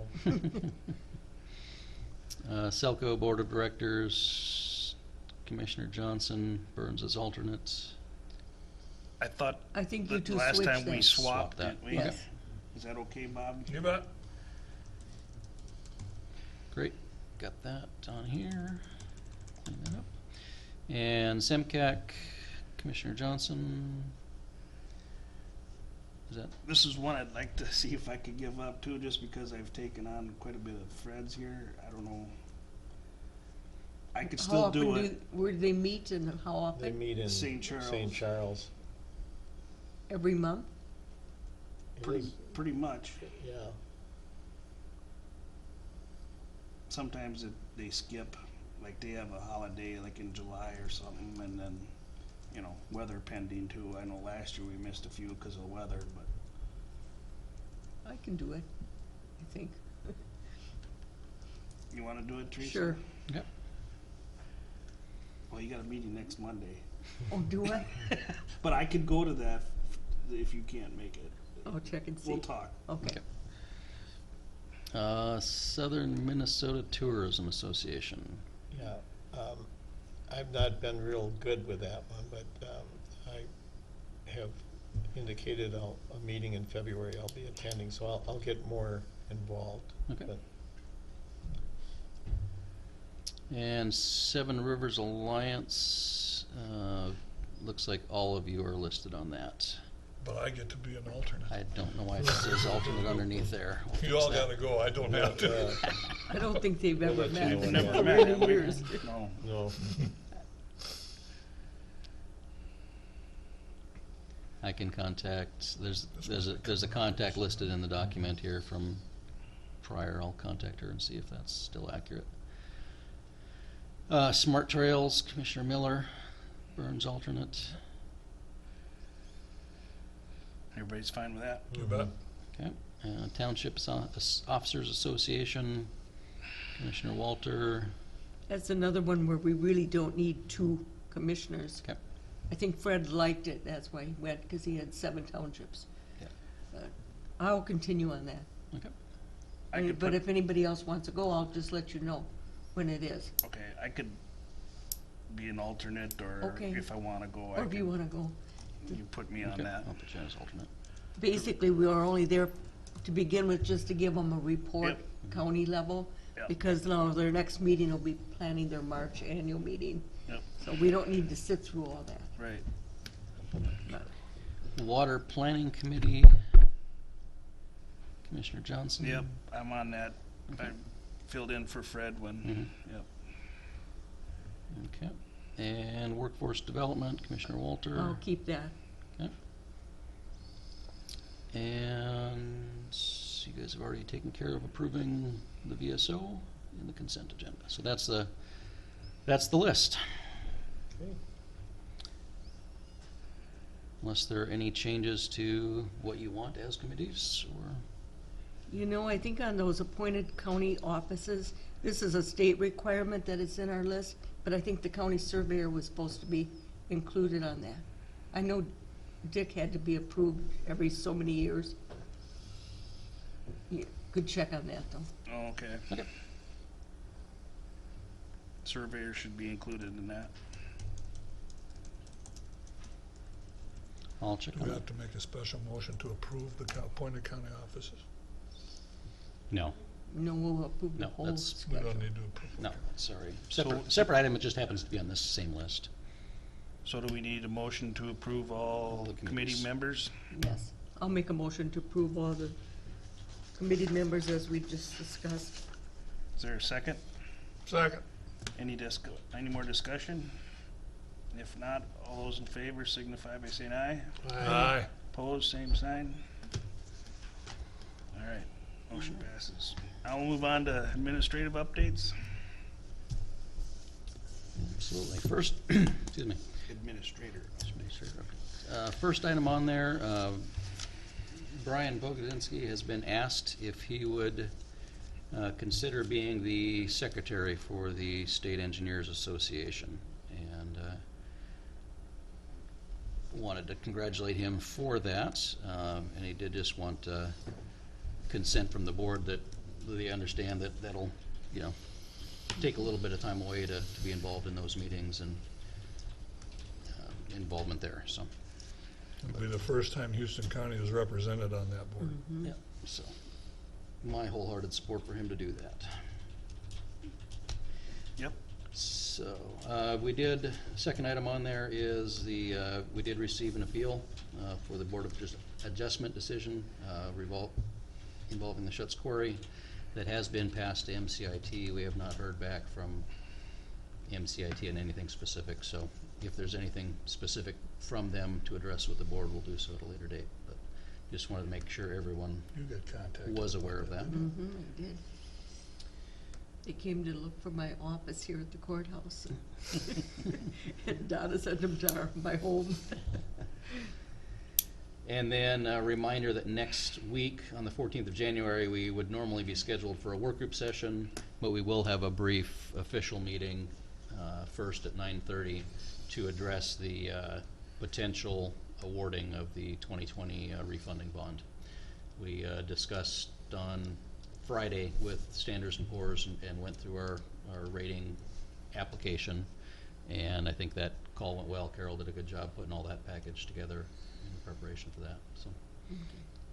[SPEAKER 1] Selco Board of Directors, Commissioner Johnson, Burns as alternate.
[SPEAKER 4] I thought
[SPEAKER 3] I think you
[SPEAKER 4] that
[SPEAKER 3] two
[SPEAKER 4] last
[SPEAKER 3] switched
[SPEAKER 4] time we
[SPEAKER 3] that.
[SPEAKER 4] swapped,
[SPEAKER 1] Swap that.
[SPEAKER 4] didn't we?
[SPEAKER 1] Okay.
[SPEAKER 3] Yes.
[SPEAKER 4] Is that okay, Bob?
[SPEAKER 2] You bet.
[SPEAKER 1] Great, got that on here. Clean that up. And SEMCAC, Commissioner Johnson? Is that,
[SPEAKER 4] This is one I'd like to see if I could give up too, just because I've taken on quite a bit of Fred's here. I don't know. I could
[SPEAKER 3] How
[SPEAKER 4] still
[SPEAKER 3] often
[SPEAKER 4] do it.
[SPEAKER 3] where do they meet and how
[SPEAKER 5] They
[SPEAKER 3] often?
[SPEAKER 5] meet in
[SPEAKER 4] St. Charles.
[SPEAKER 5] St. Charles.
[SPEAKER 3] Every month?
[SPEAKER 4] Pretty much.
[SPEAKER 5] Yeah.
[SPEAKER 4] Sometimes they skip, like they have a holiday like in July or something, and then, you know, weather pending too. I know last year we missed a few because of weather, but
[SPEAKER 3] I can do it, I think.
[SPEAKER 4] you wanna do it, Teresa?
[SPEAKER 3] Sure.
[SPEAKER 1] yep.
[SPEAKER 4] Well, you got a meeting next Monday.
[SPEAKER 3] Oh, do I?
[SPEAKER 4] But I could go to that if you can't make it.
[SPEAKER 3] I'll check and see.
[SPEAKER 4] We'll talk.
[SPEAKER 3] Okay.
[SPEAKER 1] Southern Minnesota Tourism Association.
[SPEAKER 5] Yeah, I've not been real good with that one, but I have indicated a meeting in February I'll be attending, so I'll get more involved.
[SPEAKER 1] Okay.
[SPEAKER 5] But
[SPEAKER 1] And Seven Rivers Alliance, looks like all of you are listed on that.
[SPEAKER 2] But I get to be an alternate.
[SPEAKER 1] I don't know why it says alternate underneath there. We'll
[SPEAKER 2] You
[SPEAKER 1] fix
[SPEAKER 2] all
[SPEAKER 1] that.
[SPEAKER 2] gotta go, I don't have to.
[SPEAKER 3] I don't think they've
[SPEAKER 5] We'll
[SPEAKER 3] ever
[SPEAKER 5] let you
[SPEAKER 3] met.
[SPEAKER 5] know
[SPEAKER 4] We've
[SPEAKER 5] when
[SPEAKER 4] never
[SPEAKER 5] that-
[SPEAKER 4] met,
[SPEAKER 3] Many
[SPEAKER 4] have we?
[SPEAKER 3] years.
[SPEAKER 4] No.
[SPEAKER 5] No,
[SPEAKER 1] I can contact, there's a contact listed in the document here from prior. I'll contact her and see if that's still accurate. Smart Trails, Commissioner Miller, Burns alternate.
[SPEAKER 4] Everybody's fine with that?
[SPEAKER 2] You bet.
[SPEAKER 1] Okay. Township Officers Association, Commissioner Walter.
[SPEAKER 3] That's another one where we really don't need two commissioners.
[SPEAKER 1] Okay.
[SPEAKER 3] I think Fred liked it, that's why he went, because he had 7 townships.
[SPEAKER 1] Yeah.
[SPEAKER 3] But I'll continue on that.
[SPEAKER 1] Okay.
[SPEAKER 4] I could
[SPEAKER 3] But
[SPEAKER 4] put-
[SPEAKER 3] if anybody else wants to go, I'll just let you know when it is.
[SPEAKER 4] Okay, I could be an alternate, or
[SPEAKER 3] Okay.
[SPEAKER 4] if I wanna go,
[SPEAKER 3] Or
[SPEAKER 4] I
[SPEAKER 3] if you
[SPEAKER 4] can,
[SPEAKER 3] want to go.
[SPEAKER 4] you put me on
[SPEAKER 1] Okay.
[SPEAKER 4] that.
[SPEAKER 1] I'll put you as alternate.
[SPEAKER 3] Basically, we are only there to begin with, just to give them a report,
[SPEAKER 4] Yep.
[SPEAKER 3] county level.
[SPEAKER 4] Yep.
[SPEAKER 3] Because now their next meeting will be planning their March annual meeting.
[SPEAKER 4] Yep,
[SPEAKER 3] So we don't need to sit through all that.
[SPEAKER 4] right.
[SPEAKER 3] But
[SPEAKER 1] Water Planning Committee, Commissioner Johnson.
[SPEAKER 4] Yep, I'm on that.
[SPEAKER 1] Okay.
[SPEAKER 4] I filled in for Fred when,
[SPEAKER 1] Mhm.
[SPEAKER 4] yep.
[SPEAKER 1] Okay. And Workforce Development, Commissioner Walter.
[SPEAKER 3] I'll keep that.
[SPEAKER 1] Okay. And you guys have already taken care of approving the VSO in the consent agenda. So that's the list.
[SPEAKER 5] okay.
[SPEAKER 1] Unless there are any changes to what you want as committees, or,
[SPEAKER 3] You know, I think on those appointed county offices, this is a state requirement that it's in our list, but I think the county surveyor was supposed to be included on that. I know Dick had to be approved every so many years. You could check on that, though.
[SPEAKER 4] Oh, okay.
[SPEAKER 1] okay.
[SPEAKER 4] Surveyor should be included in that.
[SPEAKER 1] I'll check
[SPEAKER 2] Do
[SPEAKER 1] on
[SPEAKER 2] we
[SPEAKER 1] that.
[SPEAKER 2] have to make a special motion to approve the appointed county offices?
[SPEAKER 1] No,
[SPEAKER 3] No, we'll approve the
[SPEAKER 1] No,
[SPEAKER 3] whole
[SPEAKER 1] that's-
[SPEAKER 2] We
[SPEAKER 3] schedule.
[SPEAKER 2] don't need to approve.
[SPEAKER 1] no, sorry.
[SPEAKER 4] So-
[SPEAKER 1] Separate item, it just happens to be on this same list.
[SPEAKER 4] So do we need a motion to approve all
[SPEAKER 1] the
[SPEAKER 4] committee
[SPEAKER 1] committees.
[SPEAKER 4] members?
[SPEAKER 3] Yes, I'll make a motion to approve all the committee members as we just discussed.
[SPEAKER 4] Is there a second?
[SPEAKER 2] Second.
[SPEAKER 4] Any more discussion? If not, all those in favor signify by saying aye.
[SPEAKER 2] Aye.
[SPEAKER 4] Opposed, same sign. All right, motion passes. I'll move on to administrative updates.
[SPEAKER 1] Absolutely. First, excuse me.
[SPEAKER 4] Administrator.
[SPEAKER 1] First item on there, Brian Bogdansky has been asked if he would consider being the secretary for the State Engineers Association. And wanted to congratulate him for that. And he did just want consent from the board that they understand that that'll, take a little bit of time away to be involved in those meetings and involvement there, so.
[SPEAKER 2] It'll be the first time Houston County is represented on that board.
[SPEAKER 3] Mm-hmm.
[SPEAKER 1] Yeah, so my wholehearted support for him to do that.
[SPEAKER 4] Yep.
[SPEAKER 1] So, second item on there is we did receive an appeal for the Board of Adjustment decision involving the Schutz Quarry that has been passed to MCIT. We have not heard back from MCIT on anything specific, so if there's anything specific from them to address with the board, we'll do so at a later date. But just wanted to make sure everyone
[SPEAKER 2] You got contacted.
[SPEAKER 1] was aware of that.
[SPEAKER 3] Mm-hmm, I did. They came to look for my office here at the courthouse. And Donna sent them to my home.
[SPEAKER 1] And then a reminder that next week, on the 14th of January, we would normally be scheduled for a work group session, but we will have a brief official meeting first at 9:30 to address the potential awarding of the 2020 refunding bond. We discussed on Friday with Standards & Poor's and went through our rating application, and I think that call went well. Carol did a good job putting all that package together in preparation for that, so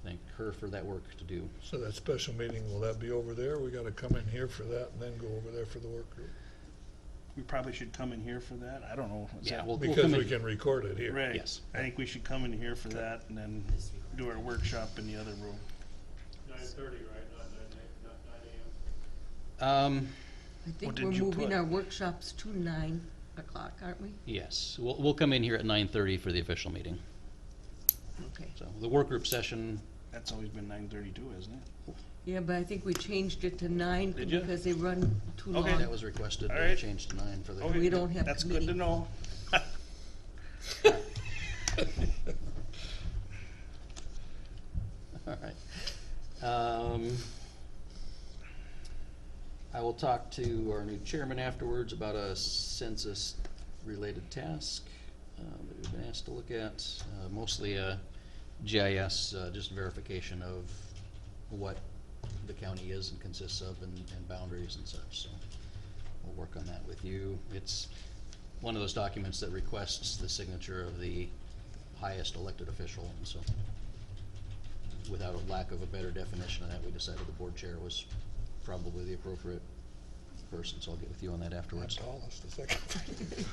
[SPEAKER 1] thank her for that work to do.
[SPEAKER 2] So that special meeting, will that be over there? We gotta come in here for that and then go over there for the work group?
[SPEAKER 4] We probably should come in here for that. I don't know. Is
[SPEAKER 1] Yeah,
[SPEAKER 4] that-
[SPEAKER 1] we'll
[SPEAKER 2] Because
[SPEAKER 1] come
[SPEAKER 2] we
[SPEAKER 1] in.
[SPEAKER 2] can record it here.
[SPEAKER 4] Right.
[SPEAKER 1] Yes.
[SPEAKER 4] I think we should come in here for that and then do our workshop in the other room.
[SPEAKER 5] 9:30, right, not 9
[SPEAKER 1] Um,
[SPEAKER 3] I think
[SPEAKER 4] did
[SPEAKER 3] we're
[SPEAKER 4] you
[SPEAKER 3] moving
[SPEAKER 4] put?
[SPEAKER 3] our workshops to 9 o'clock, aren't we?
[SPEAKER 1] yes, we'll come in here at 9:30 for the official meeting.
[SPEAKER 3] Okay.
[SPEAKER 1] So the work group session,
[SPEAKER 4] That's always been 9:32, isn't it?
[SPEAKER 3] Yeah, but I think we changed it to 9
[SPEAKER 4] Did you?
[SPEAKER 3] because they run too
[SPEAKER 4] Okay.
[SPEAKER 3] long.
[SPEAKER 1] that was requested,
[SPEAKER 4] All
[SPEAKER 1] to
[SPEAKER 4] right.
[SPEAKER 1] change to 9 for the.
[SPEAKER 4] Okay,
[SPEAKER 3] We don't have
[SPEAKER 4] That's
[SPEAKER 3] committee.
[SPEAKER 4] good to know.
[SPEAKER 1] All right. I will talk to our new chairman afterwards about a census-related task that we've been asked to look at, mostly a GIS, just verification of what the county is and consists of and boundaries and such, so we'll work on that with you. It's one of those documents that requests the signature of the highest elected official, and so without a lack of a better definition of that, we decided the board chair was probably the appropriate person, so I'll get with you on that
[SPEAKER 2] Not
[SPEAKER 1] afterwards.
[SPEAKER 2] tallest, the second.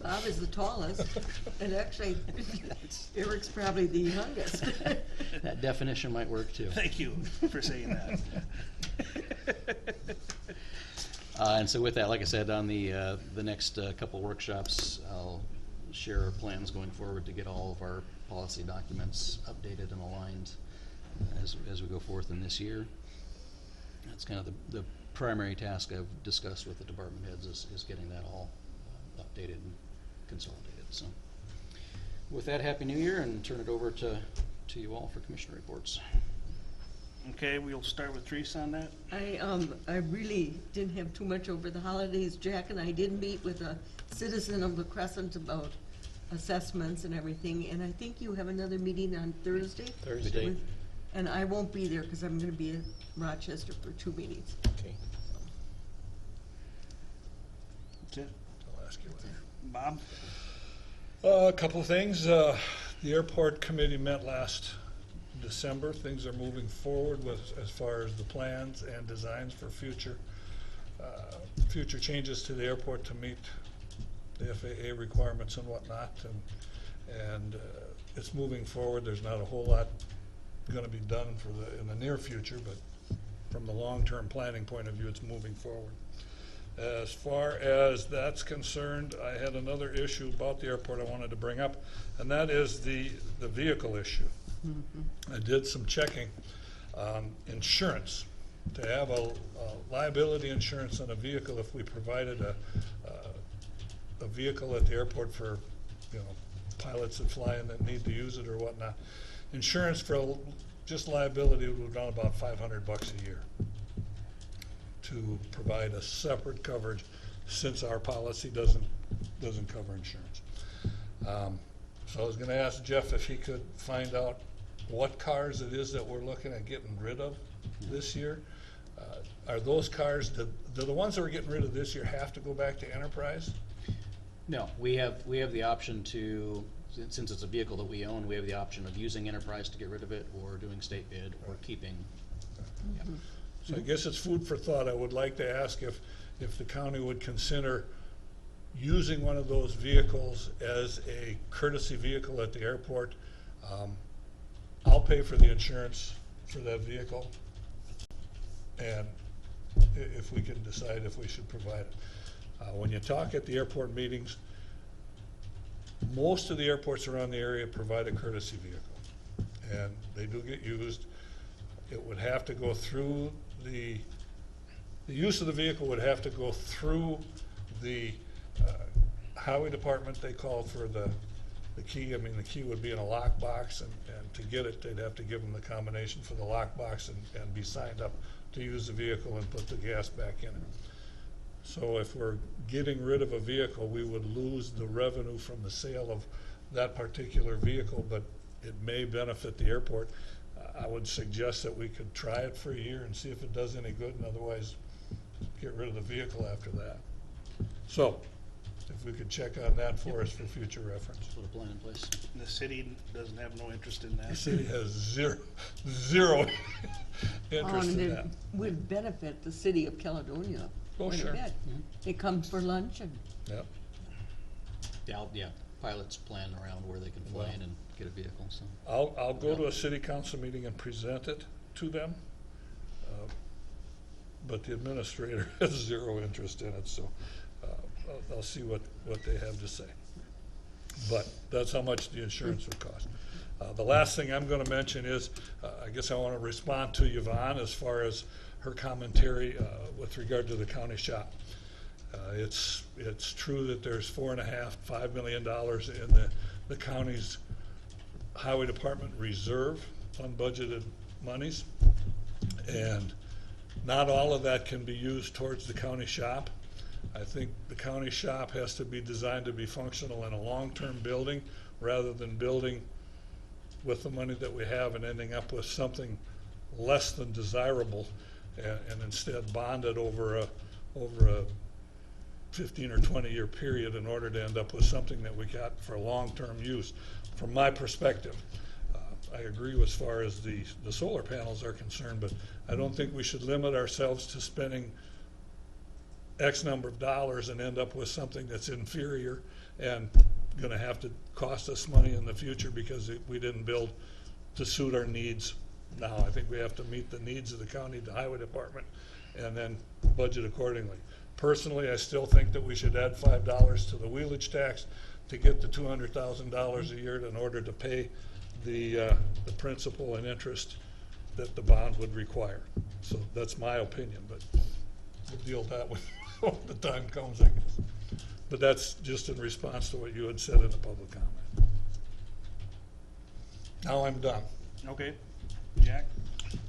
[SPEAKER 3] Bob is the tallest, and actually, Eric's probably the youngest.
[SPEAKER 1] That definition might work too.
[SPEAKER 4] Thank you for saying that.
[SPEAKER 1] And so with that, like I said, on the next couple workshops, I'll share our plans going forward to get all of our policy documents updated and aligned as we go forth in this year. That's kind of the primary task I've discussed with the department heads is getting that all updated and consolidated. So with that, Happy New Year, and turn it over to you all for commissioner reports.
[SPEAKER 4] Okay, we'll start with Teresa on that.
[SPEAKER 3] I really didn't have too much over the holidays. Jack and I did meet with a citizen of La Crescent about assessments and everything, and I think you have another meeting on Thursday?
[SPEAKER 5] Thursday.
[SPEAKER 3] With- And I won't be there because I'm gonna be in Rochester for 2 meetings.
[SPEAKER 5] Okay.
[SPEAKER 4] That's it.
[SPEAKER 2] I'll ask you later.
[SPEAKER 4] Bob?
[SPEAKER 2] A couple of things. The airport committee met last December. Things are moving forward with, as far as the plans and designs for future changes to the airport to meet the FAA requirements and whatnot. And it's moving forward. There's not a whole lot gonna be done in the near future, but from the long-term planning point of view, it's moving forward. As far as that's concerned, I had another issue about the airport I wanted to bring up, and that is the vehicle issue. I did some checking. Insurance, to have a liability insurance on a vehicle if we provided a vehicle at the airport for, pilots that fly in that need to use it or whatnot. Insurance for just liability would run about $500 a year to provide a separate coverage, since our policy doesn't cover insurance. So I was gonna ask Jeff if he could find out what cars it is that we're looking at getting rid of this year. Are those cars, do the ones that we're getting rid of this year have to go back to Enterprise?
[SPEAKER 1] No, we have the option to, since it's a vehicle that we own, we have the option of using Enterprise to get rid of it, or doing state bid, or keeping. Yeah.
[SPEAKER 2] So I guess it's food for thought. I would like to ask if the county would consider using one of those vehicles as a courtesy vehicle at the airport. I'll pay for the insurance for that vehicle, and if we can decide if we should provide it. When you talk at the airport meetings, most of the airports around the area provide a courtesy vehicle, and they do get used. It would have to go through the use of the vehicle would have to go through the highway department. They call for the key. I mean, the key would be in a lockbox, and to get it, they'd have to give them the combination for the lockbox and be signed up to use the vehicle and put the gas back in it. So if we're getting rid of a vehicle, we would lose the revenue from the sale of that particular vehicle, but it may benefit the airport. I would suggest that we could try it for a year and see if it does any good, and otherwise get rid of the vehicle after that. So, if we could check on that for us for future reference.
[SPEAKER 1] Put a plan in place.
[SPEAKER 4] The city doesn't have no interest in
[SPEAKER 2] The
[SPEAKER 4] that.
[SPEAKER 2] city has zero interest in
[SPEAKER 3] It
[SPEAKER 2] that.
[SPEAKER 3] would benefit the city of Caledonia
[SPEAKER 2] Oh,
[SPEAKER 3] quite
[SPEAKER 2] sure.
[SPEAKER 3] a bit. They come for lunch and
[SPEAKER 2] Yep.
[SPEAKER 1] Yeah, pilots plan around where they can fly in and get a vehicle, so.
[SPEAKER 2] I'll go to a city council meeting and present it to them, but the administrator has zero interest in it, so I'll see what they have to say. But that's how much the insurance would cost. The last thing I'm gonna mention is, I guess I wanna respond to Yvonne as far as her commentary with regard to the county shop. It's true that there's $4.5–5 million in the county's highway department reserve, unbudgeted monies, and not all of that can be used towards the county shop. I think the county shop has to be designed to be functional in a long-term building rather than building with the money that we have and ending up with something less than desirable, and instead bonded over a 15 or 20-year period in order to end up with something that we got for long-term use. From my perspective, I agree as far as the solar panels are concerned, but I don't think we should limit ourselves to spending X number of dollars and end up with something that's inferior and gonna have to cost us money in the future because we didn't build to suit our needs now. I think we have to meet the needs of the county, the highway department, and then budget accordingly. Personally, I still think that we should add $5 to the wheelage tax to get the $200,000 a year in order to pay the principal and interest that the bond would require. So that's my opinion, but we'll deal with that when the time comes, I guess. But that's just in response to what you had said in the public comment. Now I'm done.
[SPEAKER 4] Okay, Jack?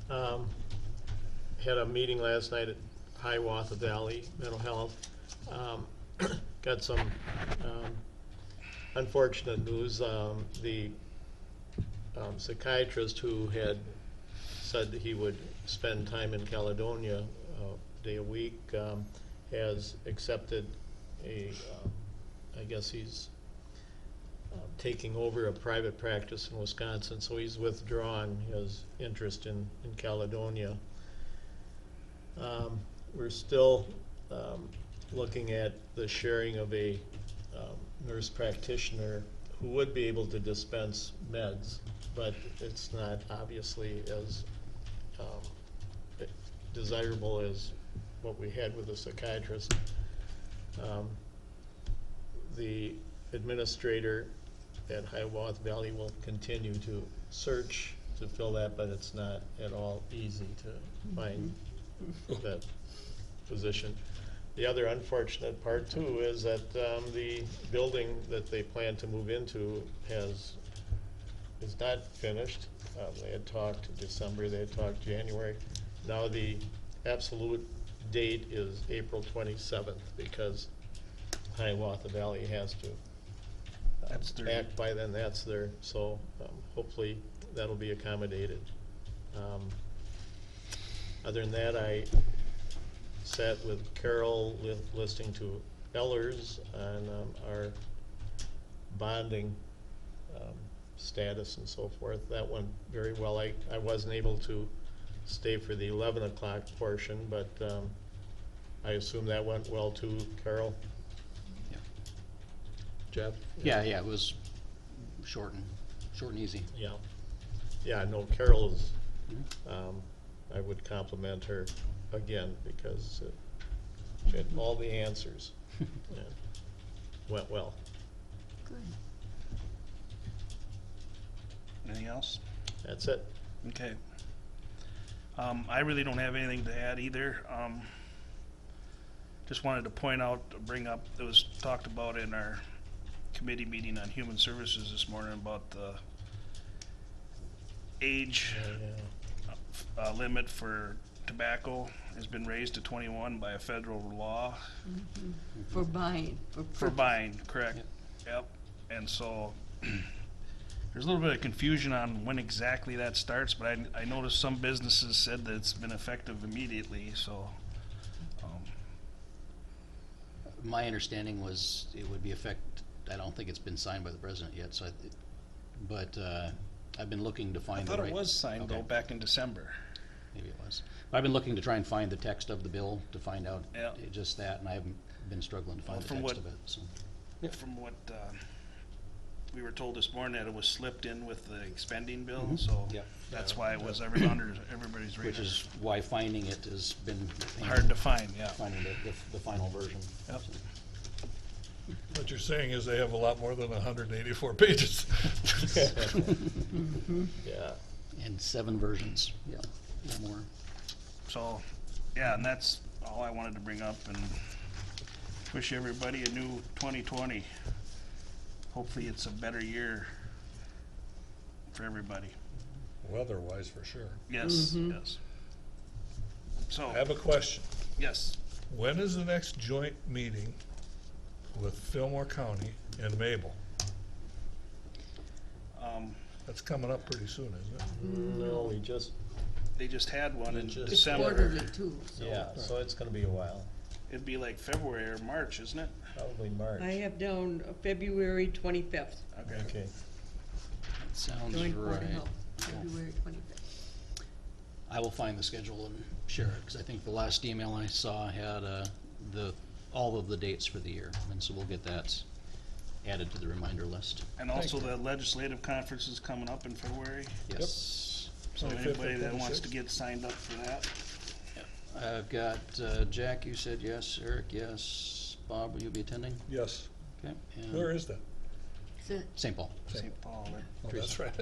[SPEAKER 5] Had a meeting last night at Hiawatha Valley Mental Health. Got some unfortunate news. The psychiatrist who had said that he would spend time in Caledonia a day a week has accepted I guess he's taking over a private practice in Wisconsin, so he's withdrawn his interest in Caledonia. We're still looking at the sharing of a nurse practitioner who would be able to dispense meds, but it's not obviously as desirable as what we had with the psychiatrist. The administrator at Hiawatha Valley will continue to search to fill that, but it's not at all easy to find that position. The other unfortunate part too is that the building that they plan to move into is not finished. They had talked December, they had talked January. Now the absolute date is April 27th because Hiawatha Valley has to act by then. That's there, so hopefully that'll be accommodated. Other than that, I sat with Carol listening to Ellers on our bonding status and so forth. That went very well. I wasn't able to stay for the 11 o'clock portion, but I assume that went well too, Carol? Jeff?
[SPEAKER 1] Yeah, it was short and easy.
[SPEAKER 5] Yeah. Yeah, no, Carol is, I would compliment her again because she had all the answers. and Went well.
[SPEAKER 3] Good.
[SPEAKER 4] Anything else?
[SPEAKER 5] That's it.
[SPEAKER 4] Okay. I really don't have anything to add either. Just wanted to point out, bring up, it was talked about in our committee meeting on Human Services this morning about the age limit for tobacco has been raised to 21 by a federal law.
[SPEAKER 3] For buying, for
[SPEAKER 4] For
[SPEAKER 3] purchase.
[SPEAKER 4] buying, correct. Yep. And so there's a little bit of confusion on when exactly that starts, but I noticed some businesses said that it's been effective immediately, so.
[SPEAKER 1] My understanding was it would be I don't think it's been signed by the president yet, so but I've been looking to
[SPEAKER 4] I
[SPEAKER 1] find the
[SPEAKER 4] thought
[SPEAKER 1] right.
[SPEAKER 4] it was signed though
[SPEAKER 1] Okay.
[SPEAKER 4] back in December.
[SPEAKER 1] Maybe it was. I've been looking to try and find the text of the bill to find out
[SPEAKER 4] Yeah.
[SPEAKER 1] just that, and I haven't been struggling to find
[SPEAKER 4] Well,
[SPEAKER 1] the
[SPEAKER 4] from
[SPEAKER 1] text
[SPEAKER 4] what-
[SPEAKER 1] of it, so.
[SPEAKER 4] From what we were told this morning, that it was slipped in with the expending bill,
[SPEAKER 1] Mhm.
[SPEAKER 4] so
[SPEAKER 1] Yep.
[SPEAKER 4] that's why it was under everybody's radar.
[SPEAKER 1] Which is why finding it has been
[SPEAKER 4] Hard to find, yeah.
[SPEAKER 1] finding the final version.
[SPEAKER 4] Yep.
[SPEAKER 1] So.
[SPEAKER 2] What you're saying is they have a lot more than 184 pages.
[SPEAKER 5] Yeah.
[SPEAKER 1] And 7 versions, yeah, or more.
[SPEAKER 4] So, yeah, and that's all I wanted to bring up, and wish everybody a new 2020. Hopefully it's a better year for everybody.
[SPEAKER 2] Weather-wise, for sure.
[SPEAKER 4] Yes, yes. So,
[SPEAKER 2] I have a question.
[SPEAKER 4] yes,
[SPEAKER 2] When is the next joint meeting with Fillmore County and Mabel? That's coming up pretty soon, isn't it?
[SPEAKER 5] No, we just,
[SPEAKER 4] they just had one in
[SPEAKER 5] It's just-
[SPEAKER 3] It's
[SPEAKER 4] December.
[SPEAKER 3] quarterly too, so.
[SPEAKER 5] yeah, so it's gonna be a while,
[SPEAKER 4] It'd be like February or March, isn't it?
[SPEAKER 5] probably March.
[SPEAKER 3] I have down February 25th,
[SPEAKER 5] Okay.
[SPEAKER 1] Sounds
[SPEAKER 3] joint Board of
[SPEAKER 1] right.
[SPEAKER 3] Health, February 25th.
[SPEAKER 1] I will find the schedule and share it, because I think the last email I saw had all of the dates for the year, and so we'll get that added to the reminder list.
[SPEAKER 4] And also the legislative conference is coming up in February,
[SPEAKER 1] Yes.
[SPEAKER 4] so
[SPEAKER 2] 25th
[SPEAKER 4] anybody
[SPEAKER 2] and
[SPEAKER 4] that wants to
[SPEAKER 2] 26th.
[SPEAKER 4] get signed up for that.
[SPEAKER 1] I've got Jack, you said yes, Eric, yes, Bob, will you be attending?
[SPEAKER 2] Yes.
[SPEAKER 1] Okay. and
[SPEAKER 2] Where is that?
[SPEAKER 3] Is it-
[SPEAKER 1] St. Paul.
[SPEAKER 4] St. Paul.
[SPEAKER 2] Oh, that's right.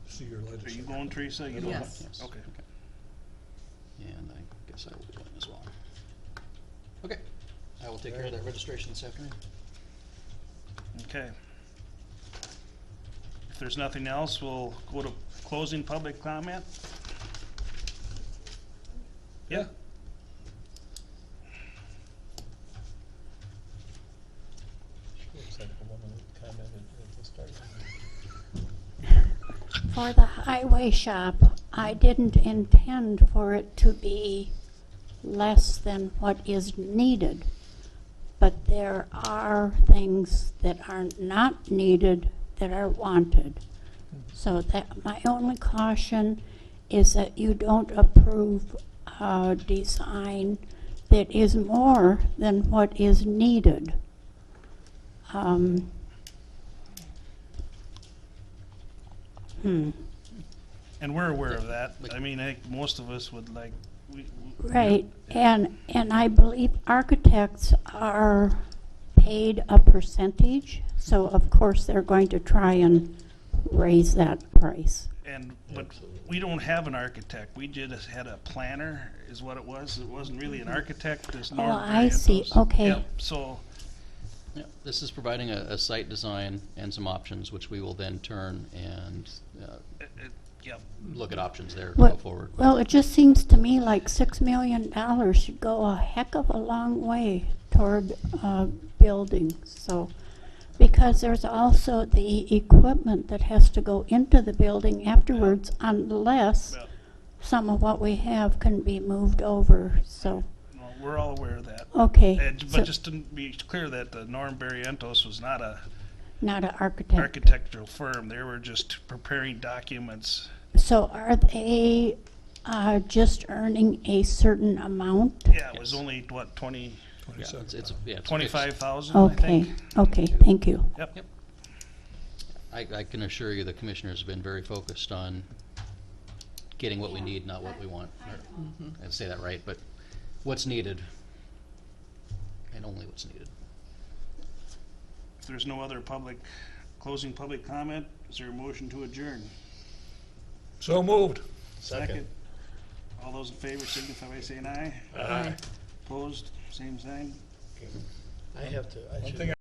[SPEAKER 2] See your
[SPEAKER 4] Are you
[SPEAKER 2] legislature.
[SPEAKER 4] going, Teresa? You don't?
[SPEAKER 3] Yes.
[SPEAKER 1] Yes.
[SPEAKER 4] Okay.
[SPEAKER 1] And I guess I will be going as well. Okay, I will take care of that registration this afternoon.
[SPEAKER 4] Okay. If there's nothing else, we'll go to closing public comment. Yeah.
[SPEAKER 5] Looks like the woman who commented at the start.
[SPEAKER 6] For the highway shop, I didn't intend for it to be less than what is needed. But there are things that are not needed that are wanted. So that my only caution is that you don't approve a design that is more than what is needed.
[SPEAKER 4] And we're aware of that. I mean, I think most of us would like,
[SPEAKER 6] Right, and I believe architects are paid a percentage, so of course they're going to try and raise that price.
[SPEAKER 4] but we don't have an architect. We just had a planner, is what it was. It wasn't really an architect. This Norm
[SPEAKER 6] I see.
[SPEAKER 4] Barrientos.
[SPEAKER 6] Okay.
[SPEAKER 4] Yep, so,
[SPEAKER 1] Yeah, this is providing a site design and some options, which we will then turn and
[SPEAKER 4] yep.
[SPEAKER 1] look at options there,
[SPEAKER 6] Well-
[SPEAKER 1] go forward.
[SPEAKER 6] Well, it just seems to me like $6 million should go a heck of a long way toward building, so. Because there's also the equipment that has to go into the building afterwards unless
[SPEAKER 4] Yep.
[SPEAKER 6] some of what we have can be moved over, so,
[SPEAKER 4] No, we're all aware of that.
[SPEAKER 6] okay.
[SPEAKER 4] And,
[SPEAKER 6] so
[SPEAKER 4] but just to be clear that the Norm Barrientos was not a
[SPEAKER 6] not an architect.
[SPEAKER 4] architectural firm. They were just preparing documents.
[SPEAKER 6] So are they just earning a certain amount?
[SPEAKER 4] Yeah, it was only, what,
[SPEAKER 1] Yeah, it's
[SPEAKER 2] 27,000.
[SPEAKER 4] 25,000, I
[SPEAKER 8] Okay,
[SPEAKER 4] think.
[SPEAKER 8] okay, thank you.
[SPEAKER 4] Yep.
[SPEAKER 1] I can assure you the commissioners have been very focused on getting what we need, not what we want. I say that right, but what's needed, and only what's needed.
[SPEAKER 4] If there's no other closing public comment, is there a motion to adjourn?
[SPEAKER 2] So moved.
[SPEAKER 5] Second.
[SPEAKER 4] All those in favor signify by saying aye.
[SPEAKER 3] Aye.
[SPEAKER 4] Opposed, same sign.
[SPEAKER 5] I have to, I
[SPEAKER 2] One
[SPEAKER 5] should.
[SPEAKER 2] thing